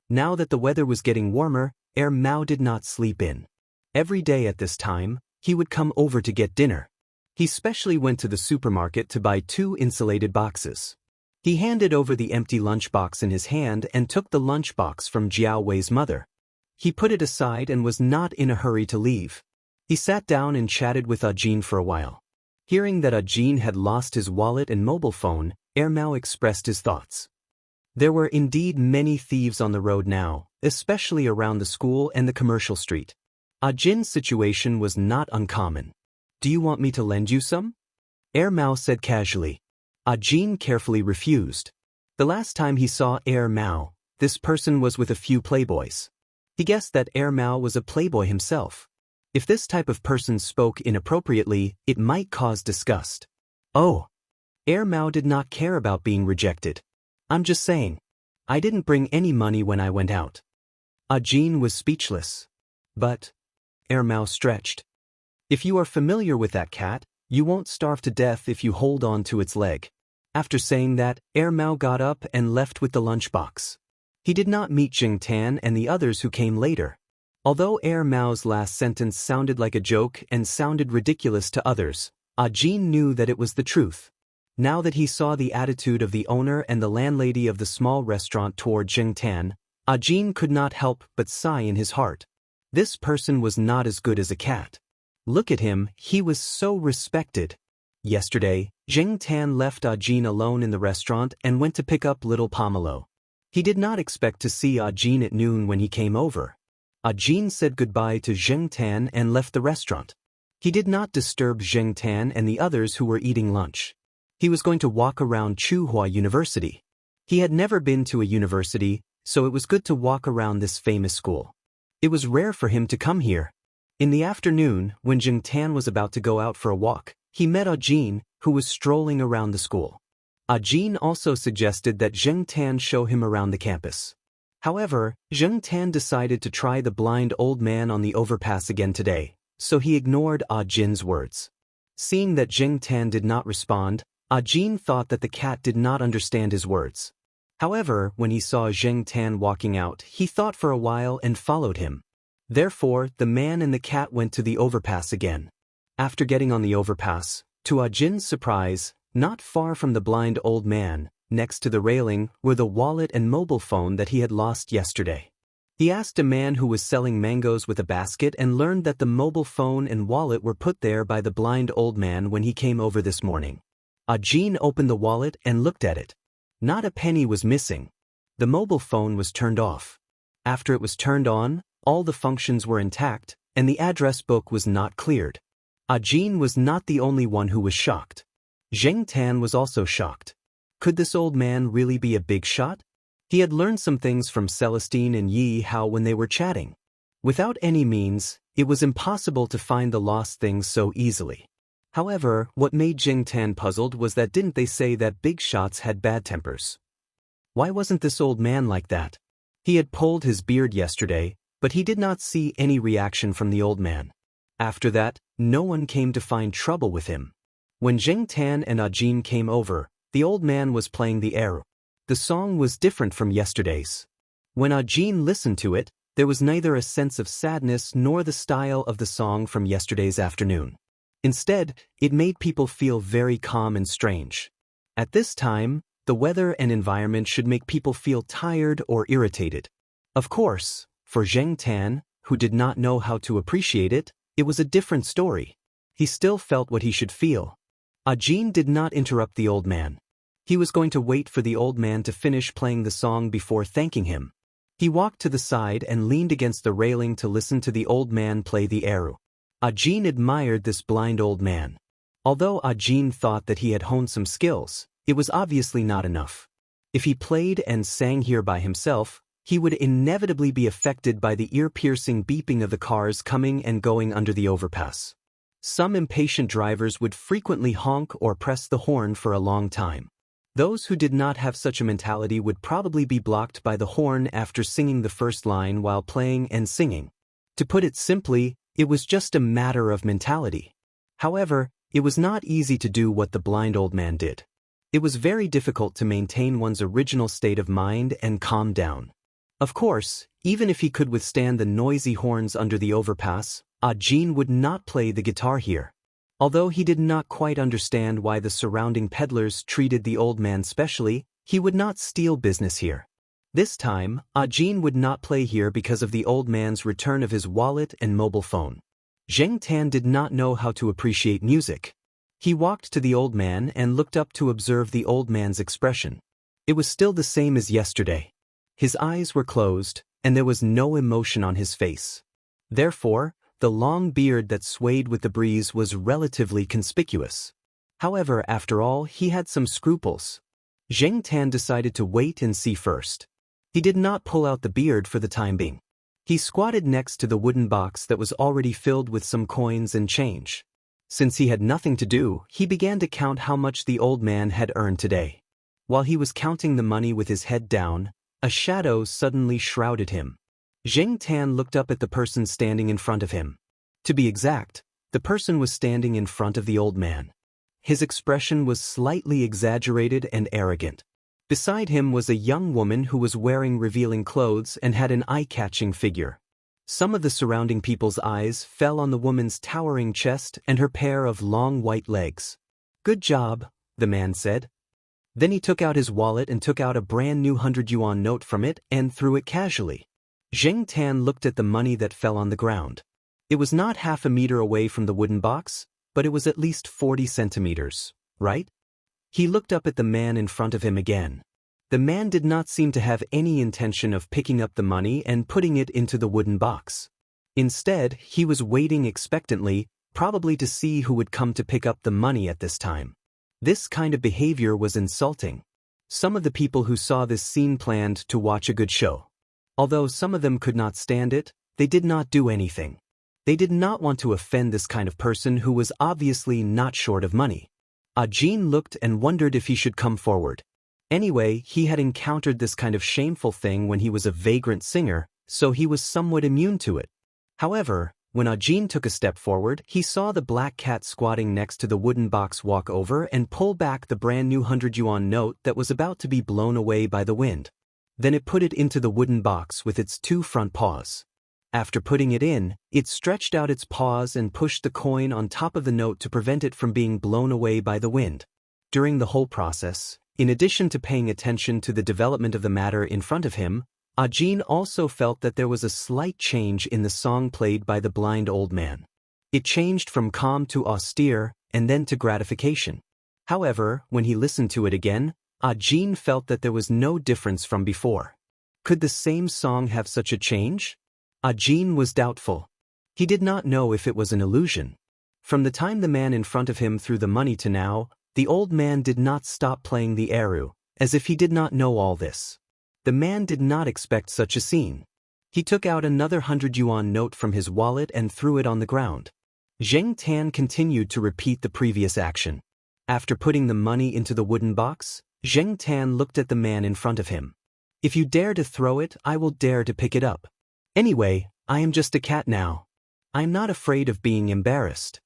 Now that the weather was getting warmer, Mao did not sleep in. Every day at this time, he would come over to get dinner. He specially went to the supermarket to buy 2 insulated boxes. He handed over the empty lunchbox in his hand and took the lunchbox from Jiao Wei's mother. He put it aside and was not in a hurry to leave. He sat down and chatted with Jin for a while. Hearing that Jin had lost his wallet and mobile phone, Mao expressed his thoughts. There were indeed many thieves on the road now, especially around the school and the commercial street. Jin's situation was not uncommon. "Do you want me to lend you some?" Mao said casually. Jin carefully refused. The last time he saw Mao, this person was with a few playboys. He guessed that Mao was a playboy himself. If this type of person spoke inappropriately, it might cause disgust. "Oh." Mao did not care about being rejected. "I'm just saying. I didn't bring any money when I went out." Jin was speechless. "But," Mao stretched. "If you are familiar with that cat, you won't starve to death if you hold on to its leg." After saying that, Mao got up and left with the lunchbox. He did not meet Xianxia and the others who came later. Although Mao's last sentence sounded like a joke and sounded ridiculous to others, Jin knew that it was the truth. Now that he saw the attitude of the owner and the landlady of the small restaurant toward Xianxia, Jin could not help but sigh in his heart. This person was not as good as a cat. Look at him, he was so respected. Yesterday, Xianxia left Jin alone in the restaurant and went to pick up little Pomelo. He did not expect to see Jin at noon when he came over. Jin said goodbye to Xianxia and left the restaurant. He did not disturb Xianxia and the others who were eating lunch. He was going to walk around Tsinghua University. He had never been to a university, so it was good to walk around this famous school. It was rare for him to come here. In the afternoon, when Xianxia was about to go out for a walk, he met Jin, who was strolling around the school. Jin also suggested that Xianxia show him around the campus. However, Zheng Tan decided to try the blind old man on the overpass again today, so he ignored Ah Jin's words. Seeing that Zheng Tan did not respond, Ah Jin thought that the cat did not understand his words. However, when he saw Zheng Tan walking out, he thought for a while and followed him. Therefore, the man and the cat went to the overpass again. After getting on the overpass, to Ah Jin's surprise, not far from the blind old man, next to the railing, were the wallet and mobile phone that he had lost yesterday. He asked a man who was selling mangoes with a basket and learned that the mobile phone and wallet were put there by the blind old man when he came over this morning. Ah Jin opened the wallet and looked at it. Not a penny was missing. The mobile phone was turned off. After it was turned on, all the functions were intact, and the address book was not cleared. Ah Jin was not the only one who was shocked. Zheng Tan was also shocked. Could this old man really be a big shot? He had learned some things from Celestine and Yi Hao when they were chatting. Without any means, it was impossible to find the lost things so easily. However, what made Zheng Tan puzzled was that didn't they say that big shots had bad tempers? Why wasn't this old man like that? He had pulled his beard yesterday, but he did not see any reaction from the old man. After that, no one came to find trouble with him. When Zheng Tan and Ah Jin came over, the old man was playing the air. The song was different from yesterday's. When Ah Jin listened to it, there was neither a sense of sadness nor the style of the song from yesterday's afternoon. Instead, it made people feel very calm and strange. At this time, the weather and environment should make people feel tired or irritated. Of course, for Zheng Tan, who did not know how to appreciate it, it was a different story. He still felt what he should feel. Ah Jin did not interrupt the old man. He was going to wait for the old man to finish playing the song before thanking him. He walked to the side and leaned against the railing to listen to the old man play the air. Ah Jin admired this blind old man. Although Ah Jin thought that he had honed some skills, it was obviously not enough. If he played and sang here by himself, he would inevitably be affected by the ear-piercing beeping of the cars coming and going under the overpass. Some impatient drivers would frequently honk or press the horn for a long time. Those who did not have such a mentality would probably be blocked by the horn after singing the first line while playing and singing. To put it simply, it was just a matter of mentality. However, it was not easy to do what the blind old man did. It was very difficult to maintain one's original state of mind and calm down. Of course, even if he could withstand the noisy horns under the overpass, Ah Jin would not play the guitar here. Although he did not quite understand why the surrounding peddlers treated the old man specially, he would not steal business here. This time, Ah Jin would not play here because of the old man's return of his wallet and mobile phone. Zheng Tan did not know how to appreciate music. He walked to the old man and looked up to observe the old man's expression. It was still the same as yesterday. His eyes were closed, and there was no emotion on his face. Therefore, the long beard that swayed with the breeze was relatively conspicuous. However, after all, he had some scruples. Zheng Tan decided to wait and see first. He did not pull out the beard for the time being. He squatted next to the wooden box that was already filled with some coins and change. Since he had nothing to do, he began to count how much the old man had earned today. While he was counting the money with his head down, a shadow suddenly shrouded him. Zheng Tan looked up at the person standing in front of him. To be exact, the person was standing in front of the old man. His expression was slightly exaggerated and arrogant. Beside him was a young woman who was wearing revealing clothes and had an eye-catching figure. Some of the surrounding people's eyes fell on the woman's towering chest and her pair of long white legs. "Good job," the man said. Then he took out his wallet and took out a brand new 100 yuan note from it and threw it casually. Zheng Tan looked at the money that fell on the ground. It was not half a meter away from the wooden box, but it was at least 40 centimeters, right? He looked up at the man in front of him again. The man did not seem to have any intention of picking up the money and putting it into the wooden box. Instead, he was waiting expectantly, probably to see who would come to pick up the money at this time. This kind of behavior was insulting. Some of the people who saw this scene planned to watch a good show. Although some of them could not stand it, they did not do anything. They did not want to offend this kind of person who was obviously not short of money. Ah Jin looked and wondered if he should come forward. Anyway, he had encountered this kind of shameful thing when he was a vagrant singer, so he was somewhat immune to it. However, when Ajin took a step forward, he saw the black cat squatting next to the wooden box walk over and pull back the brand new 100 yuan note that was about to be blown away by the wind. Then it put it into the wooden box with its two front paws. After putting it in, it stretched out its paws and pushed the coin on top of the note to prevent it from being blown away by the wind. During the whole process, in addition to paying attention to the development of the matter in front of him, Ajin also felt that there was a slight change in the song played by the blind old man. It changed from calm to austere, and then to gratification. However, when he listened to it again, Ajin felt that there was no difference from before. Could the same song have such a change? Ajin was doubtful. He did not know if it was an illusion. From the time the man in front of him threw the money to now, the old man did not stop playing the eru, as if he did not know all this. The man did not expect such a scene. He took out another 100 yuan note from his wallet and threw it on the ground. Zheng Tan continued to repeat the previous action. After putting the money into the wooden box, Zheng Tan looked at the man in front of him. If you dare to throw it, I will dare to pick it up. Anyway, I am just a cat now. I am not afraid of being embarrassed.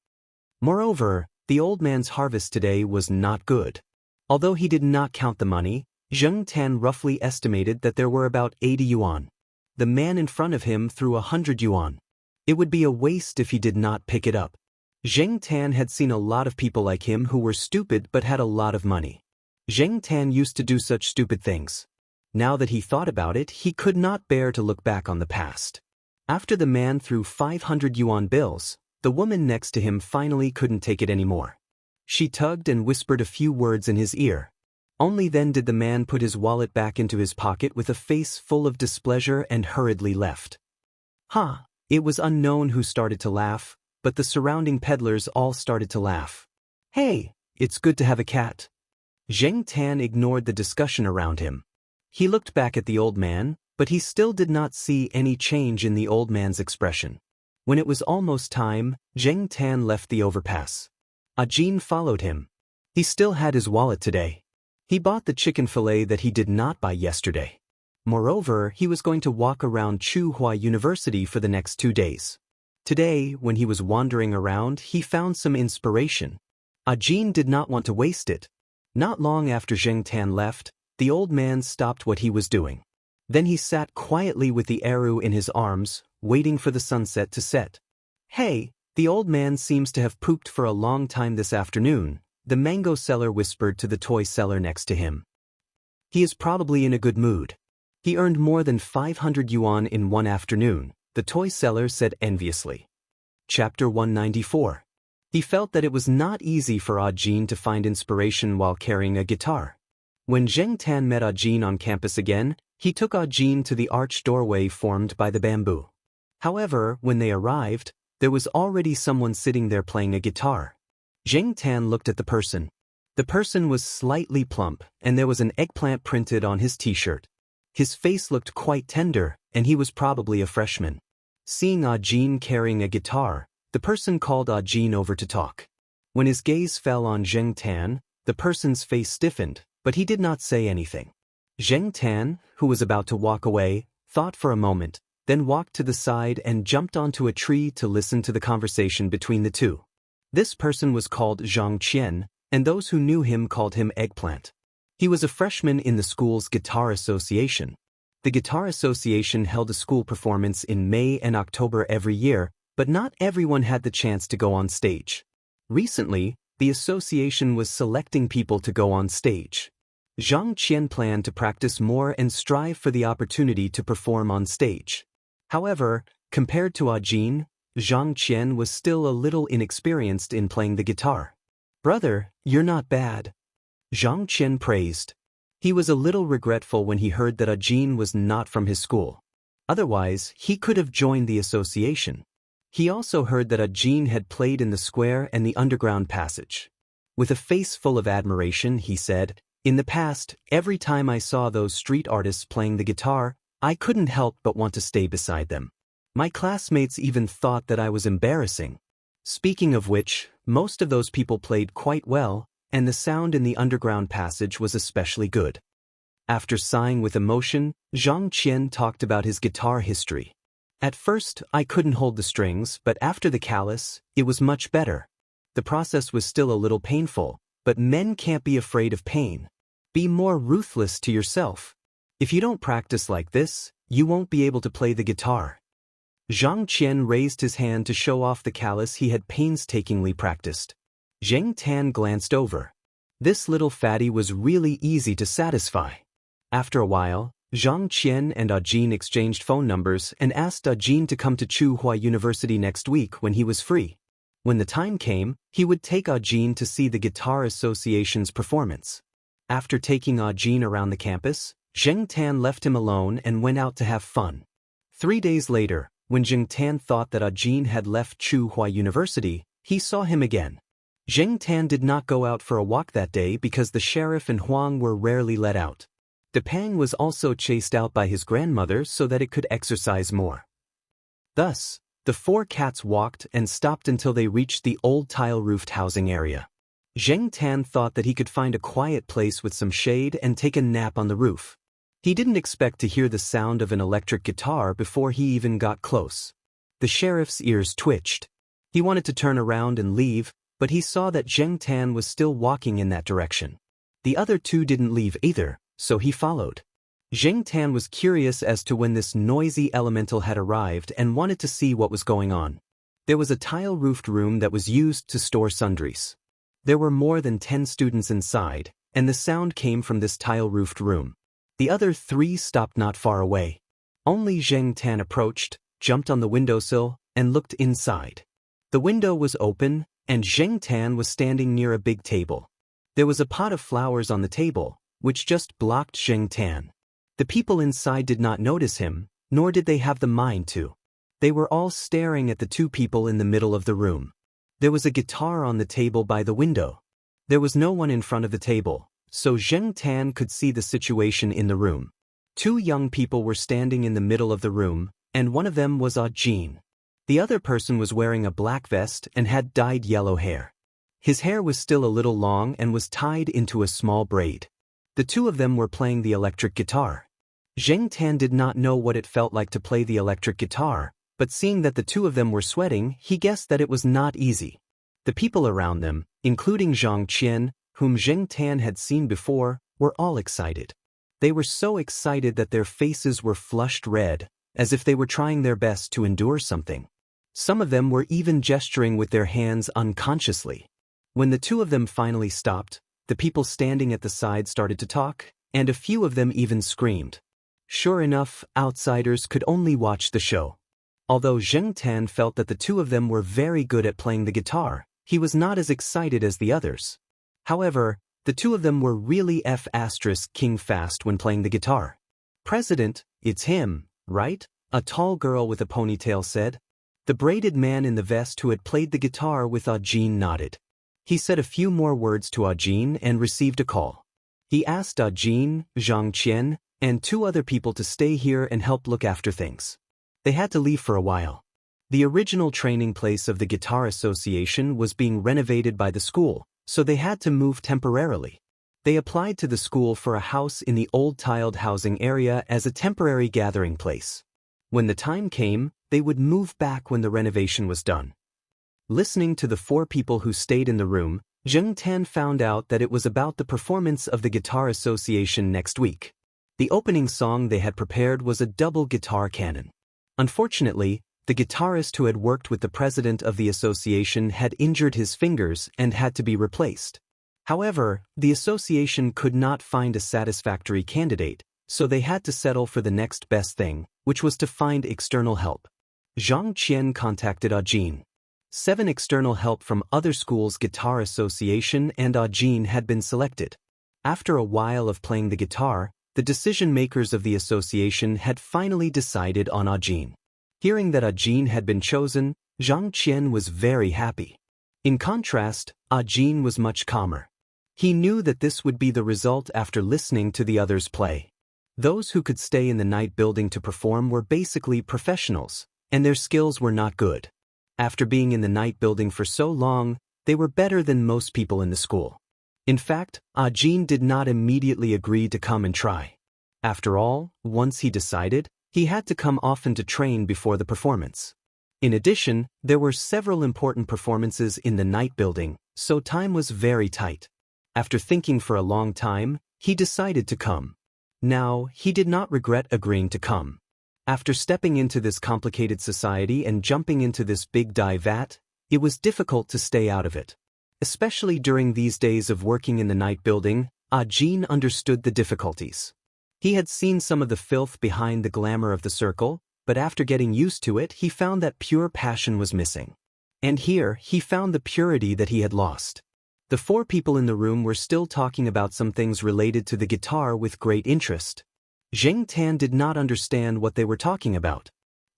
Moreover, the old man's harvest today was not good. Although he did not count the money, Zheng Tan roughly estimated that there were about 80 yuan. The man in front of him threw 100 yuan. It would be a waste if he did not pick it up. Zheng Tan had seen a lot of people like him who were stupid but had a lot of money. Zheng Tan used to do such stupid things. Now that he thought about it, he could not bear to look back on the past. After the man threw 500 yuan bills, the woman next to him finally couldn't take it anymore. She tugged and whispered a few words in his ear. Only then did the man put his wallet back into his pocket with a face full of displeasure and hurriedly left. It was unknown who started to laugh, but the surrounding peddlers all started to laugh. Hey, it's good to have a cat. Zheng Tan ignored the discussion around him. He looked back at the old man, but he still did not see any change in the old man's expression. When it was almost time, Zheng Tan left the overpass. Ajin followed him. He still had his wallet today. He bought the chicken fillet that he did not buy yesterday. Moreover, he was going to walk around Tsinghua University for the next 2 days. Today, when he was wandering around, he found some inspiration. Ajin did not want to waste it. Not long after Zheng Tan left, the old man stopped what he was doing. Then he sat quietly with the eru in his arms, waiting for the sunset to set. Hey, the old man seems to have pooped for a long time this afternoon, the mango seller whispered to the toy seller next to him. He is probably in a good mood. He earned more than 500 yuan in one afternoon, the toy seller said enviously. Chapter 194. He felt that it was not easy for Ajin to find inspiration while carrying a guitar. When Zheng Tan met Ajin on campus again, he took Ajin to the arched doorway formed by the bamboo. However, when they arrived, there was already someone sitting there playing a guitar. Zheng Tan looked at the person. The person was slightly plump, and there was an eggplant printed on his t-shirt. His face looked quite tender, and he was probably a freshman. Seeing Ajin carrying a guitar, the person called Ajin over to talk. When his gaze fell on Zheng Tan, the person's face stiffened, but he did not say anything. Zheng Tan, who was about to walk away, thought for a moment, then walked to the side and jumped onto a tree to listen to the conversation between the two. This person was called Zhang Qian, and those who knew him called him Eggplant. He was a freshman in the school's Guitar Association. The Guitar Association held a school performance in May and October every year, but not everyone had the chance to go on stage. Recently, the association was selecting people to go on stage. Zhang Qian planned to practice more and strive for the opportunity to perform on stage. However, compared to Ajin, Zhang Qian was still a little inexperienced in playing the guitar. Brother, you're not bad. Zhang Qian praised. He was a little regretful when he heard that Ajin was not from his school. Otherwise, he could have joined the association. He also heard that Ajin had played in the square and the underground passage. With a face full of admiration, he said, "In the past, every time I saw those street artists playing the guitar, I couldn't help but want to stay beside them. My classmates even thought that I was embarrassing. Speaking of which, most of those people played quite well, and the sound in the underground passage was especially good. After sighing with emotion, Zhang Qian talked about his guitar history. At first, I couldn't hold the strings, but after the callus, it was much better. The process was still a little painful, but men can't be afraid of pain. Be more ruthless to yourself. If you don't practice like this, you won't be able to play the guitar. Zhang Qian raised his hand to show off the callus he had painstakingly practiced. Zheng Tan glanced over. This little fatty was really easy to satisfy. After a while, Zhang Qian and Jin exchanged phone numbers and asked Jin to come to Tsinghua University next week when he was free. When the time came, he would take Jin to see the Guitar Association's performance. After taking Jin around the campus, Zheng Tan left him alone and went out to have fun. 3 days later, when Zheng Tan thought that Jin had left Tsinghua University, he saw him again. Zheng Tan did not go out for a walk that day because the sheriff and Huang were rarely let out. Depang was also chased out by his grandmother so that it could exercise more. Thus, the 4 cats walked and stopped until they reached the old tile-roofed housing area. Zheng Tan thought that he could find a quiet place with some shade and take a nap on the roof. He didn't expect to hear the sound of an electric guitar before he even got close. The sheriff's ears twitched. He wanted to turn around and leave, but he saw that Zheng Tan was still walking in that direction. The other 2 didn't leave either, so he followed. Zheng Tan was curious as to when this noisy elemental had arrived and wanted to see what was going on. There was a tile-roofed room that was used to store sundries. There were more than 10 students inside, and the sound came from this tile-roofed room. The other 3 stopped not far away. Only Zheng Tan approached, jumped on the windowsill, and looked inside. The window was open, and Zheng Tan was standing near a big table. There was a pot of flowers on the table, which just blocked Zheng Tan. The people inside did not notice him, nor did they have the mind to. They were all staring at the 2 people in the middle of the room. There was a guitar on the table by the window. There was no one in front of the table, so Zheng Tan could see the situation in the room. 2 young people were standing in the middle of the room, and one of them was Jin. The other person was wearing a black vest and had dyed yellow hair. His hair was still a little long and was tied into a small braid. The 2 of them were playing the electric guitar. Zheng Tan did not know what it felt like to play the electric guitar, but seeing that the 2 of them were sweating, he guessed that it was not easy. The people around them, including Zhang Qian, whom Zheng Tan had seen before, were all excited. They were so excited that their faces were flushed red, as if they were trying their best to endure something. Some of them were even gesturing with their hands unconsciously. When the 2 of them finally stopped, the people standing at the side started to talk, and a few of them even screamed. Sure enough, outsiders could only watch the show. Although Zheng Tan felt that the 2 of them were very good at playing the guitar, he was not as excited as the others. However, the 2 of them were really King fast when playing the guitar. "President, it's him, right?" a tall girl with a ponytail said. The braided man in the vest who had played the guitar with Jin nodded. He said a few more words to Jin and received a call. He asked Jin, Zhang Qian, and 2 other people to stay here and help look after things. They had to leave for a while. The original training place of the Guitar Association was being renovated by the school, so they had to move temporarily. They applied to the school for a house in the old tiled housing area as a temporary gathering place. When the time came, they would move back when the renovation was done. Listening to the 4 people who stayed in the room, Zheng Tan found out that it was about the performance of the Guitar Association next week. The opening song they had prepared was a double guitar canon. Unfortunately, the guitarist who had worked with the president of the association had injured his fingers and had to be replaced. However, the association could not find a satisfactory candidate, so they had to settle for the next best thing, which was to find external help. Zhang Qian contacted Jin. 7 external help from other schools' guitar association and Jin had been selected. After a while of playing the guitar, the decision-makers of the association had finally decided on Jin. Hearing that Jin had been chosen, Zhang Qian was very happy. In contrast, Jin was much calmer. He knew that this would be the result after listening to the others play. Those who could stay in the night building to perform were basically professionals, and their skills were not good. After being in the night building for so long, they were better than most people in the school. In fact, Jin did not immediately agree to come and try. After all, once he decided, he had to come often to train before the performance. In addition, there were several important performances in the night building, so time was very tight. After thinking for a long time, he decided to come. Now, he did not regret agreeing to come. After stepping into this complicated society and jumping into this big dye vat, it was difficult to stay out of it. Especially during these days of working in the night building, Ajin understood the difficulties. He had seen some of the filth behind the glamour of the circle, but after getting used to it, he found that pure passion was missing. And here, he found the purity that he had lost. The four people in the room were still talking about some things related to the guitar with great interest. Zheng Tan did not understand what they were talking about.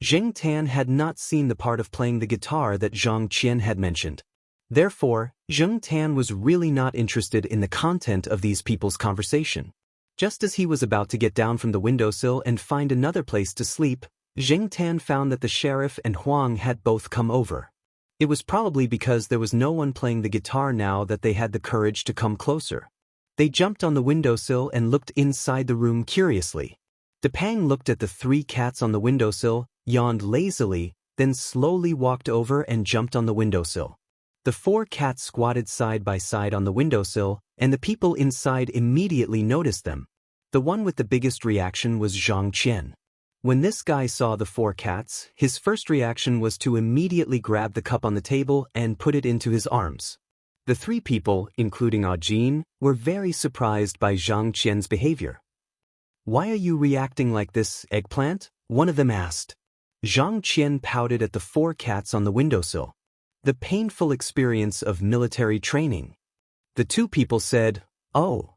Zheng Tan had not seen the part of playing the guitar that Zhang Qian had mentioned. Therefore, Zheng Tan was really not interested in the content of these people's conversation. Just as he was about to get down from the windowsill and find another place to sleep, Zheng Tan found that the sheriff and Huang had both come over. It was probably because there was no one playing the guitar now that they had the courage to come closer. They jumped on the windowsill and looked inside the room curiously. Depang looked at the three cats on the windowsill, yawned lazily, then slowly walked over and jumped on the windowsill. The four cats squatted side by side on the windowsill, and the people inside immediately noticed them. The one with the biggest reaction was Zhang Qian. When this guy saw the four cats, his first reaction was to immediately grab the cup on the table and put it into his arms. The three people, including Ajin, were very surprised by Zhang Qian's behavior. "Why are you reacting like this, eggplant?" one of them asked. Zhang Qian pouted at the four cats on the windowsill. The painful experience of military training. The two people said, "Oh."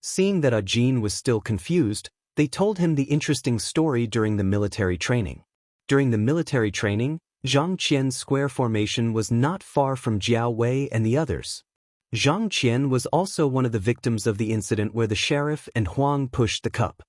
Seeing that Ajin was still confused, they told him the interesting story during the military training. During the military training, Zhang Qian's square formation was not far from Jiao Wei and the others. Zhang Qian was also one of the victims of the incident where the sheriff and Huang pushed the cup.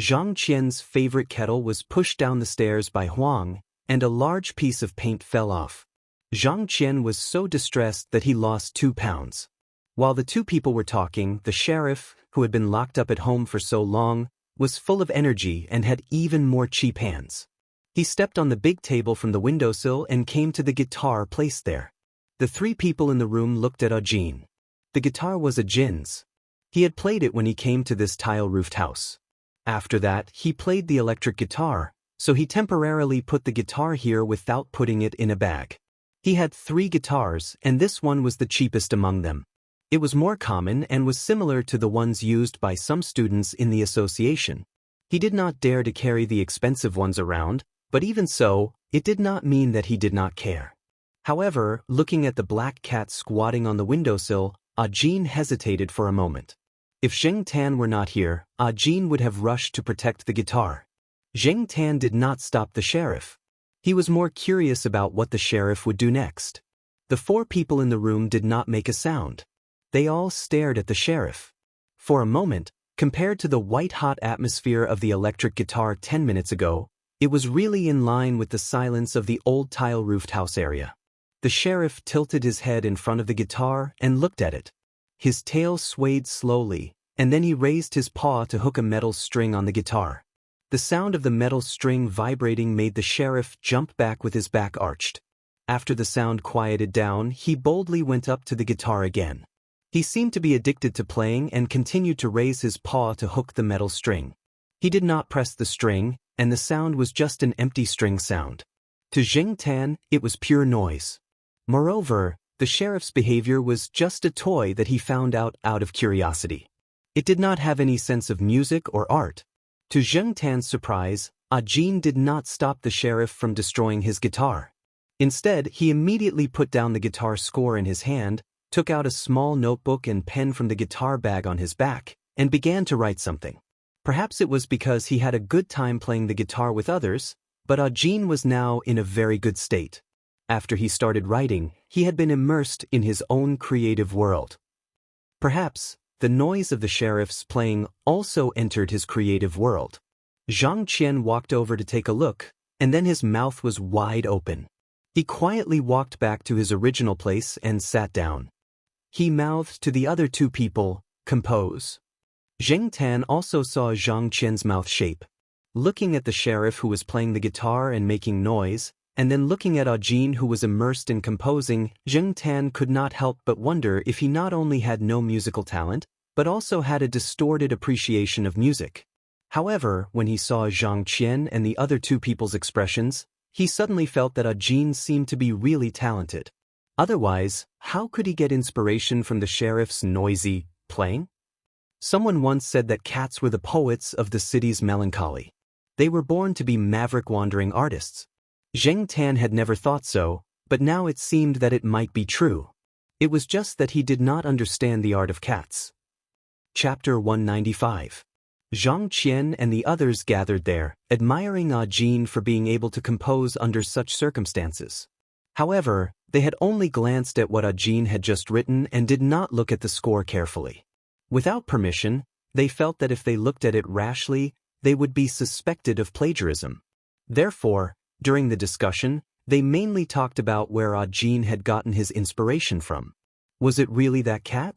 Zhang Qian's favorite kettle was pushed down the stairs by Huang, and a large piece of paint fell off. Zhang Qian was so distressed that he lost 2 pounds. While the two people were talking, the sheriff, who had been locked up at home for so long, was full of energy and had even more cheap hands. He stepped on the big table from the windowsill and came to the guitar placed there. The three people in the room looked at Ajin. The guitar was Ajin's. He had played it when he came to this tile-roofed house. After that, he played the electric guitar, so he temporarily put the guitar here without putting it in a bag. He had 3 guitars, and this one was the cheapest among them. It was more common and was similar to the ones used by some students in the association. He did not dare to carry the expensive ones around, but even so, it did not mean that he did not care. However, looking at the black cat squatting on the windowsill, Ajin hesitated for a moment. If Zheng Tan were not here, Ajin would have rushed to protect the guitar. Zheng Tan did not stop the sheriff. He was more curious about what the sheriff would do next. The 4 people in the room did not make a sound. They all stared at the sheriff. For a moment, compared to the white-hot atmosphere of the electric guitar 10 minutes ago, it was really in line with the silence of the old tile-roofed house area. The sheriff tilted his head in front of the guitar and looked at it. His tail swayed slowly, and then he raised his paw to hook a metal string on the guitar. The sound of the metal string vibrating made the sheriff jump back with his back arched. After the sound quieted down, he boldly went up to the guitar again. He seemed to be addicted to playing and continued to raise his paw to hook the metal string. He did not press the string, and the sound was just an empty string sound. To Zheng Tan, it was pure noise. Moreover, the sheriff's behavior was just a toy that he found out of curiosity. It did not have any sense of music or art. To Zheng Tan's surprise, Ajin did not stop the sheriff from destroying his guitar. Instead, he immediately put down the guitar score in his hand, took out a small notebook and pen from the guitar bag on his back, and began to write something. Perhaps it was because he had a good time playing the guitar with others, but Ajin was now in a very good state. After he started writing, he had been immersed in his own creative world. Perhaps the noise of the sheriff's playing also entered his creative world. Zhang Qian walked over to take a look, and then his mouth was wide open. He quietly walked back to his original place and sat down. He mouthed to the other 2 people, "Compose." Zheng Tan also saw Zhang Qian's mouth shape. Looking at the sheriff who was playing the guitar and making noise, and then looking at Jin who was immersed in composing, Zheng Tan could not help but wonder if he not only had no musical talent, but also had a distorted appreciation of music. However, when he saw Zhang Qian and the other two people's expressions, he suddenly felt that Jin seemed to be really talented. Otherwise, how could he get inspiration from the sheriff's noisy playing? Someone once said that cats were the poets of the city's melancholy. They were born to be maverick wandering artists. Zheng Tan had never thought so, but now it seemed that it might be true. It was just that he did not understand the art of cats. Chapter 195. Zhang Qian and the others gathered there, admiring Jin for being able to compose under such circumstances. However, they had only glanced at what Jin had just written and did not look at the score carefully. Without permission, they felt that if they looked at it rashly, they would be suspected of plagiarism. Therefore, during the discussion, they mainly talked about where Jin had gotten his inspiration from. Was it really that cat?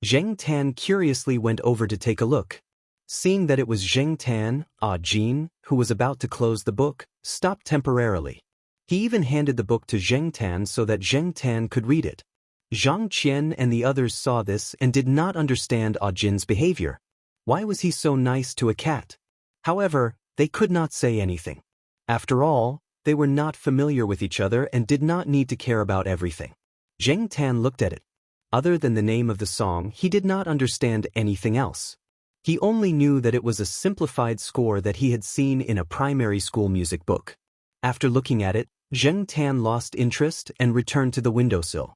Zheng Tan curiously went over to take a look. Seeing that it was Zheng Tan, Jin, who was about to close the book, stopped temporarily. He even handed the book to Zheng Tan so that Zheng Tan could read it. Zhang Qian and the others saw this and did not understand Jin's behavior. Why was he so nice to a cat? However, they could not say anything. After all, they were not familiar with each other and did not need to care about everything. Zheng Tan looked at it. Other than the name of the song, he did not understand anything else. He only knew that it was a simplified score that he had seen in a primary school music book. After looking at it, Zheng Tan lost interest and returned to the windowsill.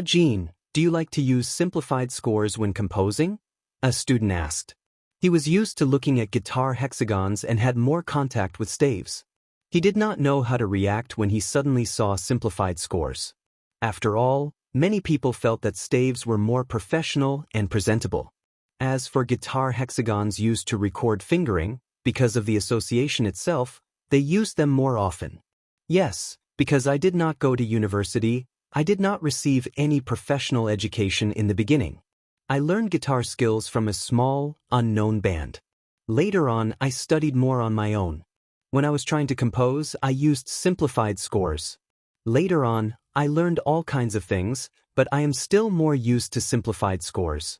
Jin, do you like to use simplified scores when composing? A student asked. He was used to looking at guitar hexagons and had more contact with staves. He did not know how to react when he suddenly saw simplified scores. After all, many people felt that staves were more professional and presentable. As for guitar hexagons used to record fingering, because of the association itself, they used them more often. Yes, because I did not go to university, I did not receive any professional education in the beginning. I learned guitar skills from a small, unknown band. Later on, I studied more on my own. When I was trying to compose, I used simplified scores. Later on, I learned all kinds of things, but I am still more used to simplified scores.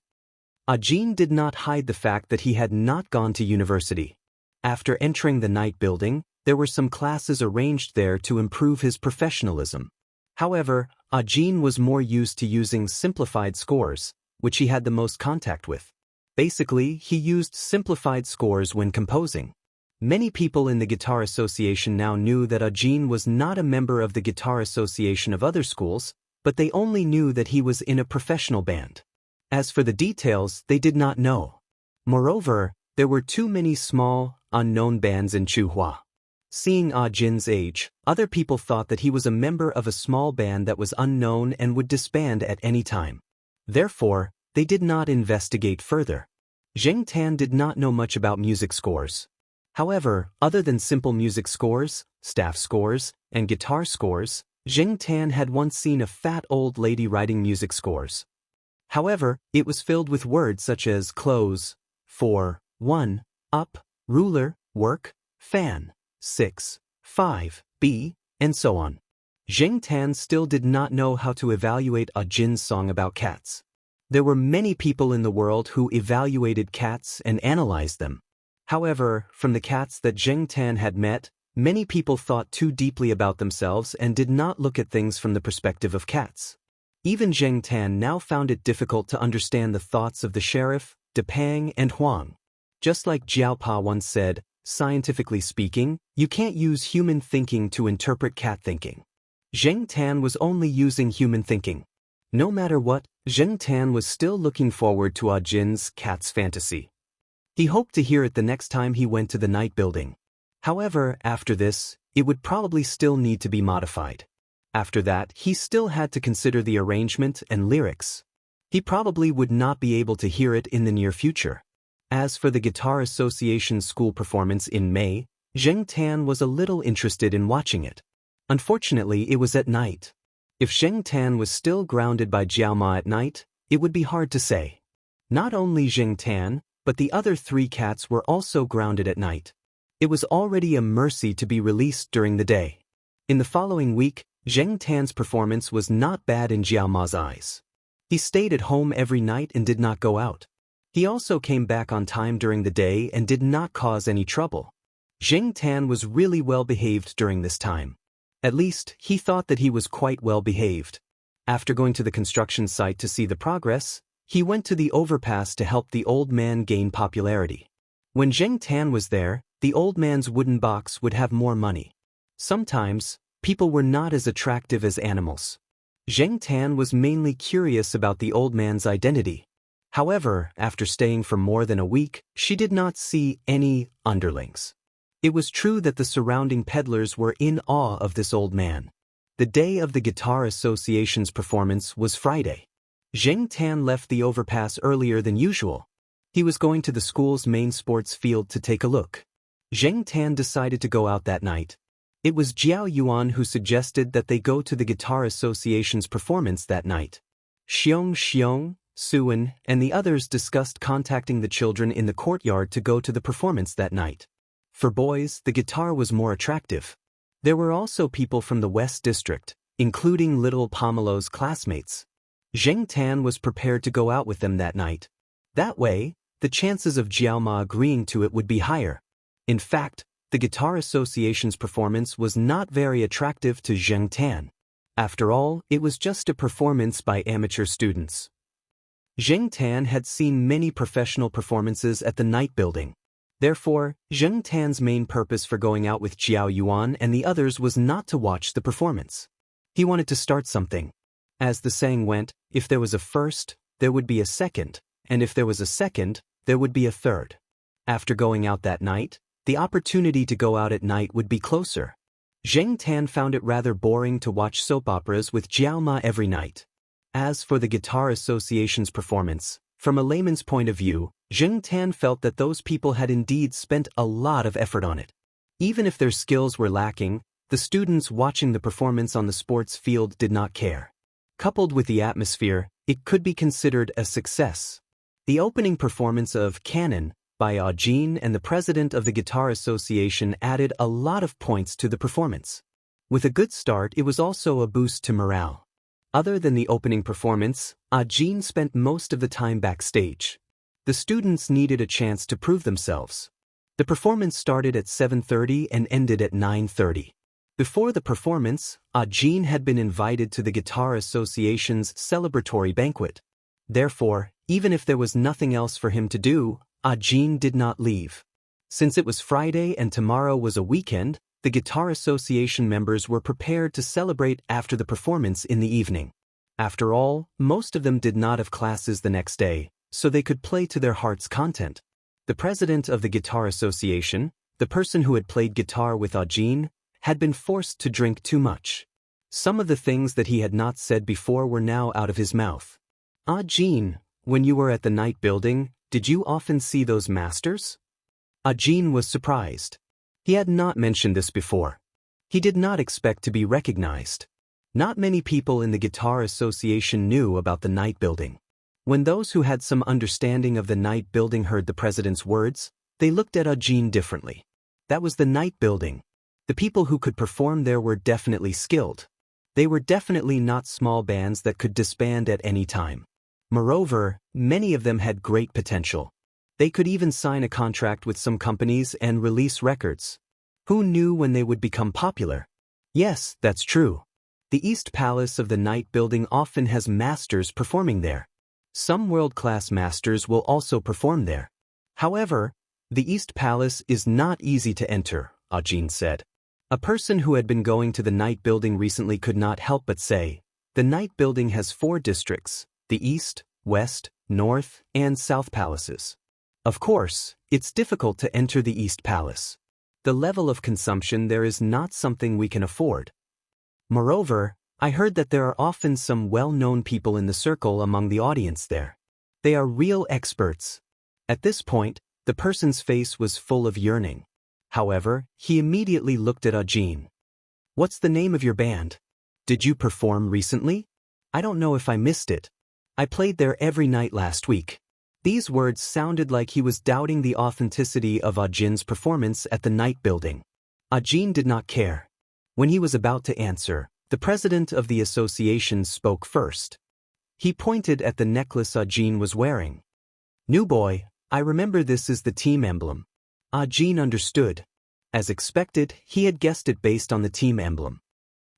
Jin did not hide the fact that he had not gone to university. After entering the night building, there were some classes arranged there to improve his professionalism. However, Jin was more used to using simplified scores, which he had the most contact with. Basically, he used simplified scores when composing. Many people in the Guitar Association now knew that Jin was not a member of the Guitar Association of other schools, but they only knew that he was in a professional band. As for the details, they did not know. Moreover, there were too many small, unknown bands in Chuhua. Seeing Jin's age, other people thought that he was a member of a small band that was unknown and would disband at any time. Therefore, they did not investigate further. Zheng Tan did not know much about music scores. However, other than simple music scores, staff scores, and guitar scores, Zheng Tan had once seen a fat old lady writing music scores. However, it was filled with words such as close, 4, 1, up, ruler, work, fan, 6, 5, B, and so on. Zheng Tan still did not know how to evaluate Jin's song about cats. There were many people in the world who evaluated cats and analyzed them. However, from the cats that Zheng Tan had met, many people thought too deeply about themselves and did not look at things from the perspective of cats. Even Zheng Tan now found it difficult to understand the thoughts of the sheriff, Depang, and Huang. Just like Jiaopa once said, scientifically speaking, you can't use human thinking to interpret cat thinking. Zheng Tan was only using human thinking. No matter what, Zheng Tan was still looking forward to Jin's cat's fantasy. He hoped to hear it the next time he went to the night building. However, after this, it would probably still need to be modified. After that, he still had to consider the arrangement and lyrics. He probably would not be able to hear it in the near future. As for the Guitar Association school performance in May, Zheng Tan was a little interested in watching it. Unfortunately, it was at night. If Zheng Tan was still grounded by Jiaoma at night, it would be hard to say. Not only Zheng Tan, but the other 3 cats were also grounded at night. It was already a mercy to be released during the day. In the following week, Zheng Tan's performance was not bad in Jiao Ma's eyes. He stayed at home every night and did not go out. He also came back on time during the day and did not cause any trouble. Zheng Tan was really well behaved during this time. At least, he thought that he was quite well behaved. After going to the construction site to see the progress, he went to the overpass to help the old man gain popularity. When Zheng Tan was there, the old man's wooden box would have more money. Sometimes, people were not as attractive as animals. Zheng Tan was mainly curious about the old man's identity. However, after staying for more than a week, she did not see any underlings. It was true that the surrounding peddlers were in awe of this old man. The day of the Guitar Association's performance was Friday. Zheng Tan left the overpass earlier than usual. He was going to the school's main sports field to take a look. Zheng Tan decided to go out that night. It was Jiao Yuan who suggested that they go to the Guitar Association's performance that night. Xiong, Suan, and the others discussed contacting the children in the courtyard to go to the performance that night. For boys, the guitar was more attractive. There were also people from the West District, including little Pomelo's classmates. Zheng Tan was prepared to go out with them that night. That way, the chances of Jiao Ma agreeing to it would be higher. In fact, the Guitar Association's performance was not very attractive to Zheng Tan. After all, it was just a performance by amateur students. Zheng Tan had seen many professional performances at the night building. Therefore, Zheng Tan's main purpose for going out with Jiao Yuan and the others was not to watch the performance. He wanted to start something. As the saying went, if there was a first, there would be a second, and if there was a second, there would be a third. After going out that night, the opportunity to go out at night would be closer. Zheng Tan found it rather boring to watch soap operas with Jiao Ma every night. As for the Guitar Association's performance, from a layman's point of view, Zheng Tan felt that those people had indeed spent a lot of effort on it. Even if their skills were lacking, the students watching the performance on the sports field did not care. Coupled with the atmosphere, it could be considered a success. The opening performance of Canon by Jin and the president of the Guitar Association added a lot of points to the performance. With a good start, it was also a boost to morale. Other than the opening performance, Jin spent most of the time backstage. The students needed a chance to prove themselves. The performance started at 7:30 and ended at 9:30. Before the performance, Jin had been invited to the Guitar Association's celebratory banquet. Therefore, even if there was nothing else for him to do, Jin did not leave. Since it was Friday and tomorrow was a weekend, the Guitar Association members were prepared to celebrate after the performance in the evening. After all, most of them did not have classes the next day, so they could play to their heart's content. The president of the Guitar Association, the person who had played guitar with Jin, had been forced to drink too much. Some of the things that he had not said before were now out of his mouth. Jin, when you were at the night building, did you often see those masters? Jin was surprised. He had not mentioned this before. He did not expect to be recognized. Not many people in the Guitar Association knew about the night building. When those who had some understanding of the night building heard the president's words, they looked at Jin differently. That was the night building. The people who could perform there were definitely skilled. They were definitely not small bands that could disband at any time. Moreover, many of them had great potential. They could even sign a contract with some companies and release records. Who knew when they would become popular? Yes, that's true. The East Palace of the night building often has masters performing there. Some world-class masters will also perform there. However, the East Palace is not easy to enter, Jin said. A person who had been going to the night building recently could not help but say, the night building has 4 districts, the East, West, North, and South Palaces. Of course, it's difficult to enter the East Palace. The level of consumption there is not something we can afford. Moreover, I heard that there are often some well-known people in the circle among the audience there. They are real experts. At this point, the person's face was full of yearning. However, he immediately looked at Jin. What's the name of your band? Did you perform recently? I don't know if I missed it. I played there every night last week. These words sounded like he was doubting the authenticity of Jin's performance at the night building. Jin did not care. When he was about to answer, the president of the association spoke first. He pointed at the necklace Jin was wearing. "New boy, I remember this is the team emblem." Jin understood. As expected, he had guessed it based on the team emblem.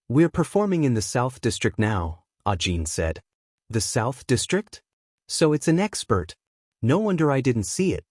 "We're performing in the South District now," Jin said. "The South District? So it's an expert. No wonder I didn't see it.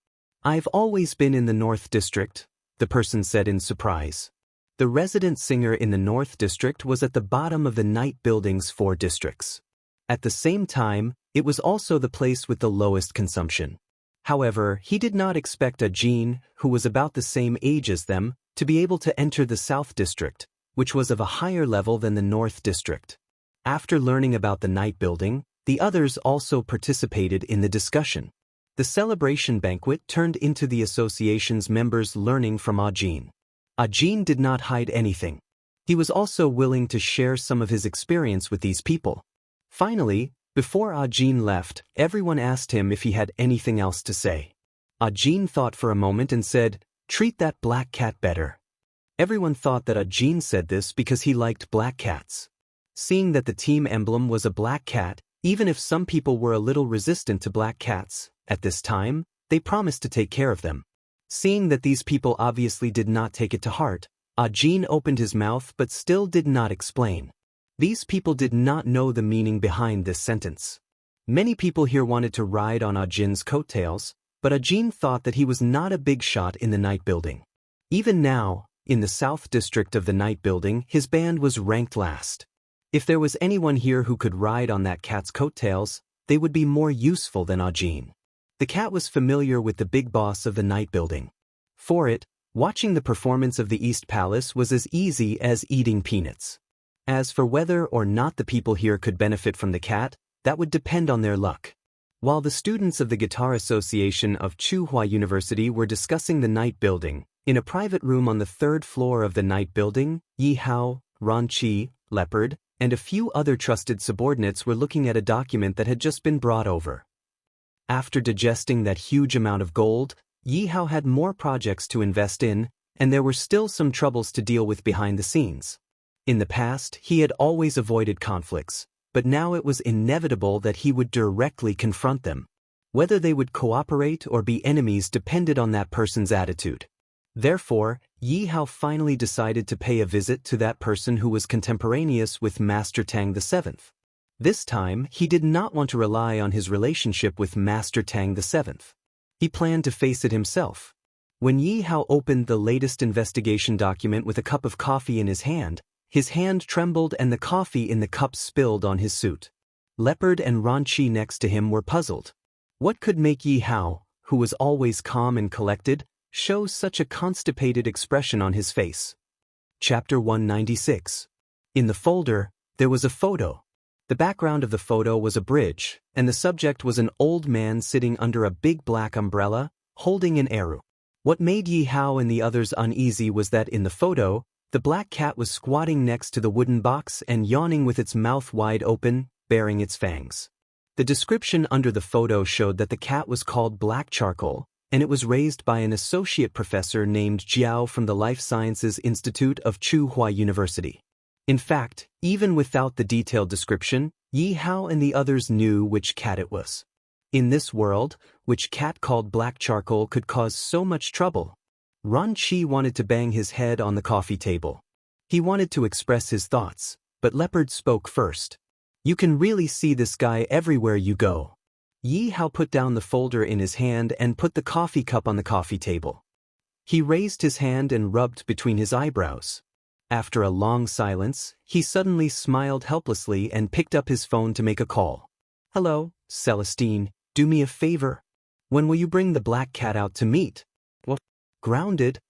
I've always been in the North District," the person said in surprise. The resident singer in the North District was at the bottom of the night building's 4 districts. At the same time, it was also the place with the lowest consumption. However, he did not expect Jin, who was about the same age as them, to be able to enter the South District, which was of a higher level than the North District. After learning about the night building, the others also participated in the discussion. The celebration banquet turned into the association's members learning from Jin. Jin did not hide anything. He was also willing to share some of his experience with these people. Finally, before Jin left, everyone asked him if he had anything else to say. Jin thought for a moment and said, "Treat that black cat better." Everyone thought that Jin said this because he liked black cats. Seeing that the team emblem was a black cat, even if some people were a little resistant to black cats, at this time, they promised to take care of them. Seeing that these people obviously did not take it to heart, Jin opened his mouth but still did not explain. These people did not know the meaning behind this sentence. Many people here wanted to ride on Jin's coattails, but Jin thought that he was not a big shot in the night building. Even now, in the South District of the night building, his band was ranked last. If there was anyone here who could ride on that cat's coattails, they would be more useful than Jin. The cat was familiar with the big boss of the night building. For it, watching the performance of the East Palace was as easy as eating peanuts. As for whether or not the people here could benefit from the cat, that would depend on their luck. While the students of the Guitar Association of Tsinghua University were discussing the night building, in a private room on the 3rd floor of the night building, Yi Hao, Ran Qi, Leopard, and a few other trusted subordinates were looking at a document that had just been brought over. After digesting that huge amount of gold, Yi Hao had more projects to invest in, and there were still some troubles to deal with behind the scenes. In the past, he had always avoided conflicts, but now it was inevitable that he would directly confront them. Whether they would cooperate or be enemies depended on that person's attitude. Therefore, Yi Hao finally decided to pay a visit to that person who was contemporaneous with Master Tang VII. This time, he did not want to rely on his relationship with Master Tang VII. He planned to face it himself. When Yi Hao opened the latest investigation document with a cup of coffee in his hand trembled and the coffee in the cup spilled on his suit. Leopard and Ran Qi next to him were puzzled. What could make Yi Hao, who was always calm and collected, show such a constipated expression on his face? Chapter 196. In the folder, there was a photo. The background of the photo was a bridge, and the subject was an old man sitting under a big black umbrella, holding an arrow. What made Yi Hao and the others uneasy was that in the photo, the black cat was squatting next to the wooden box and yawning with its mouth wide open, baring its fangs. The description under the photo showed that the cat was called Black Charcoal, and it was raised by an associate professor named Jiao from the Life Sciences Institute of Tsinghua University. In fact, even without the detailed description, Yi Hao and the others knew which cat it was. In this world, which cat called Black Charcoal could cause so much trouble? Ran Qi wanted to bang his head on the coffee table. He wanted to express his thoughts, but Leopard spoke first. "You can really see this guy everywhere you go." Yi Hao put down the folder in his hand and put the coffee cup on the coffee table. He raised his hand and rubbed between his eyebrows. After a long silence, he suddenly smiled helplessly and picked up his phone to make a call. "Hello, Celestine, do me a favor. When will you bring the black cat out to meet?" "What? Grounded?"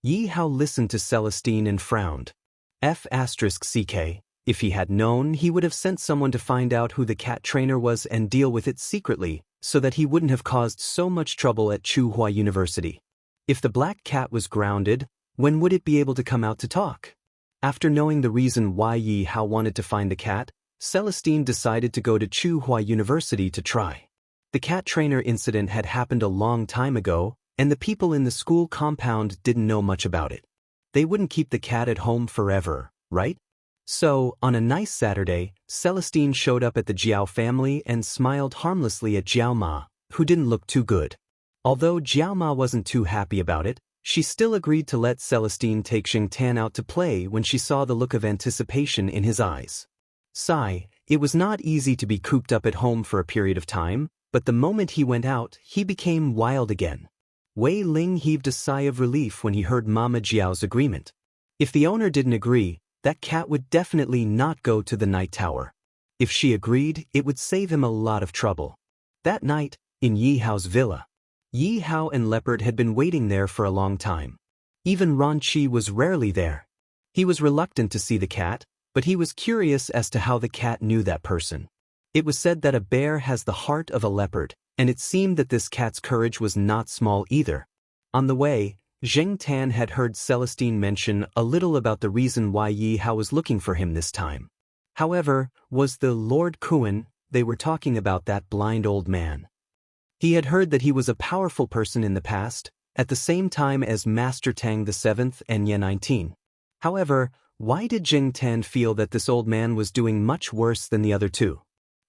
Yi Hao listened to Celestine and frowned. F***ck. If he had known, he would have sent someone to find out who the cat trainer was and deal with it secretly, so that he wouldn't have caused so much trouble at Tsinghua University. If the black cat was grounded, when would it be able to come out to talk? After knowing the reason why Yi Hao wanted to find the cat, Celestine decided to go to Tsinghua University to try. The cat trainer incident had happened a long time ago, and the people in the school compound didn't know much about it. They wouldn't keep the cat at home forever, right? So, on a nice Saturday, Celestine showed up at the Jiao family and smiled harmlessly at Jiao Ma, who didn't look too good. Although Jiao Ma wasn't too happy about it, she still agreed to let Celestine take Xianxia out to play when she saw the look of anticipation in his eyes. Sigh, it was not easy to be cooped up at home for a period of time, but the moment he went out, he became wild again. Wei Ling heaved a sigh of relief when he heard Mama Jiao's agreement. If the owner didn't agree, that cat would definitely not go to the night tower. If she agreed, it would save him a lot of trouble. That night, in Yi Hao's villa, Yi Hao and Leopard had been waiting there for a long time. Even Ran Qi was rarely there. He was reluctant to see the cat, but he was curious as to how the cat knew that person. It was said that a bear has the heart of a leopard, and it seemed that this cat's courage was not small either. On the way, Zheng Tan had heard Celestine mention a little about the reason why Yi Hao was looking for him this time. However, was the Lord Kuan, they were talking about that blind old man. He had heard that he was a powerful person in the past, at the same time as Master Tang VII and Ye 19. However, why did Zheng Tan feel that this old man was doing much worse than the other two?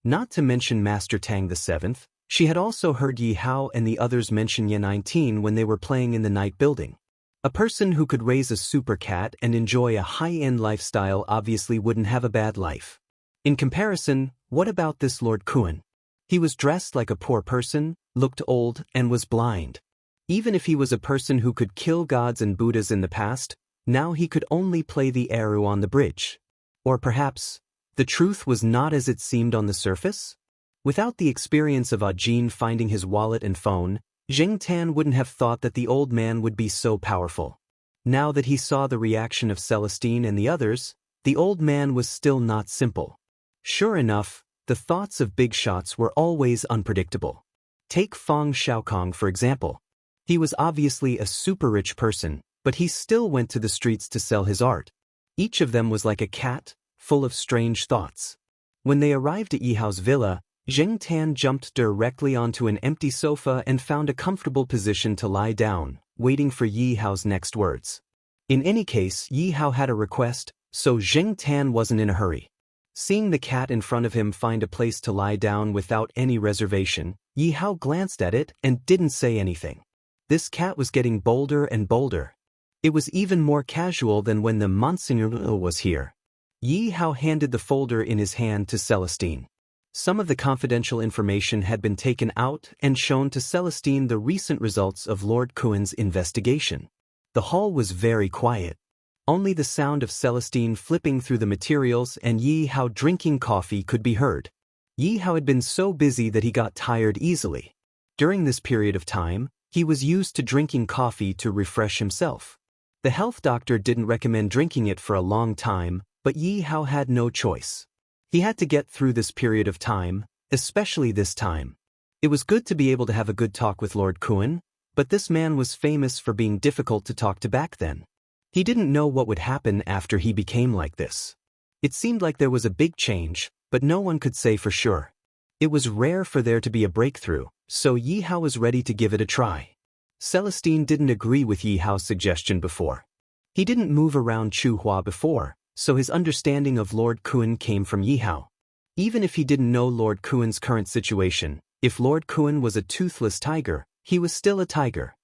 Not to mention Master Tang VII, she had also heard Yi Hao and the others mention Ye 19 when they were playing in the night building. A person who could raise a super cat and enjoy a high-end lifestyle obviously wouldn't have a bad life. In comparison, what about this Lord Kuan? He was dressed like a poor person, looked old, and was blind. Even if he was a person who could kill gods and Buddhas in the past, now he could only play the Eru on the bridge. Or perhaps, the truth was not as it seemed on the surface? Without the experience of Ajin finding his wallet and phone, Zheng Tan wouldn't have thought that the old man would be so powerful. Now that he saw the reaction of Celestine and the others, the old man was still not simple. Sure enough, the thoughts of big shots were always unpredictable. Take Fang Xiaokong for example. He was obviously a super rich person, but he still went to the streets to sell his art. Each of them was like a cat, full of strange thoughts. When they arrived at Yi Hao's villa, Zheng Tan jumped directly onto an empty sofa and found a comfortable position to lie down, waiting for Yi Hao's next words. In any case, Yi Hao had a request, so Zheng Tan wasn't in a hurry. Seeing the cat in front of him find a place to lie down without any reservation, Yi Hao glanced at it and didn't say anything. This cat was getting bolder and bolder. It was even more casual than when the Monseigneur was here. Yi Hao handed the folder in his hand to Celestine. Some of the confidential information had been taken out and shown to Celestine the recent results of Lord Kuan's investigation. The hall was very quiet. Only the sound of Celestine flipping through the materials and Yi Hao drinking coffee could be heard. Yi Hao had been so busy that he got tired easily. During this period of time, he was used to drinking coffee to refresh himself. The health doctor didn't recommend drinking it for a long time, but Yi Hao had no choice. He had to get through this period of time, especially this time. It was good to be able to have a good talk with Lord Kuan, but this man was famous for being difficult to talk to back then. He didn't know what would happen after he became like this. It seemed like there was a big change, but no one could say for sure. It was rare for there to be a breakthrough, so Yi Hao was ready to give it a try. Celestine didn't agree with Yi Hao's suggestion before. He didn't move around Chu Hua before, so his understanding of Lord Kuan came from Yi Hao. Even if he didn't know Lord Kuan's current situation, if Lord Kuan was a toothless tiger, he was still a tiger.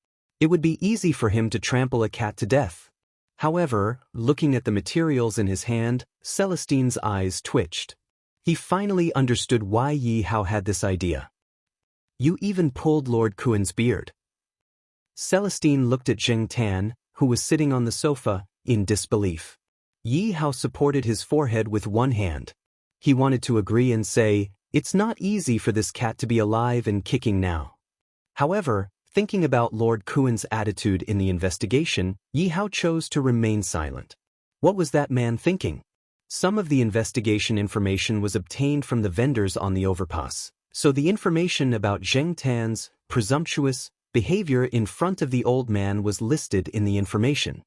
It would be easy for him to trample a cat to death. However, looking at the materials in his hand, Celestine's eyes twitched. He finally understood why Yi Hao had this idea. You even pulled Lord Kuan's beard. Celestine looked at Zheng Tan, who was sitting on the sofa, in disbelief. Yi Hao supported his forehead with one hand. He wanted to agree and say, it's not easy for this cat to be alive and kicking now. However, thinking about Lord Kuan's attitude in the investigation, Yi Hao chose to remain silent. What was that man thinking? Some of the investigation information was obtained from the vendors on the overpass, so the information about Zheng Tan's presumptuous behavior in front of the old man was listed in the information.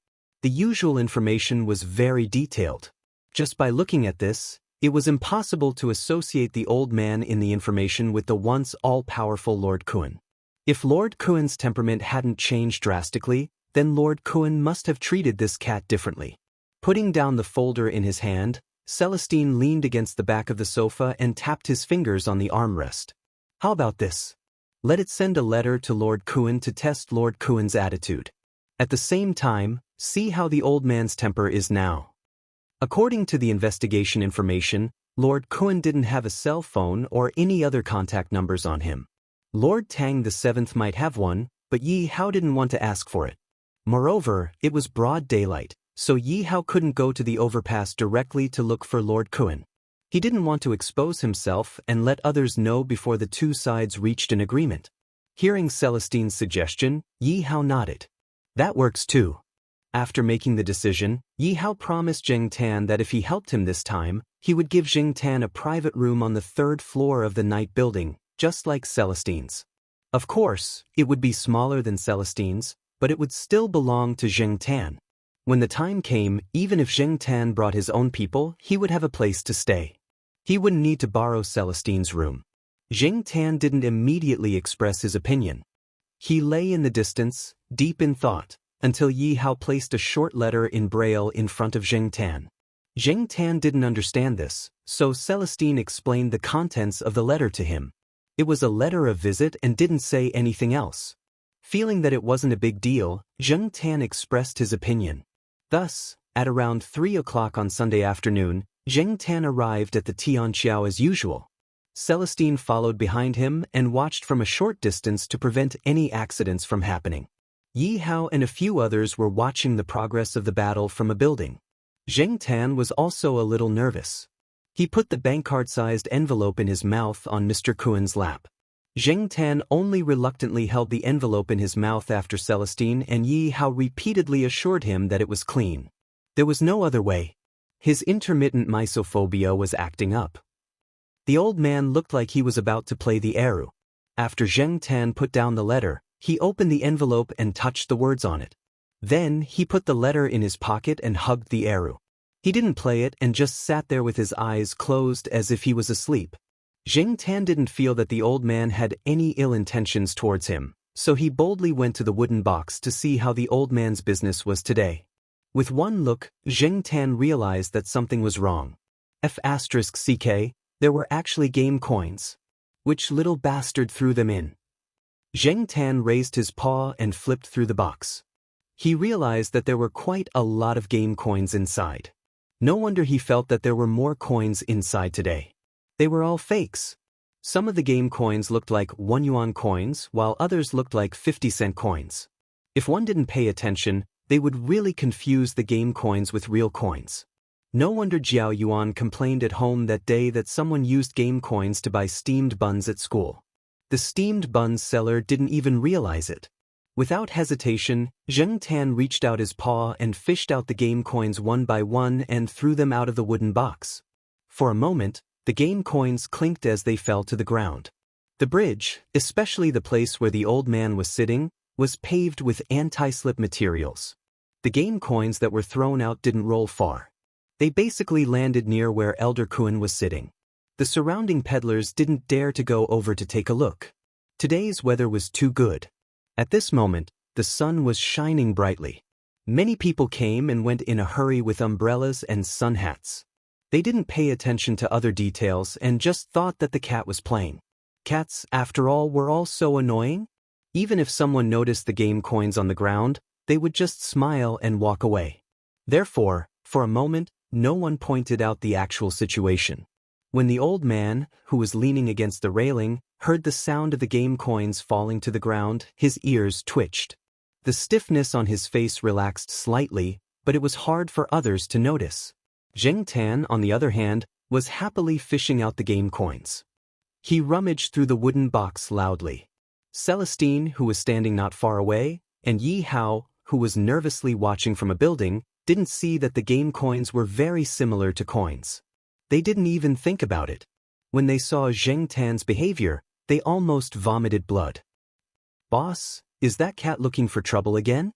The usual information was very detailed. Just by looking at this, It was impossible to associate the old man in the information with the once all-powerful Lord Kuan. If Lord Kuan's temperament hadn't changed drastically, then Lord Kuan must have treated this cat differently. Putting down the folder in his hand, Celestine leaned against the back of the sofa and tapped his fingers on the armrest. How about this? Let it send a letter to Lord Kuan to test Lord Kuan's attitude. At the same time, see how the old man's temper is now. According to the investigation information, Lord Kuan didn't have a cell phone or any other contact numbers on him. Lord Tang VII might have one, but Yi Hao didn't want to ask for it. Moreover, it was broad daylight, so Yi Hao couldn't go to the overpass directly to look for Lord Kuan. He didn't want to expose himself and let others know before the two sides reached an agreement. Hearing Celestine's suggestion, Yi Hao nodded. That works too. After making the decision, Yi Hao promised Zheng Tan that if he helped him this time, he would give Zheng Tan a private room on the 3rd floor of the night building, just like Celestine's. Of course, it would be smaller than Celestine's, but it would still belong to Zheng Tan. When the time came, even if Zheng Tan brought his own people, he would have a place to stay. He wouldn't need to borrow Celestine's room. Zheng Tan didn't immediately express his opinion. He lay in the distance, deep in thought, until Yi Hao placed a short letter in Braille in front of Zheng Tan. Zheng Tan didn't understand this, so Celestine explained the contents of the letter to him. It was a letter of visit and didn't say anything else. Feeling that it wasn't a big deal, Zheng Tan expressed his opinion. Thus, at around 3 o'clock on Sunday afternoon, Zheng Tan arrived at the Tianqiao as usual. Celestine followed behind him and watched from a short distance to prevent any accidents from happening. Yi Hao and a few others were watching the progress of the battle from a building. Zheng Tan was also a little nervous. He put the bankcard-sized envelope in his mouth on Mr. Kuan's lap. Zheng Tan only reluctantly held the envelope in his mouth after Celestine and Yi Hao repeatedly assured him that it was clean. There was no other way. His intermittent mysophobia was acting up. The old man looked like he was about to play the eru. After Zheng Tan put down the letter, he opened the envelope and touched the words on it. Then he put the letter in his pocket and hugged the eru. He didn't play it and just sat there with his eyes closed as if he was asleep. Zheng Tan didn't feel that the old man had any ill intentions towards him, so he boldly went to the wooden box to see how the old man's business was today. With one look, Zheng Tan realized that something was wrong. F***ck, there were actually game coins. Which little bastard threw them in? Zheng Tan raised his paw and flipped through the box. He realized that there were quite a lot of game coins inside. No wonder he felt that there were more coins inside today. They were all fakes. Some of the game coins looked like 1 yuan coins, while others looked like 50-cent coins. If one didn't pay attention, they would really confuse the game coins with real coins. No wonder Jiao Yuan complained at home that day that someone used game coins to buy steamed buns at school. The steamed buns seller didn't even realize it. Without hesitation, Zheng Tan reached out his paw and fished out the game coins one by one and threw them out of the wooden box. For a moment, the game coins clinked as they fell to the ground. The bridge, especially the place where the old man was sitting, was paved with anti-slip materials. The game coins that were thrown out didn't roll far. They basically landed near where Elder Kuan was sitting. The surrounding peddlers didn't dare to go over to take a look. Today's weather was too good. At this moment, the sun was shining brightly. Many people came and went in a hurry with umbrellas and sun hats. They didn't pay attention to other details and just thought that the cat was playing. Cats, after all, were all so annoying. Even if someone noticed the game coins on the ground, they would just smile and walk away. Therefore, for a moment, no one pointed out the actual situation. When the old man, who was leaning against the railing, heard the sound of the game coins falling to the ground, his ears twitched. The stiffness on his face relaxed slightly, but it was hard for others to notice. Zheng Tan, on the other hand, was happily fishing out the game coins. He rummaged through the wooden box loudly. Celestine, who was standing not far away, and Yi Hao, who was nervously watching from a building, didn't see that the game coins were very similar to coins. They didn't even think about it. When they saw Zheng Tan's behavior, they almost vomited blood. "Boss, is that cat looking for trouble again?"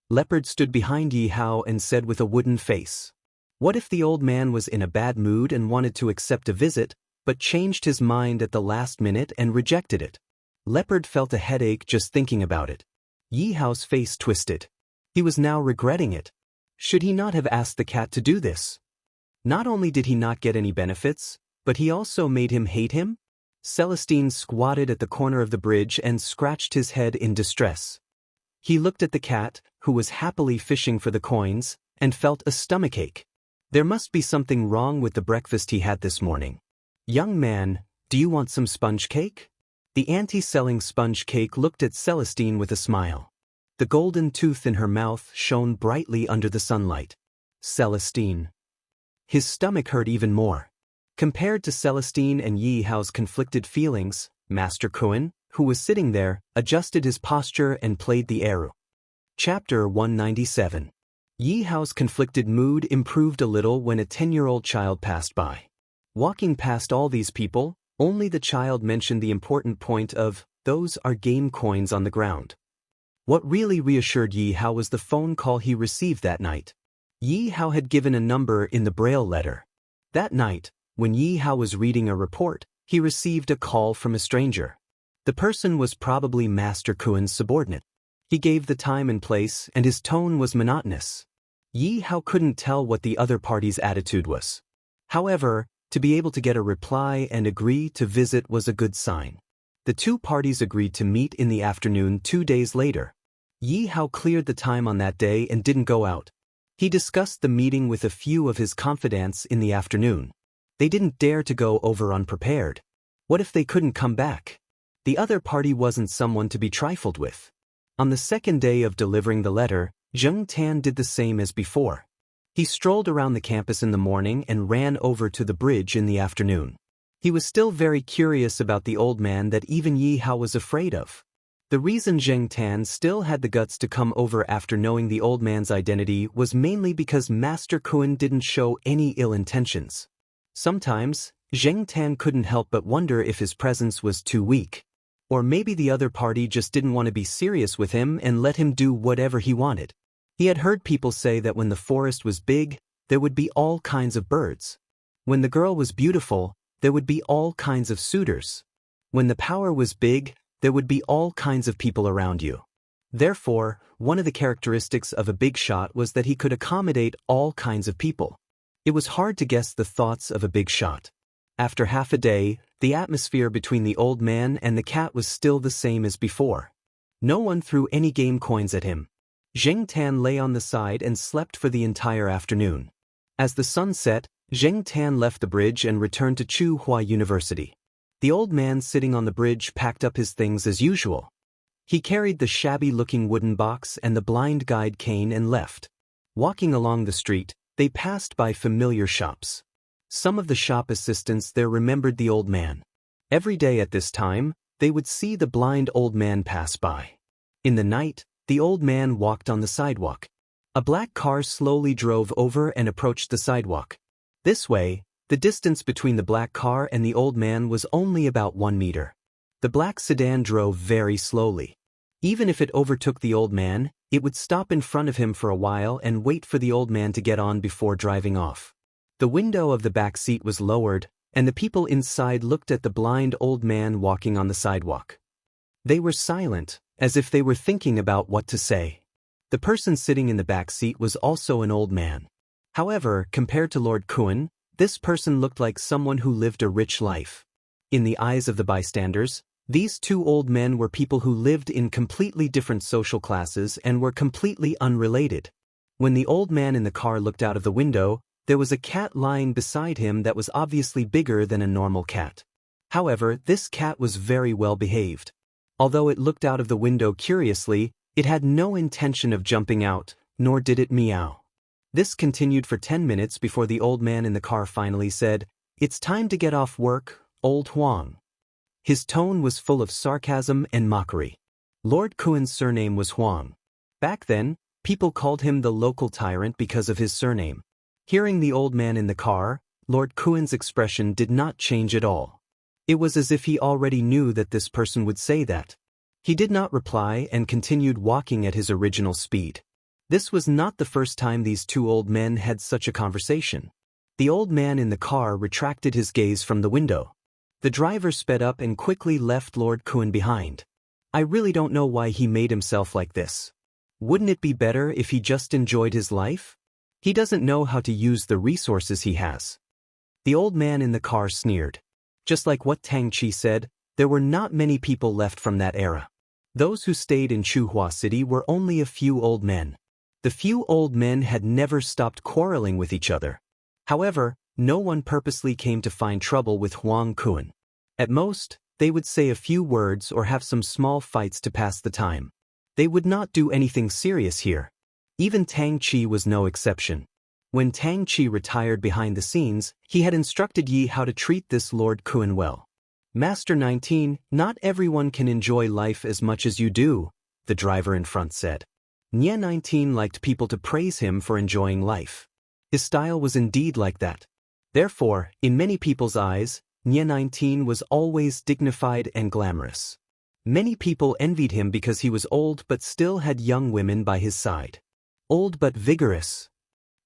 Leopard stood behind Yi Hao and said with a wooden face. What if the old man was in a bad mood and wanted to accept a visit, but changed his mind at the last minute and rejected it? Leopard felt a headache just thinking about it. Yi Hao's face twisted. He was now regretting it. Should he not have asked the cat to do this? Not only did he not get any benefits, but he also made him hate him? Celestine squatted at the corner of the bridge and scratched his head in distress. He looked at the cat, who was happily fishing for the coins, and felt a stomachache. There must be something wrong with the breakfast he had this morning. Young man, do you want some sponge cake? The auntie selling sponge cake looked at Celestine with a smile. The golden tooth in her mouth shone brightly under the sunlight. Celestine. His stomach hurt even more. Compared to Celestine and Yi Hao's conflicted feelings, Master Kuan, who was sitting there, adjusted his posture and played the eru. Chapter 197. Yi Hao's conflicted mood improved a little when a 10-year-old child passed by. Walking past all these people, only the child mentioned the important point of, "Those are game coins on the ground." What really reassured Yi Hao was the phone call he received that night. Yi Hao had given a number in the Braille letter. That night, when Yi Hao was reading a report, he received a call from a stranger. The person was probably Master Kuan's subordinate. He gave the time and place, and his tone was monotonous. Yi Hao couldn't tell what the other party's attitude was. However, to be able to get a reply and agree to visit was a good sign. The two parties agreed to meet in the afternoon 2 days later. Yi Hao cleared the time on that day and didn't go out. He discussed the meeting with a few of his confidants in the afternoon. They didn't dare to go over unprepared. What if they couldn't come back? The other party wasn't someone to be trifled with. On the second day of delivering the letter, Zheng Tan did the same as before. He strolled around the campus in the morning and ran over to the bridge in the afternoon. He was still very curious about the old man that even Yi Hao was afraid of. The reason Zheng Tan still had the guts to come over after knowing the old man's identity was mainly because Master Kuan didn't show any ill intentions. Sometimes, Zheng Tan couldn't help but wonder if his presence was too weak. Or maybe the other party just didn't want to be serious with him and let him do whatever he wanted. He had heard people say that when the forest was big, there would be all kinds of birds. When the girl was beautiful, there would be all kinds of suitors. When the power was big, there would be all kinds of people around you. Therefore, one of the characteristics of a big shot was that he could accommodate all kinds of people. It was hard to guess the thoughts of a big shot. After half a day, the atmosphere between the old man and the cat was still the same as before. No one threw any game coins at him. Zheng Tan lay on the side and slept for the entire afternoon. As the sun set, Zheng Tan left the bridge and returned to Tsinghua University. The old man sitting on the bridge packed up his things as usual. He carried the shabby-looking wooden box and the blind guide cane and left. Walking along the street, they passed by familiar shops. Some of the shop assistants there remembered the old man. Every day at this time, they would see the blind old man pass by. In the night, the old man walked on the sidewalk. A black car slowly drove over and approached the sidewalk. This way, the distance between the black car and the old man was only about 1 meter. The black sedan drove very slowly. Even if it overtook the old man, it would stop in front of him for a while and wait for the old man to get on before driving off. The window of the back seat was lowered, and the people inside looked at the blind old man walking on the sidewalk. They were silent, as if they were thinking about what to say. The person sitting in the back seat was also an old man. However, compared to Lord Kuan, this person looked like someone who lived a rich life. In the eyes of the bystanders, these two old men were people who lived in completely different social classes and were completely unrelated. When the old man in the car looked out of the window, there was a cat lying beside him that was obviously bigger than a normal cat. However, this cat was very well behaved. Although it looked out of the window curiously, it had no intention of jumping out, nor did it meow. This continued for 10 minutes before the old man in the car finally said, "It's time to get off work, old Huang." His tone was full of sarcasm and mockery. Lord Kuan's surname was Huang. Back then, people called him the local tyrant because of his surname. Hearing the old man in the car, Lord Kuan's expression did not change at all. It was as if he already knew that this person would say that. He did not reply and continued walking at his original speed. This was not the first time these two old men had such a conversation. The old man in the car retracted his gaze from the window. The driver sped up and quickly left Lord Kuan behind. I really don't know why he made himself like this. Wouldn't it be better if he just enjoyed his life? He doesn't know how to use the resources he has. The old man in the car sneered. Just like what Tang Chi said, there were not many people left from that era. Those who stayed in Chuhua City were only a few old men. The few old men had never stopped quarreling with each other. However, no one purposely came to find trouble with Huang Kuan. At most, they would say a few words or have some small fights to pass the time. They would not do anything serious here. Even Tang Chi was no exception. When Tang Chi retired behind the scenes, he had instructed Yi how to treat this Lord Kuan well. Master 19, not everyone can enjoy life as much as you do, the driver in front said. Nye 19 liked people to praise him for enjoying life. His style was indeed like that. Therefore, in many people's eyes, Nye 19 was always dignified and glamorous. Many people envied him because he was old but still had young women by his side. Old but vigorous.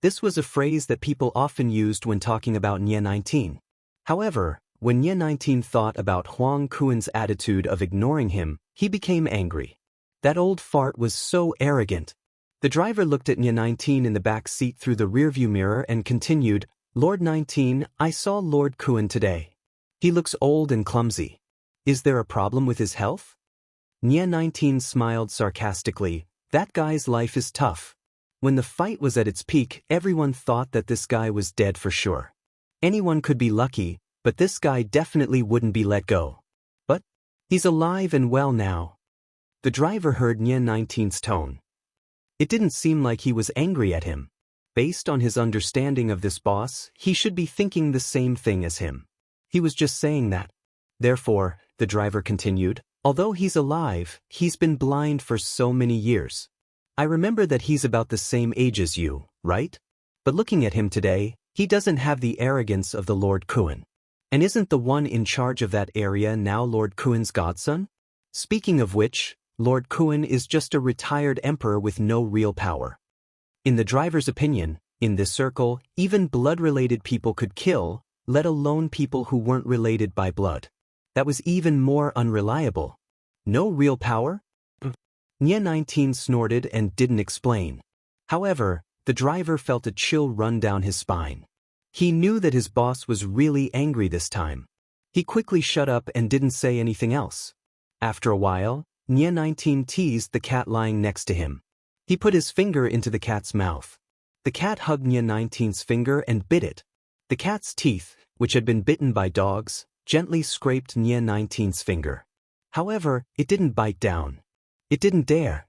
This was a phrase that people often used when talking about Nye 19. However, when Nye 19 thought about Huang Kuan's attitude of ignoring him, he became angry. That old fart was so arrogant. The driver looked at Nye 19 in the back seat through the rearview mirror and continued, Lord 19, I saw Lord Kuan today. He looks old and clumsy. Is there a problem with his health? Nye 19 smiled sarcastically. That guy's life is tough. When the fight was at its peak, everyone thought that this guy was dead for sure. Anyone could be lucky, but this guy definitely wouldn't be let go. But he's alive and well now. The driver heard Nye 19's tone. It didn't seem like he was angry at him. Based on his understanding of this boss, he should be thinking the same thing as him. He was just saying that. Therefore, the driver continued, although he's alive, he's been blind for so many years. I remember that he's about the same age as you, right? But looking at him today, he doesn't have the arrogance of the Lord Kuan. And isn't the one in charge of that area now Lord Kuan's godson? Speaking of which, Lord Kuan is just a retired emperor with no real power. In the driver's opinion, in this circle, even blood-related people could kill, let alone people who weren't related by blood. That was even more unreliable. No real power? Nye 19 snorted and didn't explain. However, the driver felt a chill run down his spine. He knew that his boss was really angry this time. He quickly shut up and didn't say anything else. After a while, Nye 19 teased the cat lying next to him. He put his finger into the cat's mouth. The cat hugged Nye 19's finger and bit it. The cat's teeth, which had been bitten by dogs, gently scraped Nye 19's finger. However, it didn't bite down. It didn't dare.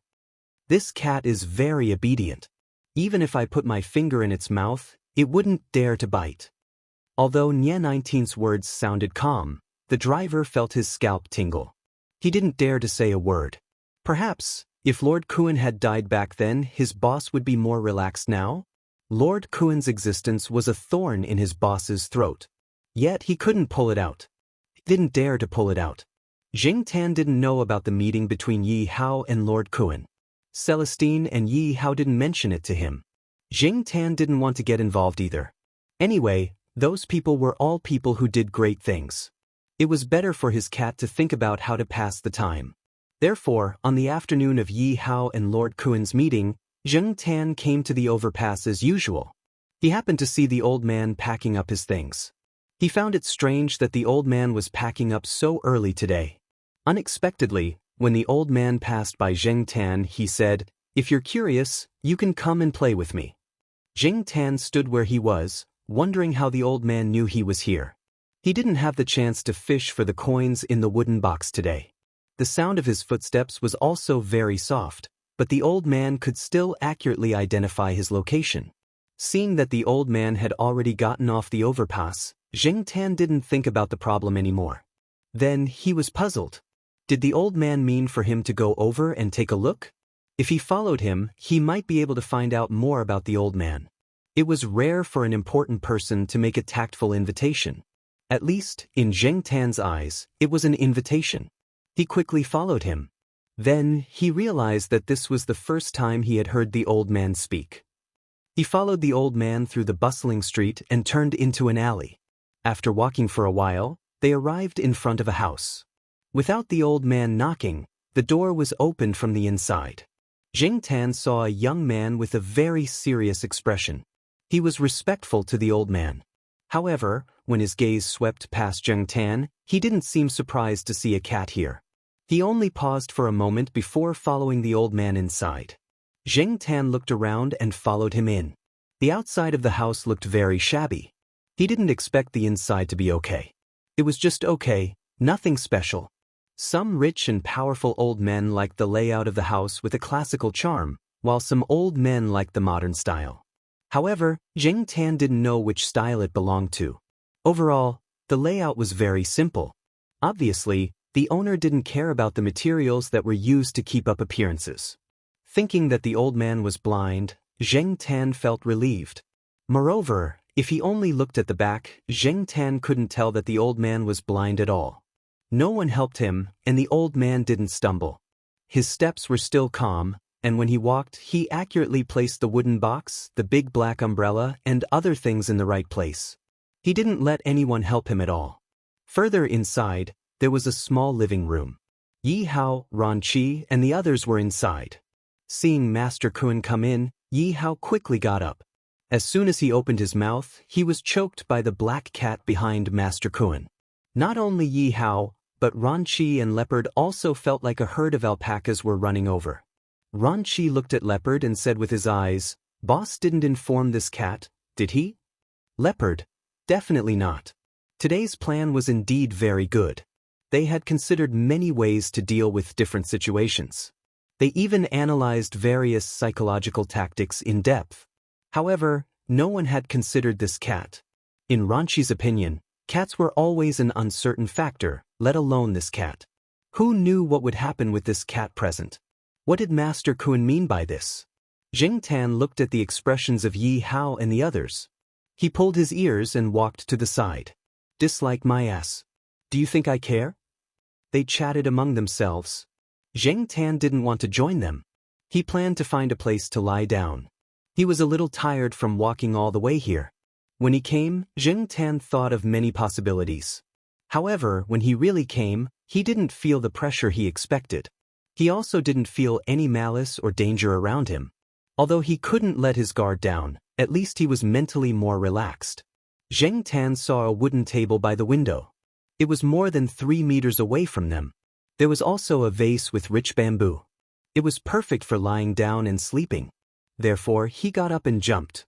This cat is very obedient. Even if I put my finger in its mouth, it wouldn't dare to bite. Although Nye 19's words sounded calm, the driver felt his scalp tingle. He didn't dare to say a word. Perhaps, if Lord Kuan had died back then, his boss would be more relaxed now? Lord Kuan's existence was a thorn in his boss's throat. Yet he couldn't pull it out. He didn't dare to pull it out. Jing Tan didn't know about the meeting between Yi Hao and Lord Kuan. Celestine and Yi Hao didn't mention it to him. Jing Tan didn't want to get involved either. Anyway, those people were all people who did great things. It was better for his cat to think about how to pass the time. Therefore, on the afternoon of Yi Hao and Lord Kuan's meeting, Jing Tan came to the overpass as usual. He happened to see the old man packing up his things. He found it strange that the old man was packing up so early today. Unexpectedly, when the old man passed by Jing Tan, he said, "If you're curious, you can come and play with me." Jing Tan stood where he was, wondering how the old man knew he was here. He didn't have the chance to fish for the coins in the wooden box today. The sound of his footsteps was also very soft, but the old man could still accurately identify his location. Seeing that the old man had already gotten off the overpass, Jing Tan didn't think about the problem anymore. Then he was puzzled. Did the old man mean for him to go over and take a look? If he followed him, he might be able to find out more about the old man. It was rare for an important person to make a tactful invitation. At least, in Jing Tan's eyes, it was an invitation. He quickly followed him. Then, he realized that this was the first time he had heard the old man speak. He followed the old man through the bustling street and turned into an alley. After walking for a while, they arrived in front of a house. Without the old man knocking, the door was opened from the inside. Jing Tan saw a young man with a very serious expression. He was respectful to the old man. However, when his gaze swept past Jing Tan, he didn't seem surprised to see a cat here. He only paused for a moment before following the old man inside. Jing Tan looked around and followed him in. The outside of the house looked very shabby. He didn't expect the inside to be okay. It was just okay, nothing special. Some rich and powerful old men liked the layout of the house with a classical charm, while some old men liked the modern style. However, Jing Tan didn't know which style it belonged to. Overall, the layout was very simple. Obviously, the owner didn't care about the materials that were used to keep up appearances. Thinking that the old man was blind, Jing Tan felt relieved. Moreover, if he only looked at the back, Jing Tan couldn't tell that the old man was blind at all. No one helped him, and the old man didn't stumble. His steps were still calm, and when he walked, he accurately placed the wooden box, the big black umbrella, and other things in the right place. He didn't let anyone help him at all. Further inside, there was a small living room. Yi Hao, Ran Qi, and the others were inside. Seeing Master Kun come in, Yi Hao quickly got up. As soon as he opened his mouth, he was choked by the black cat behind Master Kun. Not only Yi Hao, but Ran Qi and Leopard also felt like a herd of alpacas were running over. Ran Qi looked at Leopard and said with his eyes, "Boss didn't inform this cat, did he?" Leopard, "Definitely not. Today's plan was indeed very good. They had considered many ways to deal with different situations. They even analyzed various psychological tactics in depth. However, no one had considered this cat. In Ran Qi's opinion, cats were always an uncertain factor, let alone this cat. Who knew what would happen with this cat present? What did Master Kun mean by this?" Jing Tan looked at the expressions of Yi Hao and the others. He pulled his ears and walked to the side. "Dislike my ass. Do you think I care?" They chatted among themselves. Jing Tan didn't want to join them. He planned to find a place to lie down. He was a little tired from walking all the way here. When he came, Jing Tan thought of many possibilities. However, when he really came, he didn't feel the pressure he expected. He also didn't feel any malice or danger around him. Although he couldn't let his guard down, at least he was mentally more relaxed. Jing Tan saw a wooden table by the window. It was more than 3 meters away from them. There was also a vase with rich bamboo. It was perfect for lying down and sleeping. Therefore, he got up and jumped.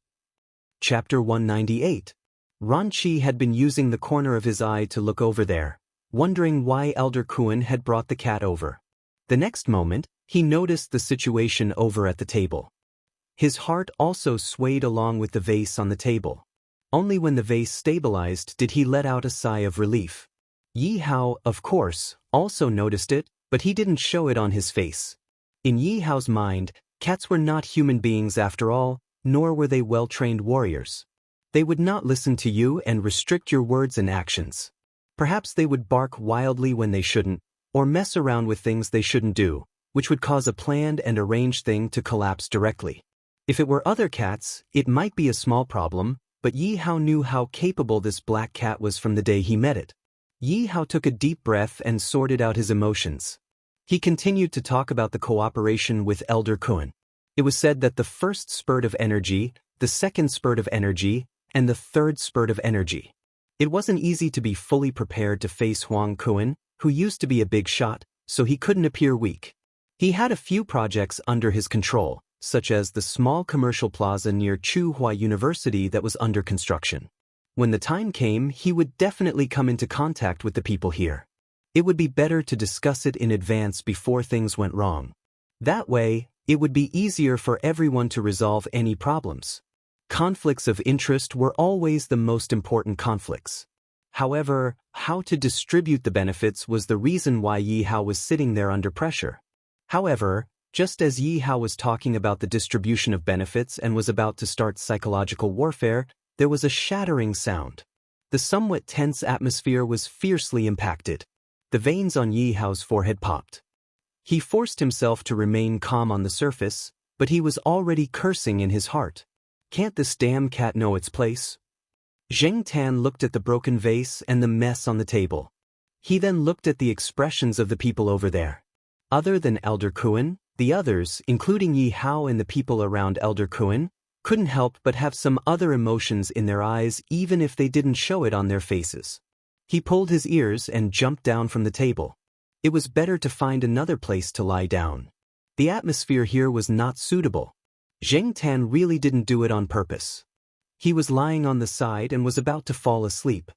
Chapter 198. Ran Qi had been using the corner of his eye to look over there, wondering why Elder Kun had brought the cat over. The next moment, he noticed the situation over at the table. His heart also swayed along with the vase on the table. Only when the vase stabilized did he let out a sigh of relief. Yi Hao, of course, also noticed it, but he didn't show it on his face. In Yi Hao's mind, cats were not human beings after all, nor were they well-trained warriors. They would not listen to you and restrict your words and actions. Perhaps they would bark wildly when they shouldn't, or mess around with things they shouldn't do, which would cause a planned and arranged thing to collapse directly. If it were other cats, it might be a small problem, but Yi Hao knew how capable this black cat was from the day he met it. Yi Hao took a deep breath and sorted out his emotions. He continued to talk about the cooperation with Elder Kun. It was said that the first spurt of energy, the second spurt of energy, and the third spurt of energy. It wasn't easy to be fully prepared to face Huang Kun, who used to be a big shot, so he couldn't appear weak. He had a few projects under his control, such as the small commercial plaza near Tsinghua University that was under construction. When the time came, he would definitely come into contact with the people here. It would be better to discuss it in advance before things went wrong. That way, it would be easier for everyone to resolve any problems. Conflicts of interest were always the most important conflicts. However, how to distribute the benefits was the reason why Yi Hao was sitting there under pressure. However, just as Yi Hao was talking about the distribution of benefits and was about to start psychological warfare, there was a shattering sound. The somewhat tense atmosphere was fiercely impacted. The veins on Yi Hao's forehead popped. He forced himself to remain calm on the surface, but he was already cursing in his heart. Can't this damn cat know its place? Zheng Tan looked at the broken vase and the mess on the table. He then looked at the expressions of the people over there. Other than Elder Kuan, the others, including Yi Hao and the people around Elder Kuan, couldn't help but have some other emotions in their eyes even if they didn't show it on their faces. He pulled his ears and jumped down from the table. It was better to find another place to lie down. The atmosphere here was not suitable. Zheng Tan really didn't do it on purpose. He was lying on the side and was about to fall asleep.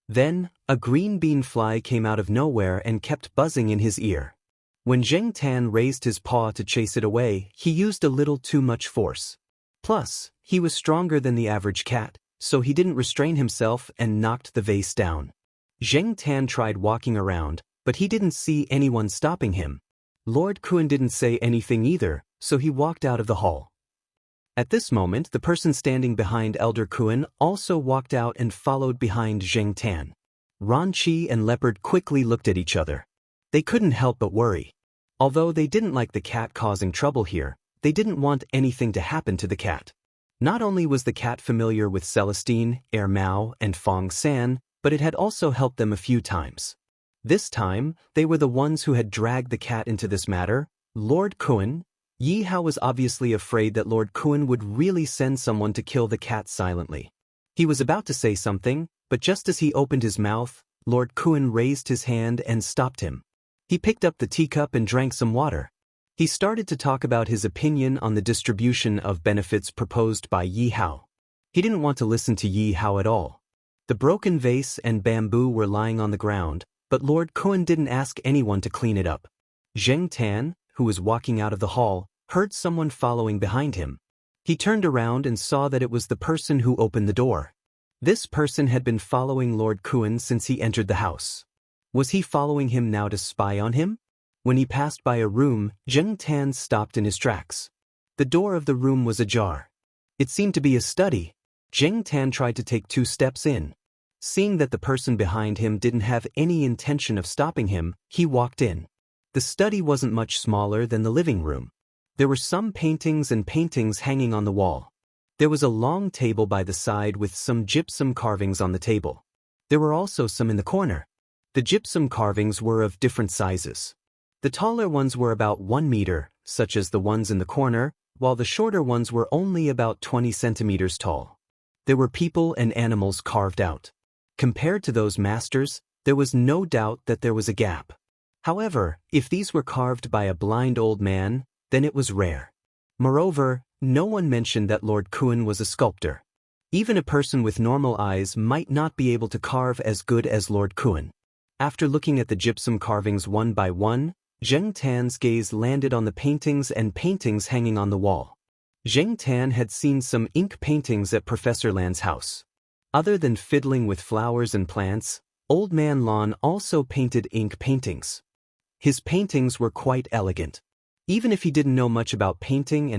Then, a green bean fly came out of nowhere and kept buzzing in his ear. When Zheng Tan raised his paw to chase it away, he used a little too much force. Plus, he was stronger than the average cat, so he didn't restrain himself and knocked the vase down. Zheng Tan tried walking around, but he didn't see anyone stopping him. Lord Kuan didn't say anything either, so he walked out of the hall. At this moment, the person standing behind Elder Kuan also walked out and followed behind Zheng Tan. Ran Qi and Leopard quickly looked at each other. They couldn't help but worry. Although they didn't like the cat causing trouble here, they didn't want anything to happen to the cat. Not only was the cat familiar with Celestine, Er Mao, and Fong San, but it had also helped them a few times. This time, they were the ones who had dragged the cat into this matter. Lord Kuan. Yi Hao was obviously afraid that Lord Kuan would really send someone to kill the cat silently. He was about to say something, but just as he opened his mouth, Lord Kuan raised his hand and stopped him. He picked up the teacup and drank some water. He started to talk about his opinion on the distribution of benefits proposed by Yi Hao. He didn't want to listen to Yi Hao at all. The broken vase and bamboo were lying on the ground, but Lord Kuan didn't ask anyone to clean it up. Zheng Tan, who was walking out of the hall, heard someone following behind him. He turned around and saw that it was the person who opened the door. This person had been following Lord Kuan since he entered the house. Was he following him now to spy on him? When he passed by a room, Zheng Tan stopped in his tracks. The door of the room was ajar. It seemed to be a study. Zheng Tan tried to take 2 steps in. Seeing that the person behind him didn't have any intention of stopping him, he walked in. The study wasn't much smaller than the living room. There were some paintings and paintings hanging on the wall. There was a long table by the side with some gypsum carvings on the table. There were also some in the corner. The gypsum carvings were of different sizes. The taller ones were about 1 meter, such as the ones in the corner, while the shorter ones were only about 20 centimeters tall. There were people and animals carved out. Compared to those masters, there was no doubt that there was a gap. However, if these were carved by a blind old man, then it was rare. Moreover, no one mentioned that Lord Kuan was a sculptor. Even a person with normal eyes might not be able to carve as good as Lord Kuan. After looking at the gypsum carvings one by one, Zheng Tan's gaze landed on the paintings and paintings hanging on the wall. Zheng Tan had seen some ink paintings at Professor Lan's house. Other than fiddling with flowers and plants, Old Man Lan also painted ink paintings. His paintings were quite elegant. Even if he didn't know much about painting,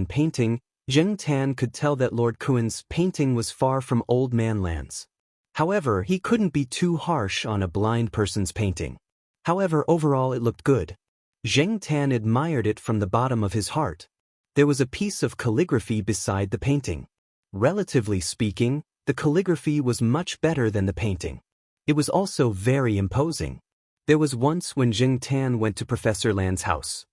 Zheng Tan could tell that Lord Kuan's painting was far from Old Man Lan's. However, he couldn't be too harsh on a blind person's painting. However, overall it looked good. Zheng Tan admired it from the bottom of his heart. There was a piece of calligraphy beside the painting. Relatively speaking, the calligraphy was much better than the painting. It was also very imposing. There was once when Zheng Tan went to Professor Lan's house.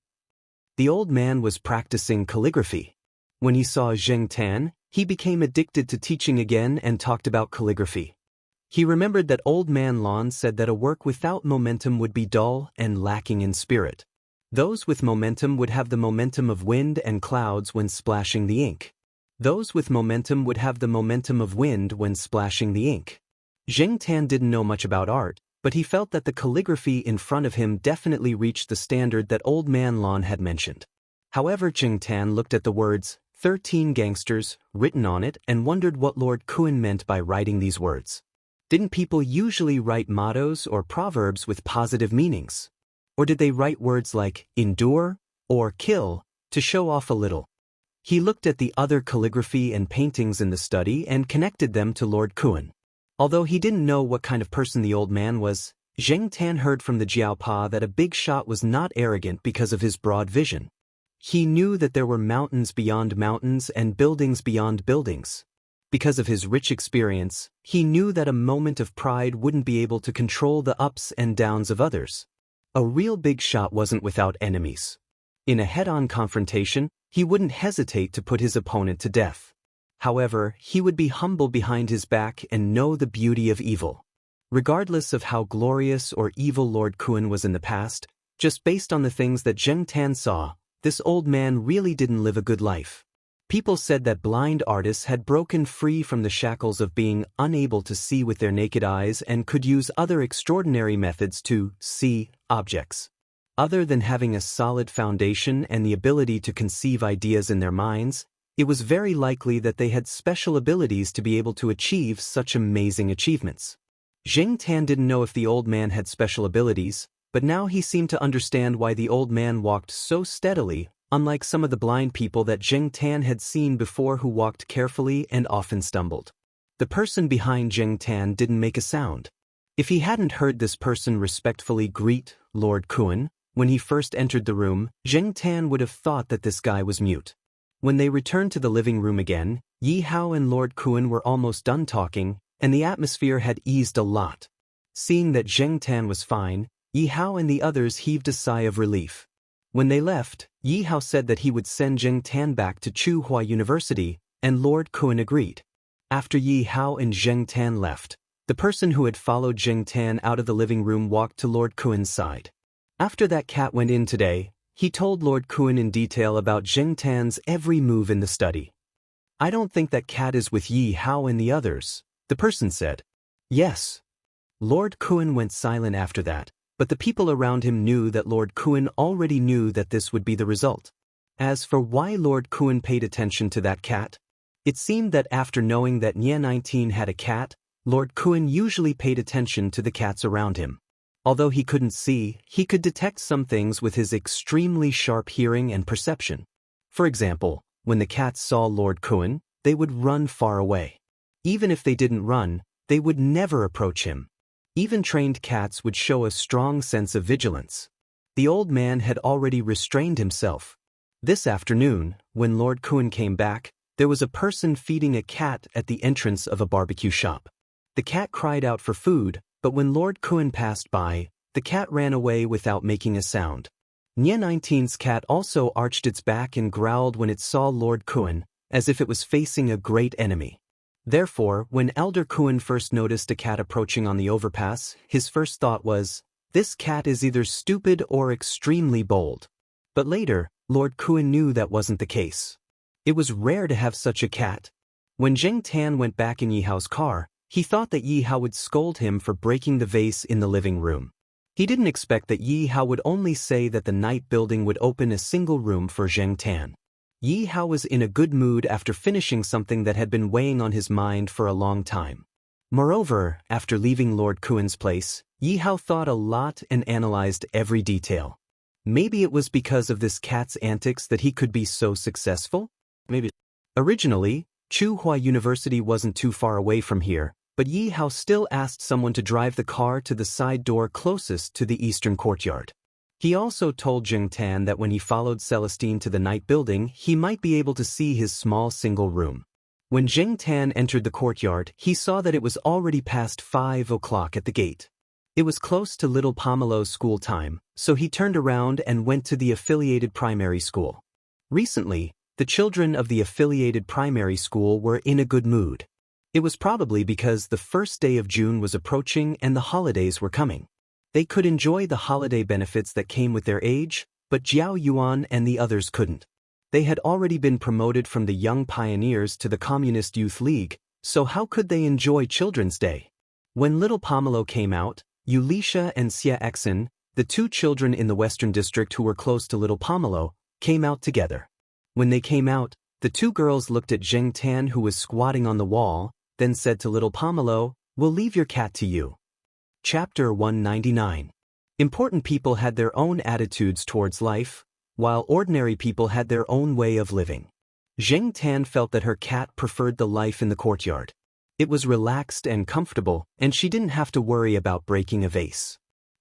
The old man was practicing calligraphy. When he saw Zheng Tan, he became addicted to teaching again and talked about calligraphy. He remembered that Old Man Lan said that a work without momentum would be dull and lacking in spirit. Those with momentum would have the momentum of wind and clouds when splashing the ink. Those with momentum would have the momentum of wind when splashing the ink. Zheng Tan didn't know much about art, but he felt that the calligraphy in front of him definitely reached the standard that Old Man Lan had mentioned. However, Zheng Tan looked at the words, 13 gangsters, written on it and wondered what Lord Kuan meant by writing these words. Didn't people usually write mottos or proverbs with positive meanings? Or did they write words like endure or kill to show off a little? He looked at the other calligraphy and paintings in the study and connected them to Lord Kuan. Although he didn't know what kind of person the old man was, Zheng Tan heard from the Jiaopa that a big shot was not arrogant because of his broad vision. He knew that there were mountains beyond mountains and buildings beyond buildings. Because of his rich experience, he knew that a moment of pride wouldn't be able to control the ups and downs of others. A real big shot wasn't without enemies. In a head-on confrontation, he wouldn't hesitate to put his opponent to death. However, he would be humble behind his back and know the beauty of evil. Regardless of how glorious or evil Lord Kun was in the past, just based on the things that Zheng Tan saw, this old man really didn't live a good life. People said that blind artists had broken free from the shackles of being unable to see with their naked eyes and could use other extraordinary methods to see objects. Other than having a solid foundation and the ability to conceive ideas in their minds, it was very likely that they had special abilities to be able to achieve such amazing achievements. Zheng Tan didn't know if the old man had special abilities, but now he seemed to understand why the old man walked so steadily, unlike some of the blind people that Zheng Tan had seen before who walked carefully and often stumbled. The person behind Zheng Tan didn't make a sound. If he hadn't heard this person respectfully greet Lord Kun when he first entered the room, Zheng Tan would have thought that this guy was mute. When they returned to the living room again, Yi Hao and Lord Kun were almost done talking, and the atmosphere had eased a lot. Seeing that Zheng Tan was fine, Yi Hao and the others heaved a sigh of relief. When they left, Yi Hao said that he would send Zheng Tan back to Tsinghua University, and Lord Kun agreed. After Yi Hao and Zheng Tan left, the person who had followed Zheng Tan out of the living room walked to Lord Kun's side. After that cat went in today, he told Lord Kun in detail about Zheng Tan's every move in the study. "I don't think that cat is with Yi Hao and the others," the person said. "Yes." Lord Kun went silent after that, but the people around him knew that Lord Kun already knew that this would be the result. As for why Lord Kun paid attention to that cat, it seemed that after knowing that Nye 19 had a cat, Lord Kun usually paid attention to the cats around him. Although he couldn't see, he could detect some things with his extremely sharp hearing and perception. For example, when the cats saw Lord Kun, they would run far away. Even if they didn't run, they would never approach him. Even trained cats would show a strong sense of vigilance. The old man had already restrained himself. This afternoon, when Lord Kun came back, there was a person feeding a cat at the entrance of a barbecue shop. The cat cried out for food, but when Lord Kun passed by, the cat ran away without making a sound. Nye 19's cat also arched its back and growled when it saw Lord Kun, as if it was facing a great enemy. Therefore, when Elder Kun first noticed a cat approaching on the overpass, his first thought was, "This cat is either stupid or extremely bold." But later, Lord Kun knew that wasn't the case. It was rare to have such a cat. When Zheng Tan went back in Yi Hao's car, he thought that Yi Hao would scold him for breaking the vase in the living room. He didn't expect that Yi Hao would only say that the night building would open a single room for Zheng Tan. Yi Hao was in a good mood after finishing something that had been weighing on his mind for a long time. Moreover, after leaving Lord Kun's place, Yi Hao thought a lot and analyzed every detail. Maybe it was because of this cat's antics that he could be so successful? Maybe. Originally, Tsinghua University wasn't too far away from here, but Yi Hao still asked someone to drive the car to the side door closest to the eastern courtyard. He also told Zheng Tan that when he followed Celestine to the night building, he might be able to see his small single room. When Zheng Tan entered the courtyard, he saw that it was already past 5 o'clock at the gate. It was close to little Pomelo's school time, so he turned around and went to the affiliated primary school. Recently, the children of the affiliated primary school were in a good mood. It was probably because the first day of June was approaching and the holidays were coming. They could enjoy the holiday benefits that came with their age, but Jiao Yuan and the others couldn't. They had already been promoted from the Young Pioneers to the Communist Youth League, so how could they enjoy Children's Day? When little Pomelo came out, Wuxia and Xianxia, the two children in the Western District who were close to little Pomelo, came out together. When they came out, the two girls looked at Zheng Tan who was squatting on the wall, then said to little Pomelo, "We'll leave your cat to you." Chapter 199. Important people had their own attitudes towards life, while ordinary people had their own way of living. Zheng Tan felt that her cat preferred the life in the courtyard. It was relaxed and comfortable, and she didn't have to worry about breaking a vase.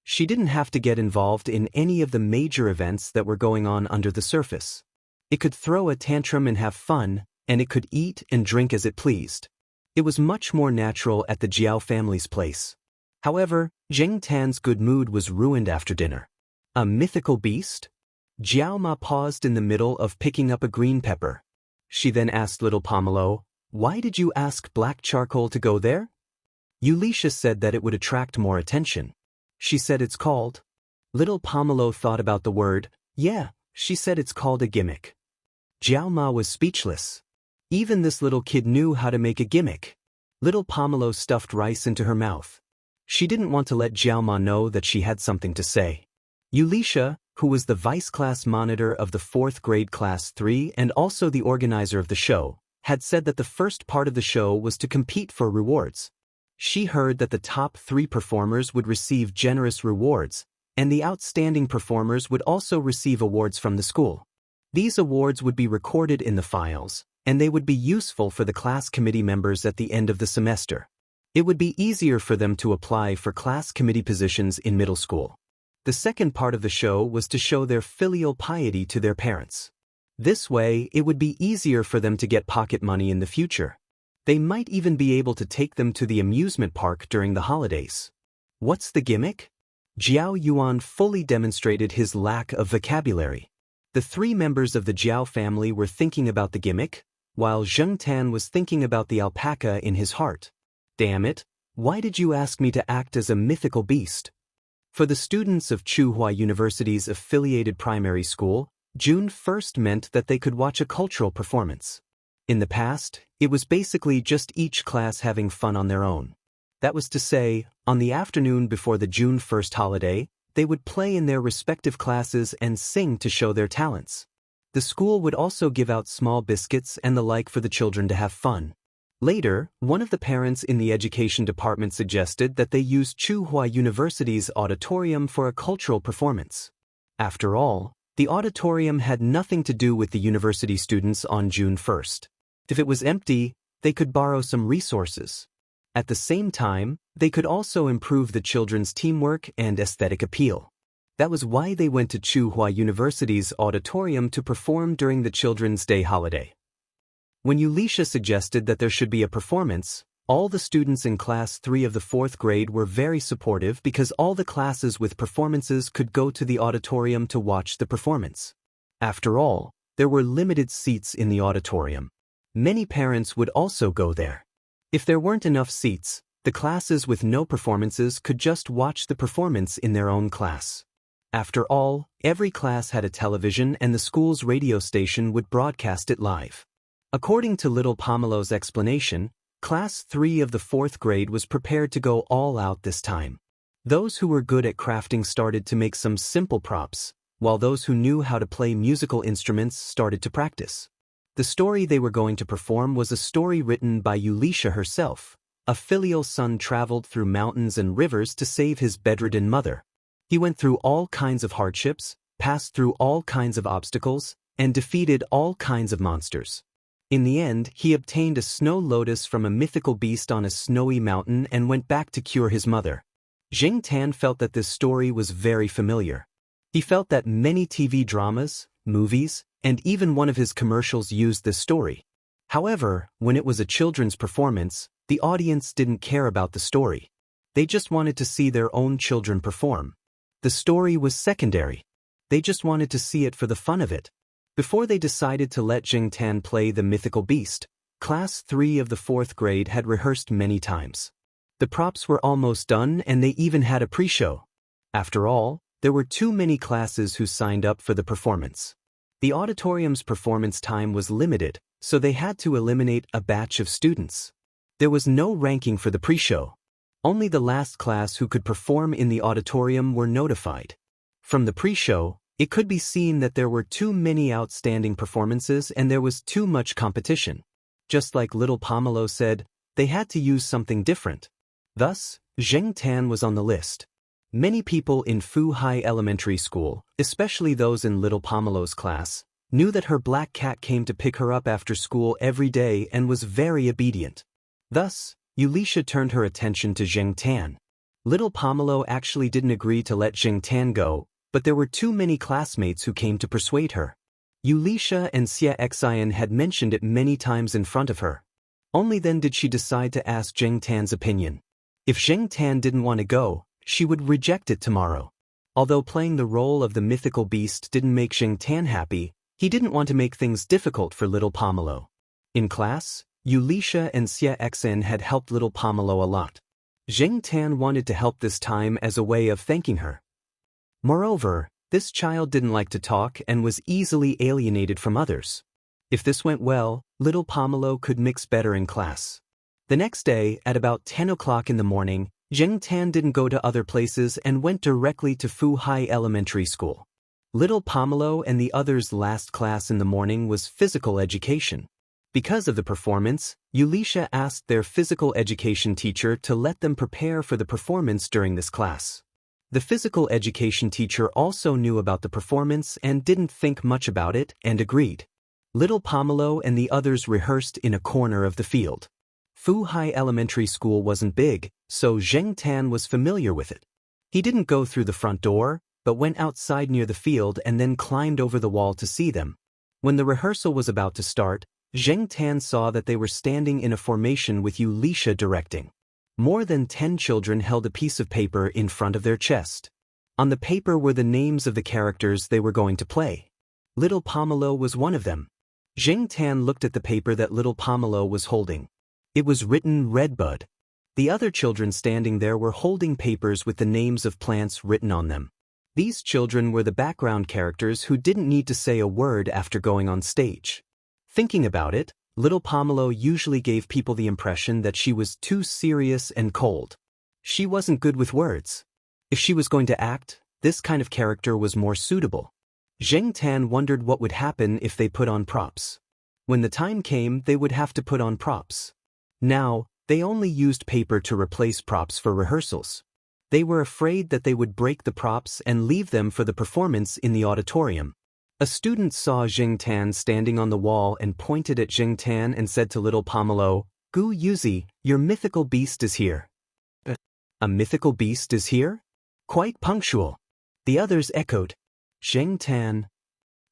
She didn't have to get involved in any of the major events that were going on under the surface. It could throw a tantrum and have fun, and it could eat and drink as it pleased. It was much more natural at the Jiao family's place. However, Zheng Tan's good mood was ruined after dinner. A mythical beast? Jiao Ma paused in the middle of picking up a green pepper. She then asked little Pomelo, "Why did you ask Black Charcoal to go there?" Yulisha said that it would attract more attention. She said it's called. Little Pomelo thought about the word. Yeah, she said it's called a gimmick. Jiao Ma was speechless. Even this little kid knew how to make a gimmick. Little Pomelo stuffed rice into her mouth. She didn't want to let Jiao Ma know that she had something to say. Yulisha, who was the vice class monitor of the 4th grade class 3 and also the organizer of the show, had said that the first part of the show was to compete for rewards. She heard that the top 3 performers would receive generous rewards, and the outstanding performers would also receive awards from the school. These awards would be recorded in the files, and they would be useful for the class committee members at the end of the semester. It would be easier for them to apply for class committee positions in middle school. The second part of the show was to show their filial piety to their parents. This way, it would be easier for them to get pocket money in the future. They might even be able to take them to the amusement park during the holidays. What's the gimmick? Jiao Yuan fully demonstrated his lack of vocabulary. The 3 members of the Jiao family were thinking about the gimmick, while Zheng Tan was thinking about the alpaca in his heart. Damn it, why did you ask me to act as a mythical beast? For the students of Tsinghua University's affiliated primary school, June 1st meant that they could watch a cultural performance. In the past, it was basically just each class having fun on their own. That was to say, on the afternoon before the June 1st holiday, they would play in their respective classes and sing to show their talents. The school would also give out small biscuits and the like for the children to have fun. Later, one of the parents in the education department suggested that they use Tsinghua University's auditorium for a cultural performance. After all, the auditorium had nothing to do with the university students on June 1st. If it was empty, they could borrow some resources. At the same time, they could also improve the children's teamwork and aesthetic appeal. That was why they went to Tsinghua University's auditorium to perform during the Children's Day holiday. When Yulisha suggested that there should be a performance, all the students in Class 3 of the 4th grade were very supportive because all the classes with performances could go to the auditorium to watch the performance. After all, there were limited seats in the auditorium. Many parents would also go there. If there weren't enough seats, the classes with no performances could just watch the performance in their own class. After all, every class had a television and the school's radio station would broadcast it live. According to little Pomelo's explanation, Class 3 of the 4th grade was prepared to go all out this time. Those who were good at crafting started to make some simple props, while those who knew how to play musical instruments started to practice. The story they were going to perform was a story written by Yulisha herself. A filial son traveled through mountains and rivers to save his bedridden mother. He went through all kinds of hardships, passed through all kinds of obstacles, and defeated all kinds of monsters. In the end, he obtained a snow lotus from a mythical beast on a snowy mountain and went back to cure his mother. Zheng Tan felt that this story was very familiar. He felt that many TV dramas, movies, and even one of his commercials used this story. However, when it was a children's performance, the audience didn't care about the story. They just wanted to see their own children perform. The story was secondary. They just wanted to see it for the fun of it. Before they decided to let Zheng Tan play the mythical beast, Class 3 of the 4th grade had rehearsed many times. The props were almost done and they even had a pre-show. After all, there were too many classes who signed up for the performance. The auditorium's performance time was limited, so they had to eliminate a batch of students. There was no ranking for the pre-show. Only the last class who could perform in the auditorium were notified. From the pre-show, it could be seen that there were too many outstanding performances and there was too much competition. Just like little Pomelo said, they had to use something different. Thus, Zheng Tan was on the list. Many people in Fu Hai Elementary School, especially those in little Pomelo's class, knew that her black cat came to pick her up after school every day and was very obedient. Thus, Yulisha turned her attention to Zheng Tan. Little Pomelo actually didn't agree to let Jing Tan go, but there were too many classmates who came to persuade her. Wuxia and Xianxia had mentioned it many times in front of her. Only then did she decide to ask Jing Tan's opinion. If Jing Tan didn't want to go, she would reject it tomorrow. Although playing the role of the mythical beast didn't make Jing Tan happy, he didn't want to make things difficult for little Pomelo. In class, Wuxia and Xianxia had helped little Pomelo a lot. Jing Tan wanted to help this time as a way of thanking her. Moreover, this child didn't like to talk and was easily alienated from others. If this went well, little Pomelo could mix better in class. The next day, at about 10 o'clock in the morning, Jing Tan didn't go to other places and went directly to Fu Hai Elementary School. Little Pomelo and the others' last class in the morning was physical education. Because of the performance, Wuxia asked their physical education teacher to let them prepare for the performance during this class. The physical education teacher also knew about the performance and didn't think much about it and agreed. Little Pomelo and the others rehearsed in a corner of the field. Fu Hai Elementary School wasn't big, so Jing Tan was familiar with it. He didn't go through the front door, but went outside near the field and then climbed over the wall to see them. When the rehearsal was about to start, Jing Tan saw that they were standing in a formation with Wuxia directing. More than 10 children held a piece of paper in front of their chest. On the paper were the names of the characters they were going to play. Little Pomelo was one of them. Jing Tan looked at the paper that little Pomelo was holding. It was written Redbud. The other children standing there were holding papers with the names of plants written on them. These children were the background characters who didn't need to say a word after going on stage. Thinking about it, little Pomelo usually gave people the impression that she was too serious and cold. She wasn't good with words. If she was going to act, this kind of character was more suitable. Jing Tan wondered what would happen if they put on props. When the time came, they would have to put on props. Now, they only used paper to replace props for rehearsals. They were afraid that they would break the props and leave them for the performance in the auditorium. A student saw Jing Tan standing on the wall and pointed at Jing Tan and said to little Pomelo, "Gu Yuzi, your mythical beast is here." A mythical beast is here? Quite punctual. The others echoed. Jing Tan.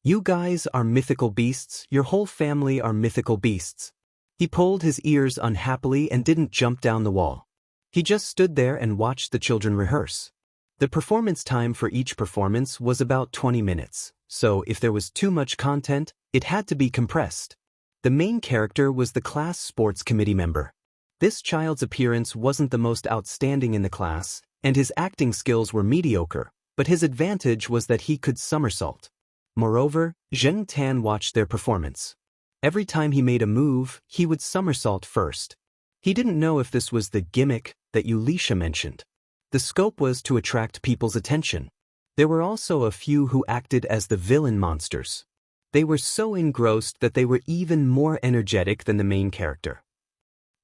You guys are mythical beasts, your whole family are mythical beasts. He pulled his ears unhappily and didn't jump down the wall. He just stood there and watched the children rehearse. The performance time for each performance was about 20 minutes. So if there was too much content, it had to be compressed. The main character was the class sports committee member. This child's appearance wasn't the most outstanding in the class, and his acting skills were mediocre, but his advantage was that he could somersault. Moreover, Jing Tan watched their performance. Every time he made a move, he would somersault first. He didn't know if this was the gimmick that Wuxia mentioned. The scope was to attract people's attention. There were also a few who acted as the villain monsters. They were so engrossed that they were even more energetic than the main character.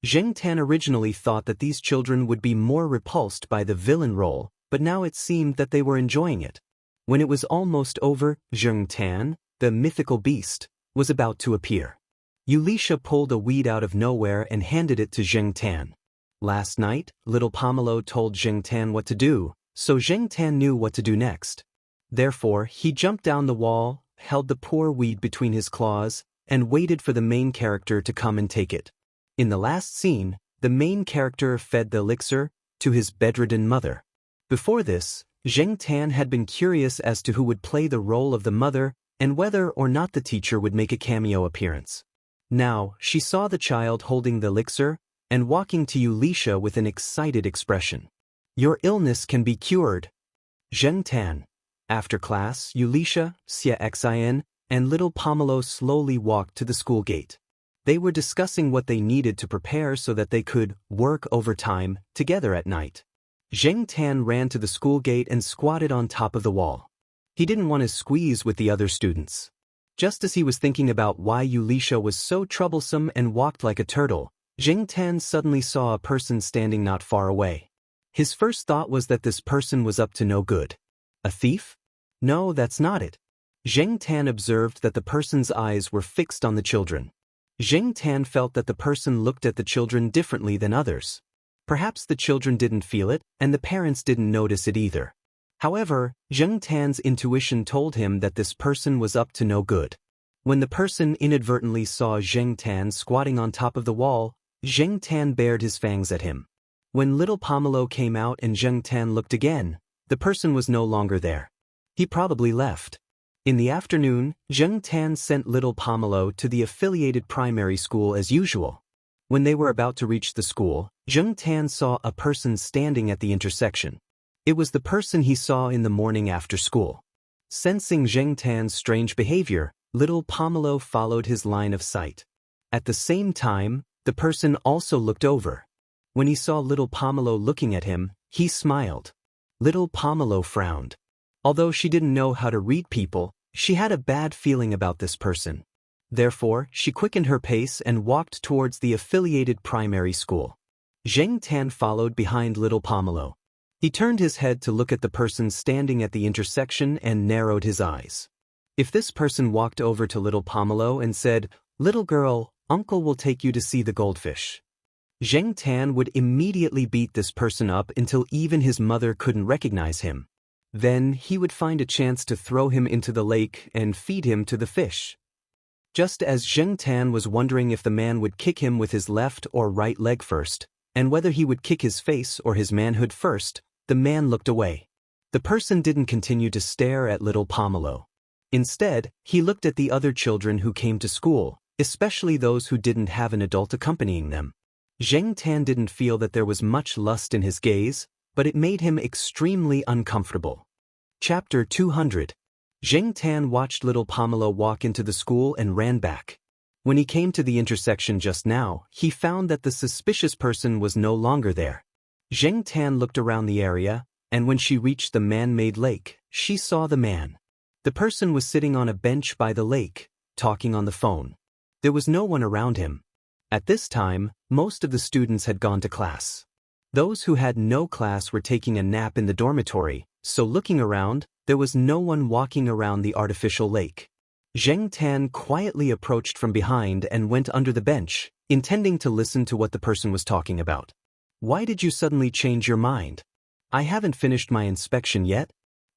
Jing Tan originally thought that these children would be more repulsed by the villain role, but now it seemed that they were enjoying it. When it was almost over, Jing Tan, the mythical beast, was about to appear. Wuxia pulled a weed out of nowhere and handed it to Jing Tan. Last night, little Pomelo told Jing Tan what to do, so Jing Tan knew what to do next. Therefore, he jumped down the wall, held the poor weed between his claws, and waited for the main character to come and take it. In the last scene, the main character fed the elixir to his bedridden mother. Before this, Jing Tan had been curious as to who would play the role of the mother and whether or not the teacher would make a cameo appearance. Now, she saw the child holding the elixir and walking to Wuxia with an excited expression. Your illness can be cured. Jing Tan. After class, Wuxia, Xianxia, and little Pomelo slowly walked to the school gate. They were discussing what they needed to prepare so that they could work overtime together at night. Jing Tan ran to the school gate and squatted on top of the wall. He didn't want to squeeze with the other students. Just as he was thinking about why Wuxia was so troublesome and walked like a turtle, Jing Tan suddenly saw a person standing not far away. His first thought was that this person was up to no good. A thief? No, that's not it. Jing Tan observed that the person's eyes were fixed on the children. Jing Tan felt that the person looked at the children differently than others. Perhaps the children didn't feel it, and the parents didn't notice it either. However, Zheng Tan's intuition told him that this person was up to no good. When the person inadvertently saw Zheng Tan squatting on top of the wall, Zheng Tan bared his fangs at him. When little Pomelo came out and Zheng Tan looked again, the person was no longer there. He probably left. In the afternoon, Zheng Tan sent little Pomelo to the affiliated primary school as usual. When they were about to reach the school, Zheng Tan saw a person standing at the intersection. It was the person he saw in the morning after school. Sensing Zheng Tan's strange behavior, little Pomelo followed his line of sight. At the same time, the person also looked over. When he saw little Pomelo looking at him, he smiled. Little Pomelo frowned. Although she didn't know how to read people, she had a bad feeling about this person. Therefore, she quickened her pace and walked towards the affiliated primary school. Zheng Tan followed behind little Pomelo. He turned his head to look at the person standing at the intersection and narrowed his eyes. If this person walked over to little Pomelo and said, "Little girl, Uncle will take you to see the goldfish," Zheng Tan would immediately beat this person up until even his mother couldn't recognize him. Then he would find a chance to throw him into the lake and feed him to the fish. Just as Zheng Tan was wondering if the man would kick him with his left or right leg first, and whether he would kick his face or his manhood first, the man looked away. The person didn't continue to stare at little Pomelo. Instead, he looked at the other children who came to school, especially those who didn't have an adult accompanying them. Zheng Tan didn't feel that there was much lust in his gaze, but it made him extremely uncomfortable. Chapter 200. Zheng Tan watched little Pomelo walk into the school and ran back. When he came to the intersection just now, he found that the suspicious person was no longer there. Zheng Tan looked around the area, and when she reached the man-made lake, she saw the man. The person was sitting on a bench by the lake, talking on the phone. There was no one around him. At this time, most of the students had gone to class. Those who had no class were taking a nap in the dormitory, so looking around, there was no one walking around the artificial lake. Zheng Tan quietly approached from behind and went under the bench, intending to listen to what the person was talking about. "Why did you suddenly change your mind? I haven't finished my inspection yet.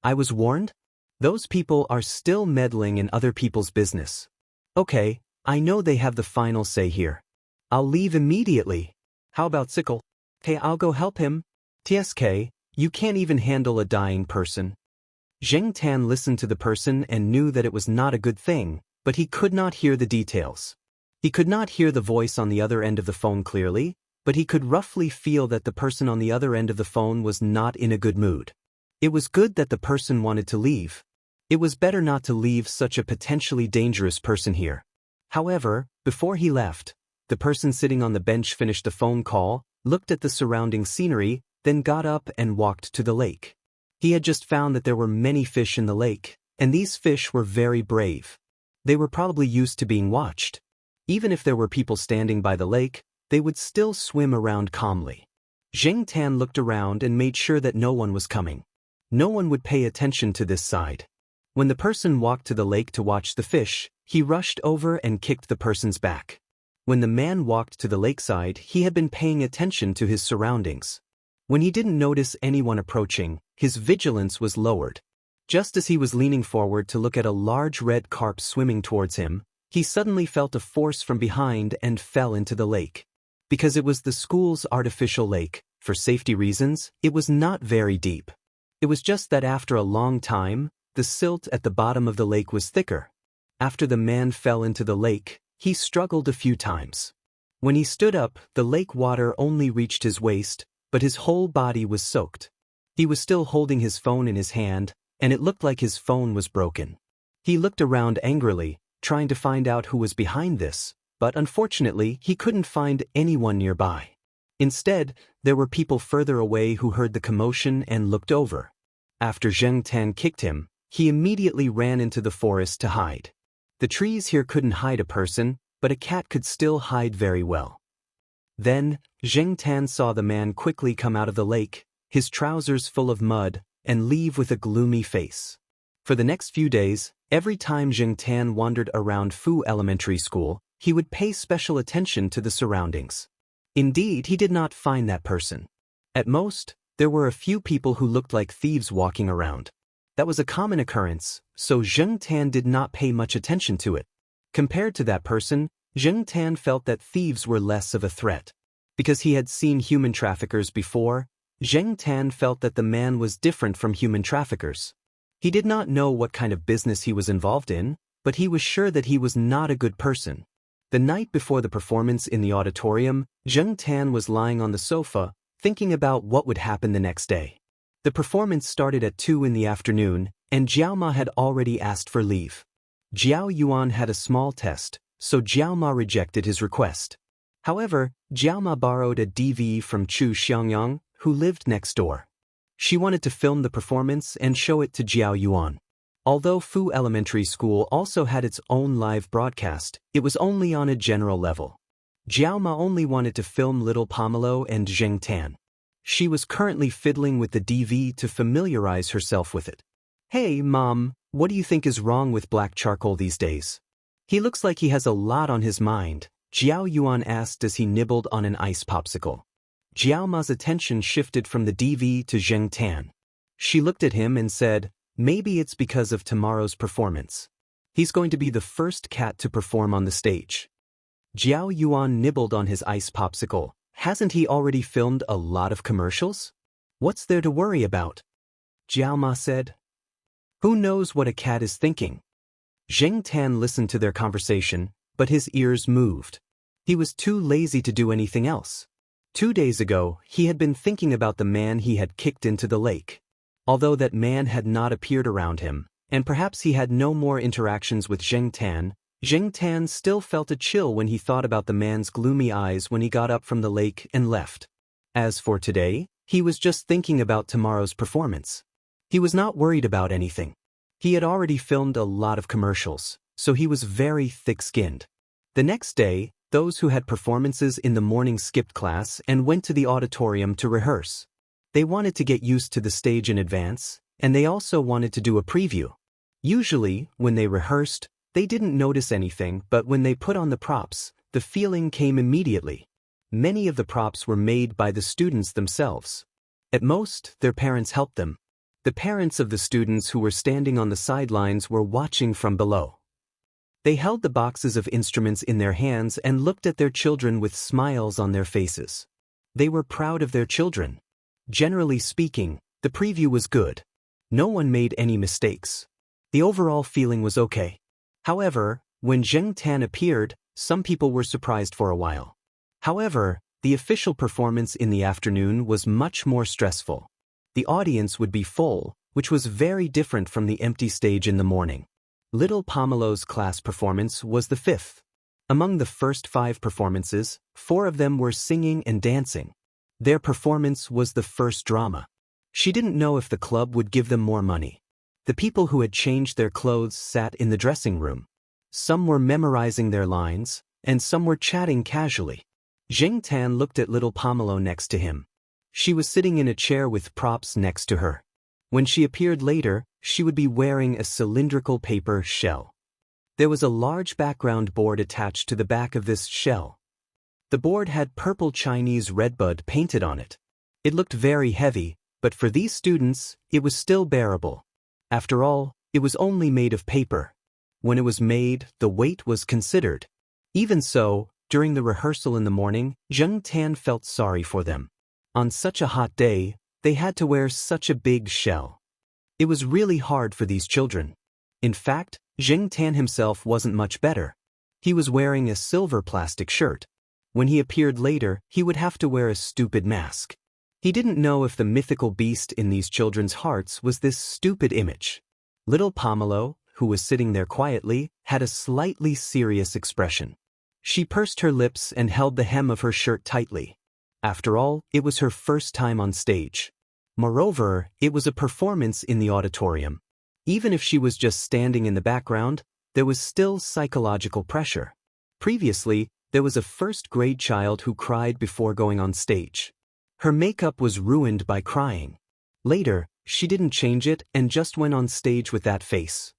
I was warned? Those people are still meddling in other people's business. Okay, I know they have the final say here. I'll leave immediately. How about Sickle? Okay, I'll go help him. TSK, you can't even handle a dying person." Zheng Tan listened to the person and knew that it was not a good thing, but he could not hear the details. He could not hear the voice on the other end of the phone clearly, but he could roughly feel that the person on the other end of the phone was not in a good mood. It was good that the person wanted to leave. It was better not to leave such a potentially dangerous person here. However, before he left, the person sitting on the bench finished the phone call, looked at the surrounding scenery, then got up and walked to the lake. He had just found that there were many fish in the lake, and these fish were very brave. They were probably used to being watched. Even if there were people standing by the lake, they would still swim around calmly. Zheng Tan looked around and made sure that no one was coming. No one would pay attention to this side. When the person walked to the lake to watch the fish, he rushed over and kicked the person's back. When the man walked to the lakeside, he had been paying attention to his surroundings. When he didn't notice anyone approaching, his vigilance was lowered. Just as he was leaning forward to look at a large red carp swimming towards him, he suddenly felt a force from behind and fell into the lake. Because it was the school's artificial lake, for safety reasons, it was not very deep. It was just that after a long time, the silt at the bottom of the lake was thicker. After the man fell into the lake, he struggled a few times. When he stood up, the lake water only reached his waist, but his whole body was soaked. He was still holding his phone in his hand, and it looked like his phone was broken. He looked around angrily, trying to find out who was behind this, but unfortunately he couldn't find anyone nearby. Instead, there were people further away who heard the commotion and looked over. After Zheng Tan kicked him, he immediately ran into the forest to hide. The trees here couldn't hide a person, but a cat could still hide very well. Then, Zheng Tan saw the man quickly come out of the lake, his trousers full of mud, and leave with a gloomy face. For the next few days, every time Zheng Tan wandered around Fu Elementary School, he would pay special attention to the surroundings. Indeed, he did not find that person. At most, there were a few people who looked like thieves walking around. That was a common occurrence, so Zheng Tan did not pay much attention to it. Compared to that person, Zheng Tan felt that thieves were less of a threat. Because he had seen human traffickers before, Zheng Tan felt that the man was different from human traffickers. He did not know what kind of business he was involved in, but he was sure that he was not a good person. The night before the performance in the auditorium, Zheng Tan was lying on the sofa, thinking about what would happen the next day. The performance started at 2 in the afternoon, and Jiaoma had already asked for leave. Jiao Yuan had a small test, so Jiaoma rejected his request. However, Jiaoma borrowed a DV from Chu Xiangyang, who lived next door. She wanted to film the performance and show it to Jiao Yuan. Although Fu Elementary School also had its own live broadcast, it was only on a general level. Jiaoma only wanted to film little Pomelo and Zheng Tan. She was currently fiddling with the DV to familiarize herself with it. "Hey, Mom, what do you think is wrong with black charcoal these days? He looks like he has a lot on his mind," Jiao Yuan asked as he nibbled on an ice popsicle. Jiaoma's attention shifted from the DV to Zheng Tan. She looked at him and said, "Maybe it's because of tomorrow's performance. He's going to be the first cat to perform on the stage." Jiao Yuan nibbled on his ice popsicle. "Hasn't he already filmed a lot of commercials? What's there to worry about?" Jiaoma said. "Who knows what a cat is thinking?" Zheng Tan listened to their conversation, but his ears moved. He was too lazy to do anything else. 2 days ago, he had been thinking about the man he had kicked into the lake. Although that man had not appeared around him, and perhaps he had no more interactions with Zheng Tan still felt a chill when he thought about the man's gloomy eyes when he got up from the lake and left. As for today, he was just thinking about tomorrow's performance. He was not worried about anything. He had already filmed a lot of commercials, so he was very thick-skinned. The next day, those who had performances in the morning skipped class and went to the auditorium to rehearse. They wanted to get used to the stage in advance, and they also wanted to do a preview. Usually, when they rehearsed, they didn't notice anything, but when they put on the props, the feeling came immediately. Many of the props were made by the students themselves. At most, their parents helped them. The parents of the students who were standing on the sidelines were watching from below. They held the boxes of instruments in their hands and looked at their children with smiles on their faces. They were proud of their children. Generally speaking, the preview was good. No one made any mistakes. The overall feeling was okay. However, when Zheng Tan appeared, some people were surprised for a while. However, the official performance in the afternoon was much more stressful. The audience would be full, which was very different from the empty stage in the morning. Little Pomelo's class performance was the 5th. Among the first 5 performances, 4 of them were singing and dancing. Their performance was the first drama. She didn't know if the club would give them more money. The people who had changed their clothes sat in the dressing room. Some were memorizing their lines, and some were chatting casually. Zheng Tan looked at little Pomelo next to him. She was sitting in a chair with props next to her. When she appeared later, she would be wearing a cylindrical paper shell. There was a large background board attached to the back of this shell. The board had purple Chinese redbud painted on it. It looked very heavy, but for these students, it was still bearable. After all, it was only made of paper. When it was made, the weight was considered. Even so, during the rehearsal in the morning, Zheng Tan felt sorry for them. On such a hot day, they had to wear such a big shell. It was really hard for these children. In fact, Zheng Tan himself wasn't much better. He was wearing a silver plastic shirt. When he appeared later, he would have to wear a stupid mask. He didn't know if the mythical beast in these children's hearts was this stupid image. Little Pomelo, who was sitting there quietly, had a slightly serious expression. She pursed her lips and held the hem of her shirt tightly. After all, it was her first time on stage. Moreover, it was a performance in the auditorium. Even if she was just standing in the background, there was still psychological pressure. Previously, there was a first-grade child who cried before going on stage. Her makeup was ruined by crying. Later, she didn't change it and just went on stage with that face.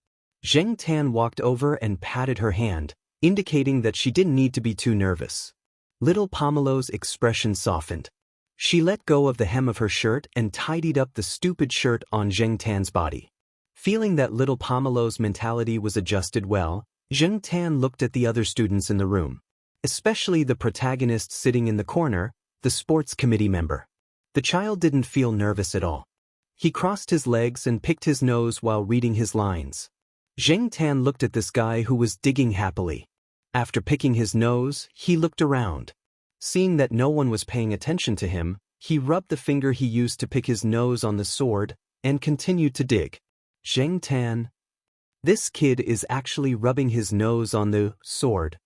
Zheng Tan walked over and patted her hand, indicating that she didn't need to be too nervous. Little Pomelo's expression softened. She let go of the hem of her shirt and tidied up the stupid shirt on Zheng Tan's body. Feeling that little Pomelo's mentality was adjusted well, Zheng Tan looked at the other students in the room, especially the protagonist sitting in the corner, the sports committee member. The child didn't feel nervous at all. He crossed his legs and picked his nose while reading his lines. Zheng Tan looked at this guy who was digging happily. After picking his nose, he looked around. Seeing that no one was paying attention to him, he rubbed the finger he used to pick his nose on the sword and continued to dig. Zheng Tan. This kid is actually rubbing his nose on the sword.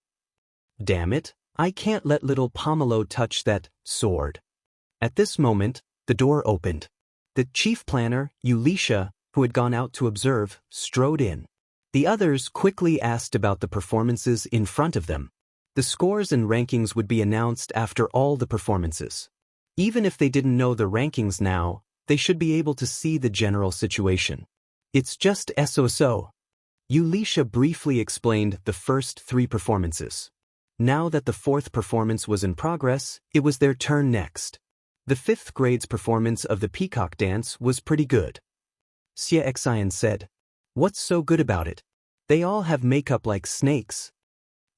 Damn it, I can't let little Pomelo touch that sword. At this moment, the door opened. The chief planner, Ulisha, who had gone out to observe, strode in. The others quickly asked about the performances in front of them. The scores and rankings would be announced after all the performances. Even if they didn't know the rankings now, they should be able to see the general situation. It's just so. Ulisha briefly explained the first 3 performances. Now that the 4th performance was in progress, it was their turn next. The 5th grade's performance of the peacock dance was pretty good. Xianxia said, "What's so good about it? They all have makeup like snakes."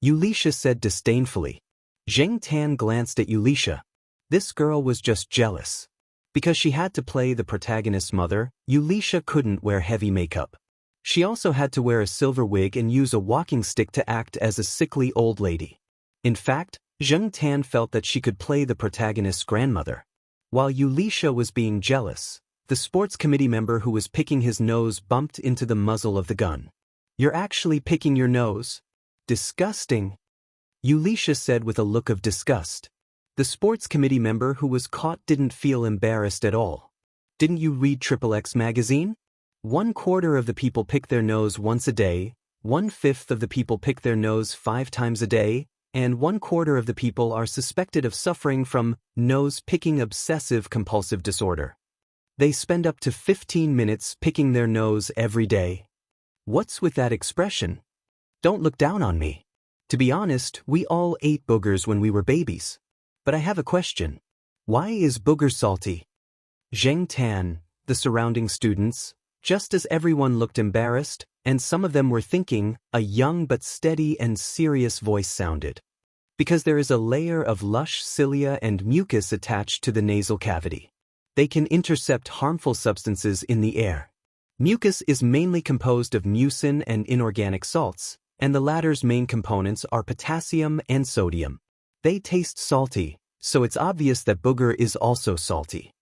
Ulisha said disdainfully. Zheng Tan glanced at Ulisha. This girl was just jealous. Because she had to play the protagonist's mother, Ulisha couldn't wear heavy makeup. She also had to wear a silver wig and use a walking stick to act as a sickly old lady. In fact, Zheng Tan felt that she could play the protagonist's grandmother. While Ulisha was being jealous, the sports committee member who was picking his nose bumped into the muzzle of the gun. "You're actually picking your nose? Disgusting," Ulisha said with a look of disgust. The sports committee member who was caught didn't feel embarrassed at all. "Didn't you read XXX magazine? 1/4 of the people pick their nose once a day, 1/5 of the people pick their nose 5 times a day, and 1/4 of the people are suspected of suffering from nose-picking obsessive-compulsive disorder. They spend up to 15 minutes picking their nose every day." What's with that expression? Don't look down on me. To be honest, we all ate boogers when we were babies. But I have a question. Why is booger salty? Zheng Tan, the surrounding students, just as everyone looked embarrassed, and some of them were thinking, a young but steady and serious voice sounded. Because there is a layer of lush cilia and mucus attached to the nasal cavity. They can intercept harmful substances in the air. Mucus is mainly composed of mucin and inorganic salts, and the latter's main components are potassium and sodium. They taste salty, so it's obvious that booger is also salty.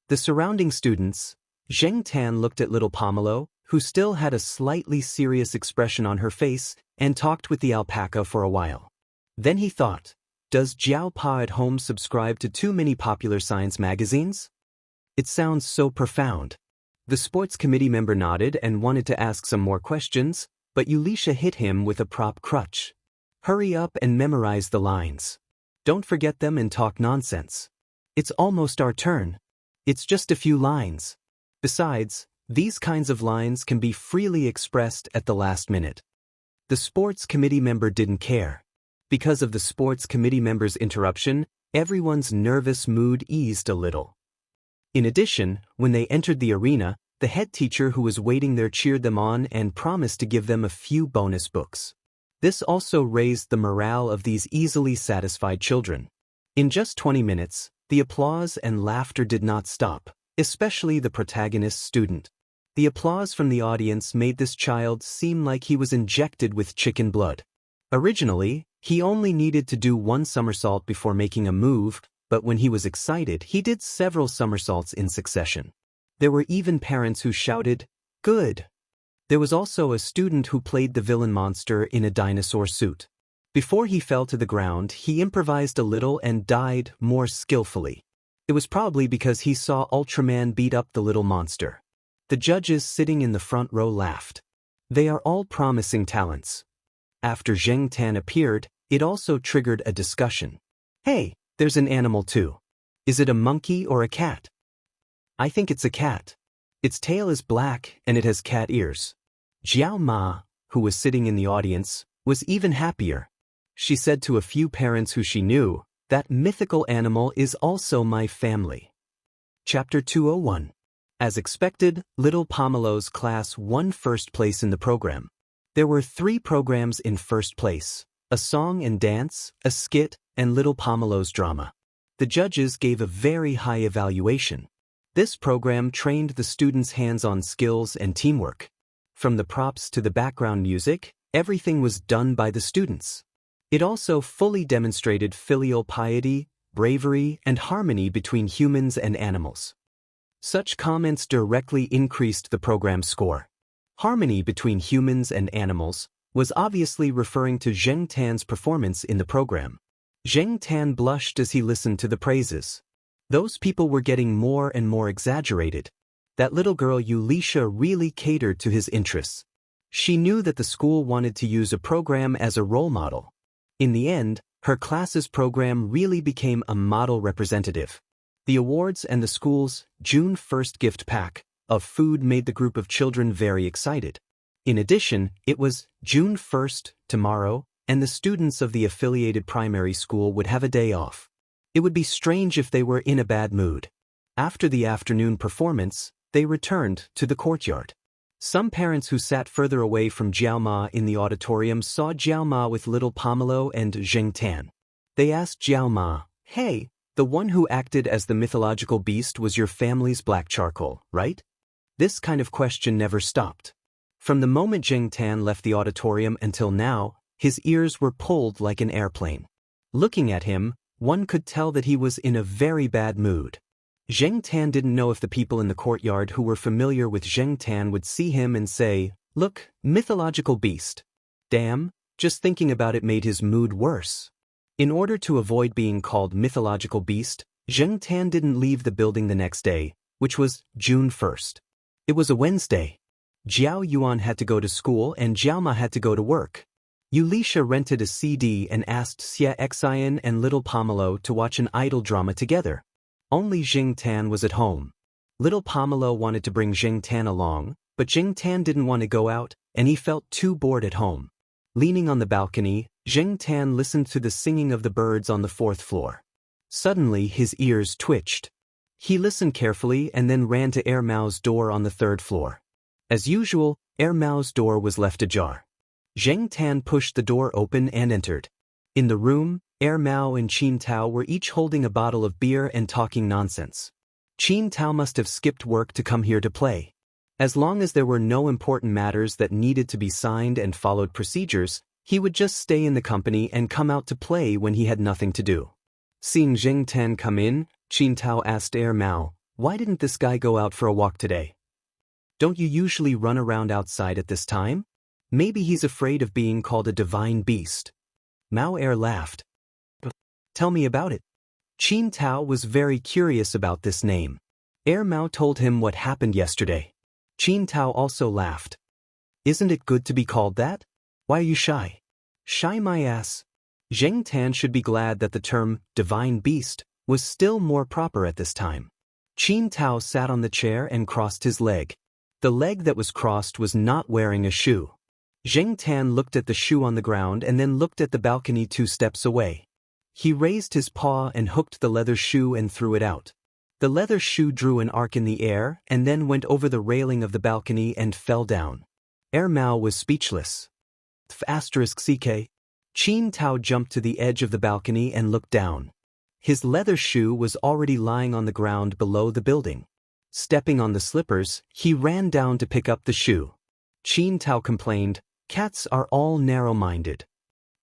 The surrounding students, Zheng Tan looked at little Pomelo, who still had a slightly serious expression on her face, and talked with the alpaca for a while. Then he thought, does Jiao Pa at home subscribe to too many popular science magazines? It sounds so profound. The sports committee member nodded and wanted to ask some more questions, but Ulisha hit him with a prop crutch. Hurry up and memorize the lines. Don't forget them and talk nonsense. It's almost our turn. It's just a few lines. Besides, these kinds of lines can be freely expressed at the last minute. The sports committee member didn't care. Because of the sports committee member's interruption, everyone's nervous mood eased a little. In addition, when they entered the arena, the head teacher who was waiting there cheered them on and promised to give them a few bonus books. This also raised the morale of these easily satisfied children. In just 20 minutes, the applause and laughter did not stop, especially the protagonist's student. The applause from the audience made this child seem like he was injected with chicken blood. Originally, he only needed to do 1 somersault before making a move, but when he was excited, he did several somersaults in succession. There were even parents who shouted, "Good!" There was also a student who played the villain monster in a dinosaur suit. Before he fell to the ground, he improvised a little and died more skillfully. It was probably because he saw Ultraman beat up the little monster. The judges sitting in the front row laughed. They are all promising talents. After Zheng Tan appeared, it also triggered a discussion. Hey, there's an animal too. Is it a monkey or a cat? I think it's a cat. Its tail is black and it has cat ears. Jiao Ma, who was sitting in the audience, was even happier. She said to a few parents who she knew, That mythical animal is also my family. Chapter 201. As expected, little Pomelo's class won first place in the program. There were 3 programs in first place: a song and dance, a skit, and little Pomelo's drama. The judges gave a very high evaluation. This program trained the students' hands-on skills and teamwork. From the props to the background music, everything was done by the students. It also fully demonstrated filial piety, bravery, and harmony between humans and animals. Such comments directly increased the program's score. Harmony between humans and animals was obviously referring to Zheng Tan's performance in the program. Zheng Tan blushed as he listened to the praises. Those people were getting more and more exaggerated. That little girl Yulisha really catered to his interests. She knew that the school wanted to use a program as a role model. In the end, her class's program really became a model representative. The awards and the school's June 1st gift pack of food made the group of children very excited. In addition, it was June 1st, tomorrow, and the students of the affiliated primary school would have a day off. It would be strange if they were in a bad mood. After the afternoon performance, they returned to the courtyard. Some parents who sat further away from Jiaoma in the auditorium saw Jiaoma with little Pomelo and Zheng Tan. They asked Jiaoma, "Hey, the one who acted as the mythological beast was your family's black charcoal, right?" This kind of question never stopped. From the moment Zheng Tan left the auditorium until now, his ears were pulled like an airplane. Looking at him, one could tell that he was in a very bad mood. Zheng Tan didn't know if the people in the courtyard who were familiar with Zheng Tan would see him and say, "Look, mythological beast." Damn, just thinking about it made his mood worse. In order to avoid being called mythological beast, Zheng Tan didn't leave the building the next day, which was June 1st. It was a Wednesday. Jiao Yuan had to go to school and Jiaoma had to go to work. Yulisha rented a CD and asked Xianxia and little Pomelo to watch an idol drama together. Only Zheng Tan was at home. Little Pomelo wanted to bring Zheng Tan along, but Zheng Tan didn't want to go out, and he felt too bored at home. Leaning on the balcony, Zheng Tan listened to the singing of the birds on the 4th floor. Suddenly, his ears twitched. He listened carefully and then ran to Air Mao's door on the 3rd floor. As usual, Air Mao's door was left ajar. Zheng Tan pushed the door open and entered. In the room, Air Mao and Qin Tao were each holding a bottle of beer and talking nonsense. Qin Tao must have skipped work to come here to play. As long as there were no important matters that needed to be signed and followed procedures, he would just stay in the company and come out to play when he had nothing to do. Seeing Zheng Tan come in, Qin Tao asked Air Mao, "Why didn't this guy go out for a walk today? Don't you usually run around outside at this time? Maybe he's afraid of being called a divine beast." Mao Air laughed. "Tell me about it." Qin Tao was very curious about this name. Air Mao told him what happened yesterday. Qin Tao also laughed. "Isn't it good to be called that? Why are you shy?" "Shy my ass." Zheng Tan should be glad that the term divine beast was still more proper at this time. Qin Tao sat on the chair and crossed his leg. The leg that was crossed was not wearing a shoe. Zheng Tan looked at the shoe on the ground and then looked at the balcony 2 steps away. He raised his paw and hooked the leather shoe and threw it out. The leather shoe drew an arc in the air and then went over the railing of the balcony and fell down. Air Mao was speechless. *CK. Qin Tao jumped to the edge of the balcony and looked down. His leather shoe was already lying on the ground below the building. Stepping on the slippers, he ran down to pick up the shoe. Qin Tao complained, "Cats are all narrow-minded."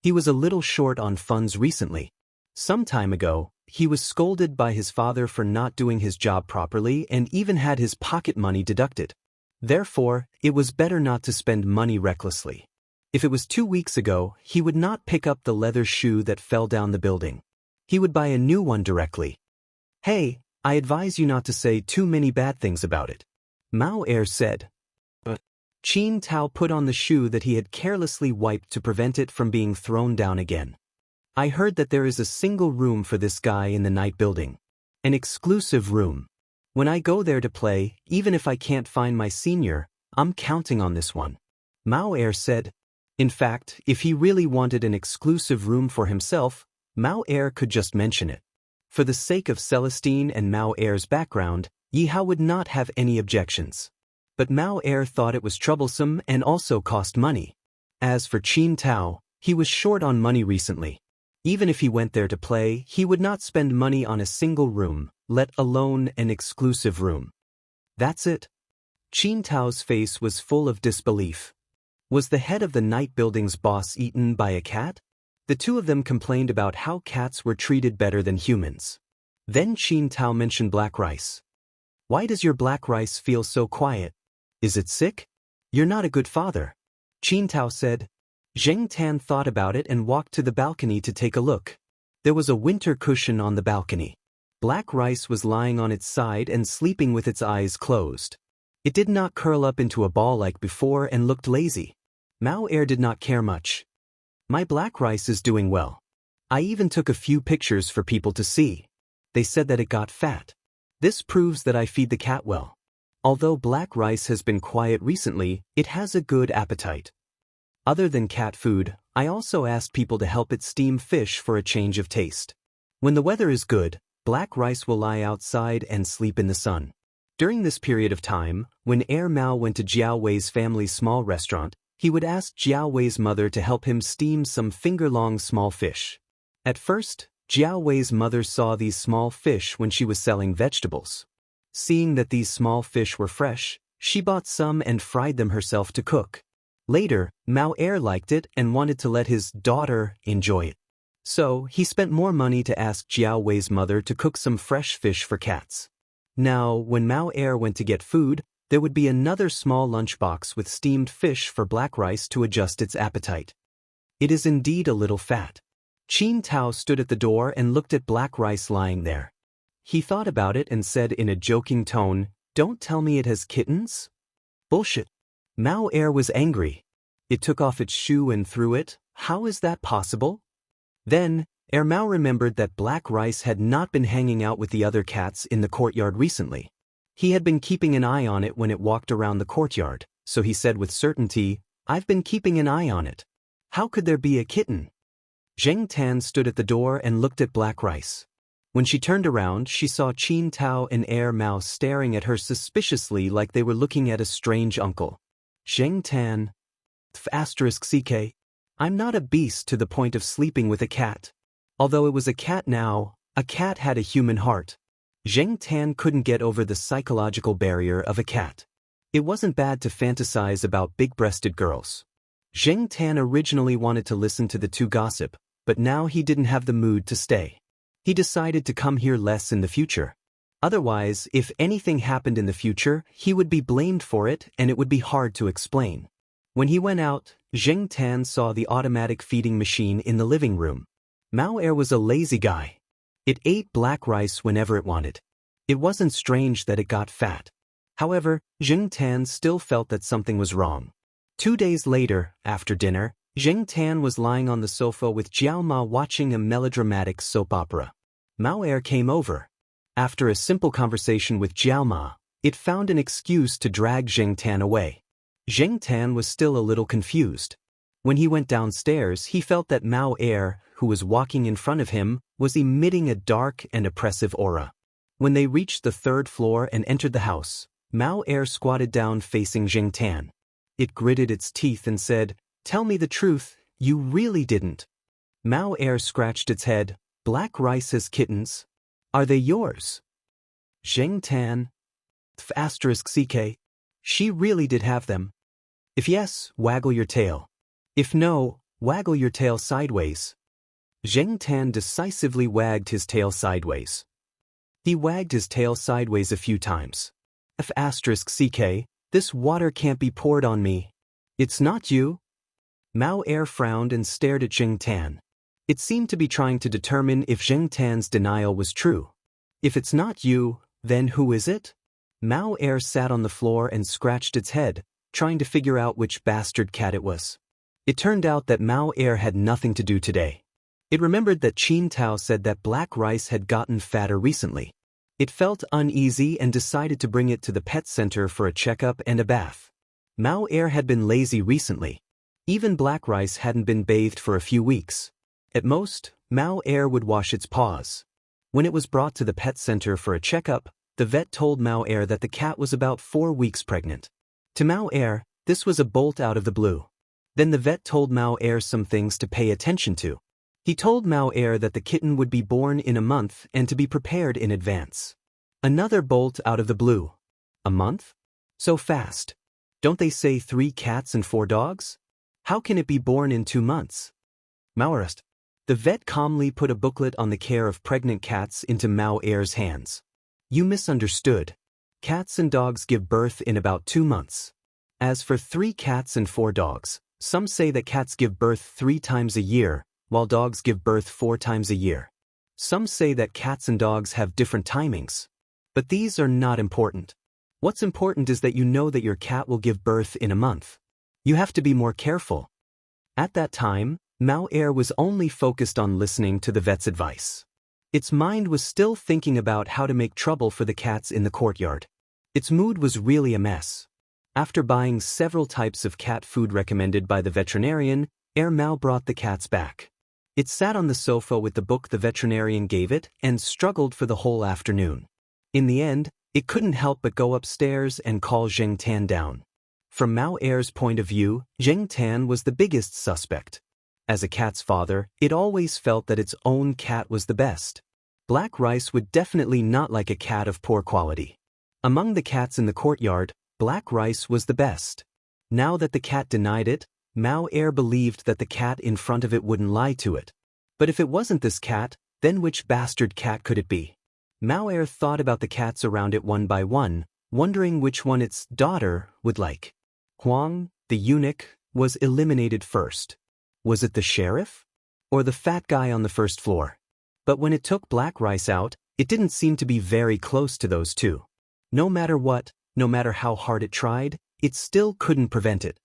He was a little short on funds recently. Some time ago, he was scolded by his father for not doing his job properly and even had his pocket money deducted. Therefore, it was better not to spend money recklessly. If it was 2 weeks ago, he would not pick up the leather shoe that fell down the building. He would buy a new one directly. "Hey, I advise you not to say too many bad things about it," Mao Air said. Qin Tao put on the shoe that he had carelessly wiped to prevent it from being thrown down again. "I heard that there is a single room for this guy in the night building. An exclusive room. When I go there to play, even if I can't find my senior, I'm counting on this one," Mao Air said. In fact, if he really wanted an exclusive room for himself, Mao Er could just mention it. For the sake of Celestine and Mao Er's background, Yi Hao would not have any objections. But Mao Er thought it was troublesome and also cost money. As for Qin Tao, he was short on money recently. Even if he went there to play, he would not spend money on a single room, let alone an exclusive room. That's it. Qin Tao's face was full of disbelief. Was the head of the night building's boss eaten by a cat? The two of them complained about how cats were treated better than humans. Then Qin Tao mentioned black rice. Why does your black rice feel so quiet? Is it sick? You're not a good father. Qin Tao said. Zheng Tan thought about it and walked to the balcony to take a look. There was a winter cushion on the balcony. Black rice was lying on its side and sleeping with its eyes closed. It did not curl up into a ball like before and looked lazy. Mao Er did not care much. My black rice is doing well. I even took a few pictures for people to see. They said that it got fat. This proves that I feed the cat well. Although black rice has been quiet recently, it has a good appetite. Other than cat food, I also asked people to help it steam fish for a change of taste. When the weather is good, black rice will lie outside and sleep in the sun. During this period of time, when Mao went to Jiao Wei's family's small restaurant, he would ask Jiao Wei's mother to help him steam some finger-long small fish. At first, Jiao Wei's mother saw these small fish when she was selling vegetables. Seeing that these small fish were fresh, she bought some and fried them herself to cook. Later, Mao Er liked it and wanted to let his daughter enjoy it. So, he spent more money to ask Jiao Wei's mother to cook some fresh fish for cats. Now, when Mao Er went to get food, there would be another small lunchbox with steamed fish for black rice to adjust its appetite. It is indeed a little fat. Qin Tao stood at the door and looked at black rice lying there. He thought about it and said in a joking tone, "Don't tell me it has kittens?" Bullshit. Mao Er was angry. It took off its shoe and threw it. How is that possible? Then, Mao remembered that black rice had not been hanging out with the other cats in the courtyard recently. He had been keeping an eye on it when it walked around the courtyard, so he said with certainty, "I've been keeping an eye on it. How could there be a kitten?" Zheng Tan stood at the door and looked at black rice. When she turned around, she saw Qin Tao and Mao staring at her suspiciously like they were looking at a strange uncle. Zheng Tan. *CK. I'm not a beast to the point of sleeping with a cat. Although it was a cat now, a cat had a human heart. Zheng Tan couldn't get over the psychological barrier of a cat. It wasn't bad to fantasize about big-breasted girls. Zheng Tan originally wanted to listen to the two gossip, but now he didn't have the mood to stay. He decided to come here less in the future. Otherwise, if anything happened in the future, he would be blamed for it and it would be hard to explain. When he went out, Zheng Tan saw the automatic feeding machine in the living room. Mao Er was a lazy guy. It ate black rice whenever it wanted. It wasn't strange that it got fat. However, Zheng Tan still felt that something was wrong. 2 days later, after dinner, Zheng Tan was lying on the sofa with Jiao Ma watching a melodramatic soap opera. Mao Er came over. After a simple conversation with Jiao Ma, it found an excuse to drag Zheng Tan away. Zheng Tan was still a little confused. When he went downstairs, he felt that Mao Er, who was walking in front of him, was emitting a dark and oppressive aura. When they reached the 3rd floor and entered the house, Mao Er squatted down facing Zheng Tan. It gritted its teeth and said, "Tell me the truth, you really didn't." Mao Er scratched its head. "Black rice has kittens. Are they yours?" Zheng Tan. *CK. She really did have them. If yes, waggle your tail. If no, waggle your tail sideways. Zheng Tan decisively wagged his tail sideways. He wagged his tail sideways a few times. *CK. This water can't be poured on me. It's not you. Mao Er frowned and stared at Zheng Tan. It seemed to be trying to determine if Zheng Tan's denial was true. If it's not you, then who is it? Mao Er sat on the floor and scratched its head, trying to figure out which bastard cat it was. It turned out that Mao Er had nothing to do today. It remembered that Qin Tao said that black rice had gotten fatter recently. It felt uneasy and decided to bring it to the pet center for a checkup and a bath. Mao Er had been lazy recently. Even black rice hadn't been bathed for a few weeks. At most, Mao Air would wash its paws. When it was brought to the pet center for a checkup, the vet told Mao Air that the cat was about 4 weeks pregnant. To Mao Air, this was a bolt out of the blue. Then the vet told Mao Air some things to pay attention to. He told Mao Air that the kitten would be born in a month and to be prepared in advance. Another bolt out of the blue. A month? So fast. Don't they say 3 cats and 4 dogs? How can it be born in 2 months? Maoist. The vet calmly put a booklet on the care of pregnant cats into Mao Air's hands. You misunderstood. Cats and dogs give birth in about 2 months. As for 3 cats and 4 dogs, some say that cats give birth 3 times a year, while dogs give birth 4 times a year. Some say that cats and dogs have different timings. But these are not important. What's important is that you know that your cat will give birth in a month. You have to be more careful. At that time, Mao Air was only focused on listening to the vet's advice. Its mind was still thinking about how to make trouble for the cats in the courtyard. Its mood was really a mess. After buying several types of cat food recommended by the veterinarian, Mao brought the cats back. It sat on the sofa with the book the veterinarian gave it and struggled for the whole afternoon. In the end, it couldn't help but go upstairs and call Zheng Tan down. From Mao Air's point of view, Zheng Tan was the biggest suspect. As a cat's father, it always felt that its own cat was the best. Black Rice would definitely not like a cat of poor quality. Among the cats in the courtyard, Black Rice was the best. Now that the cat denied it, Mao Air believed that the cat in front of it wouldn't lie to it. But if it wasn't this cat, then which bastard cat could it be? Mao Air thought about the cats around it one by one, wondering which one its daughter would like. Huang, the eunuch, was eliminated first. Was it the sheriff? Or the fat guy on the first floor? But when it took Black Rice out, it didn't seem to be very close to those two. No matter what, no matter how hard it tried, it still couldn't prevent it.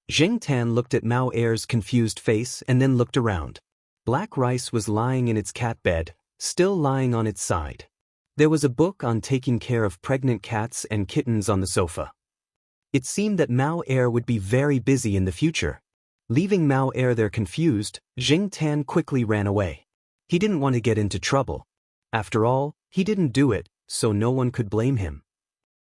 Zheng Tan looked at Mao Air's confused face and then looked around. Black Rice was lying in its cat bed, still lying on its side. There was a book on taking care of pregnant cats and kittens on the sofa. It seemed that Mao Air would be very busy in the future. Leaving Mao Air there confused, Zheng Tan quickly ran away. He didn't want to get into trouble. After all, he didn't do it, so no one could blame him.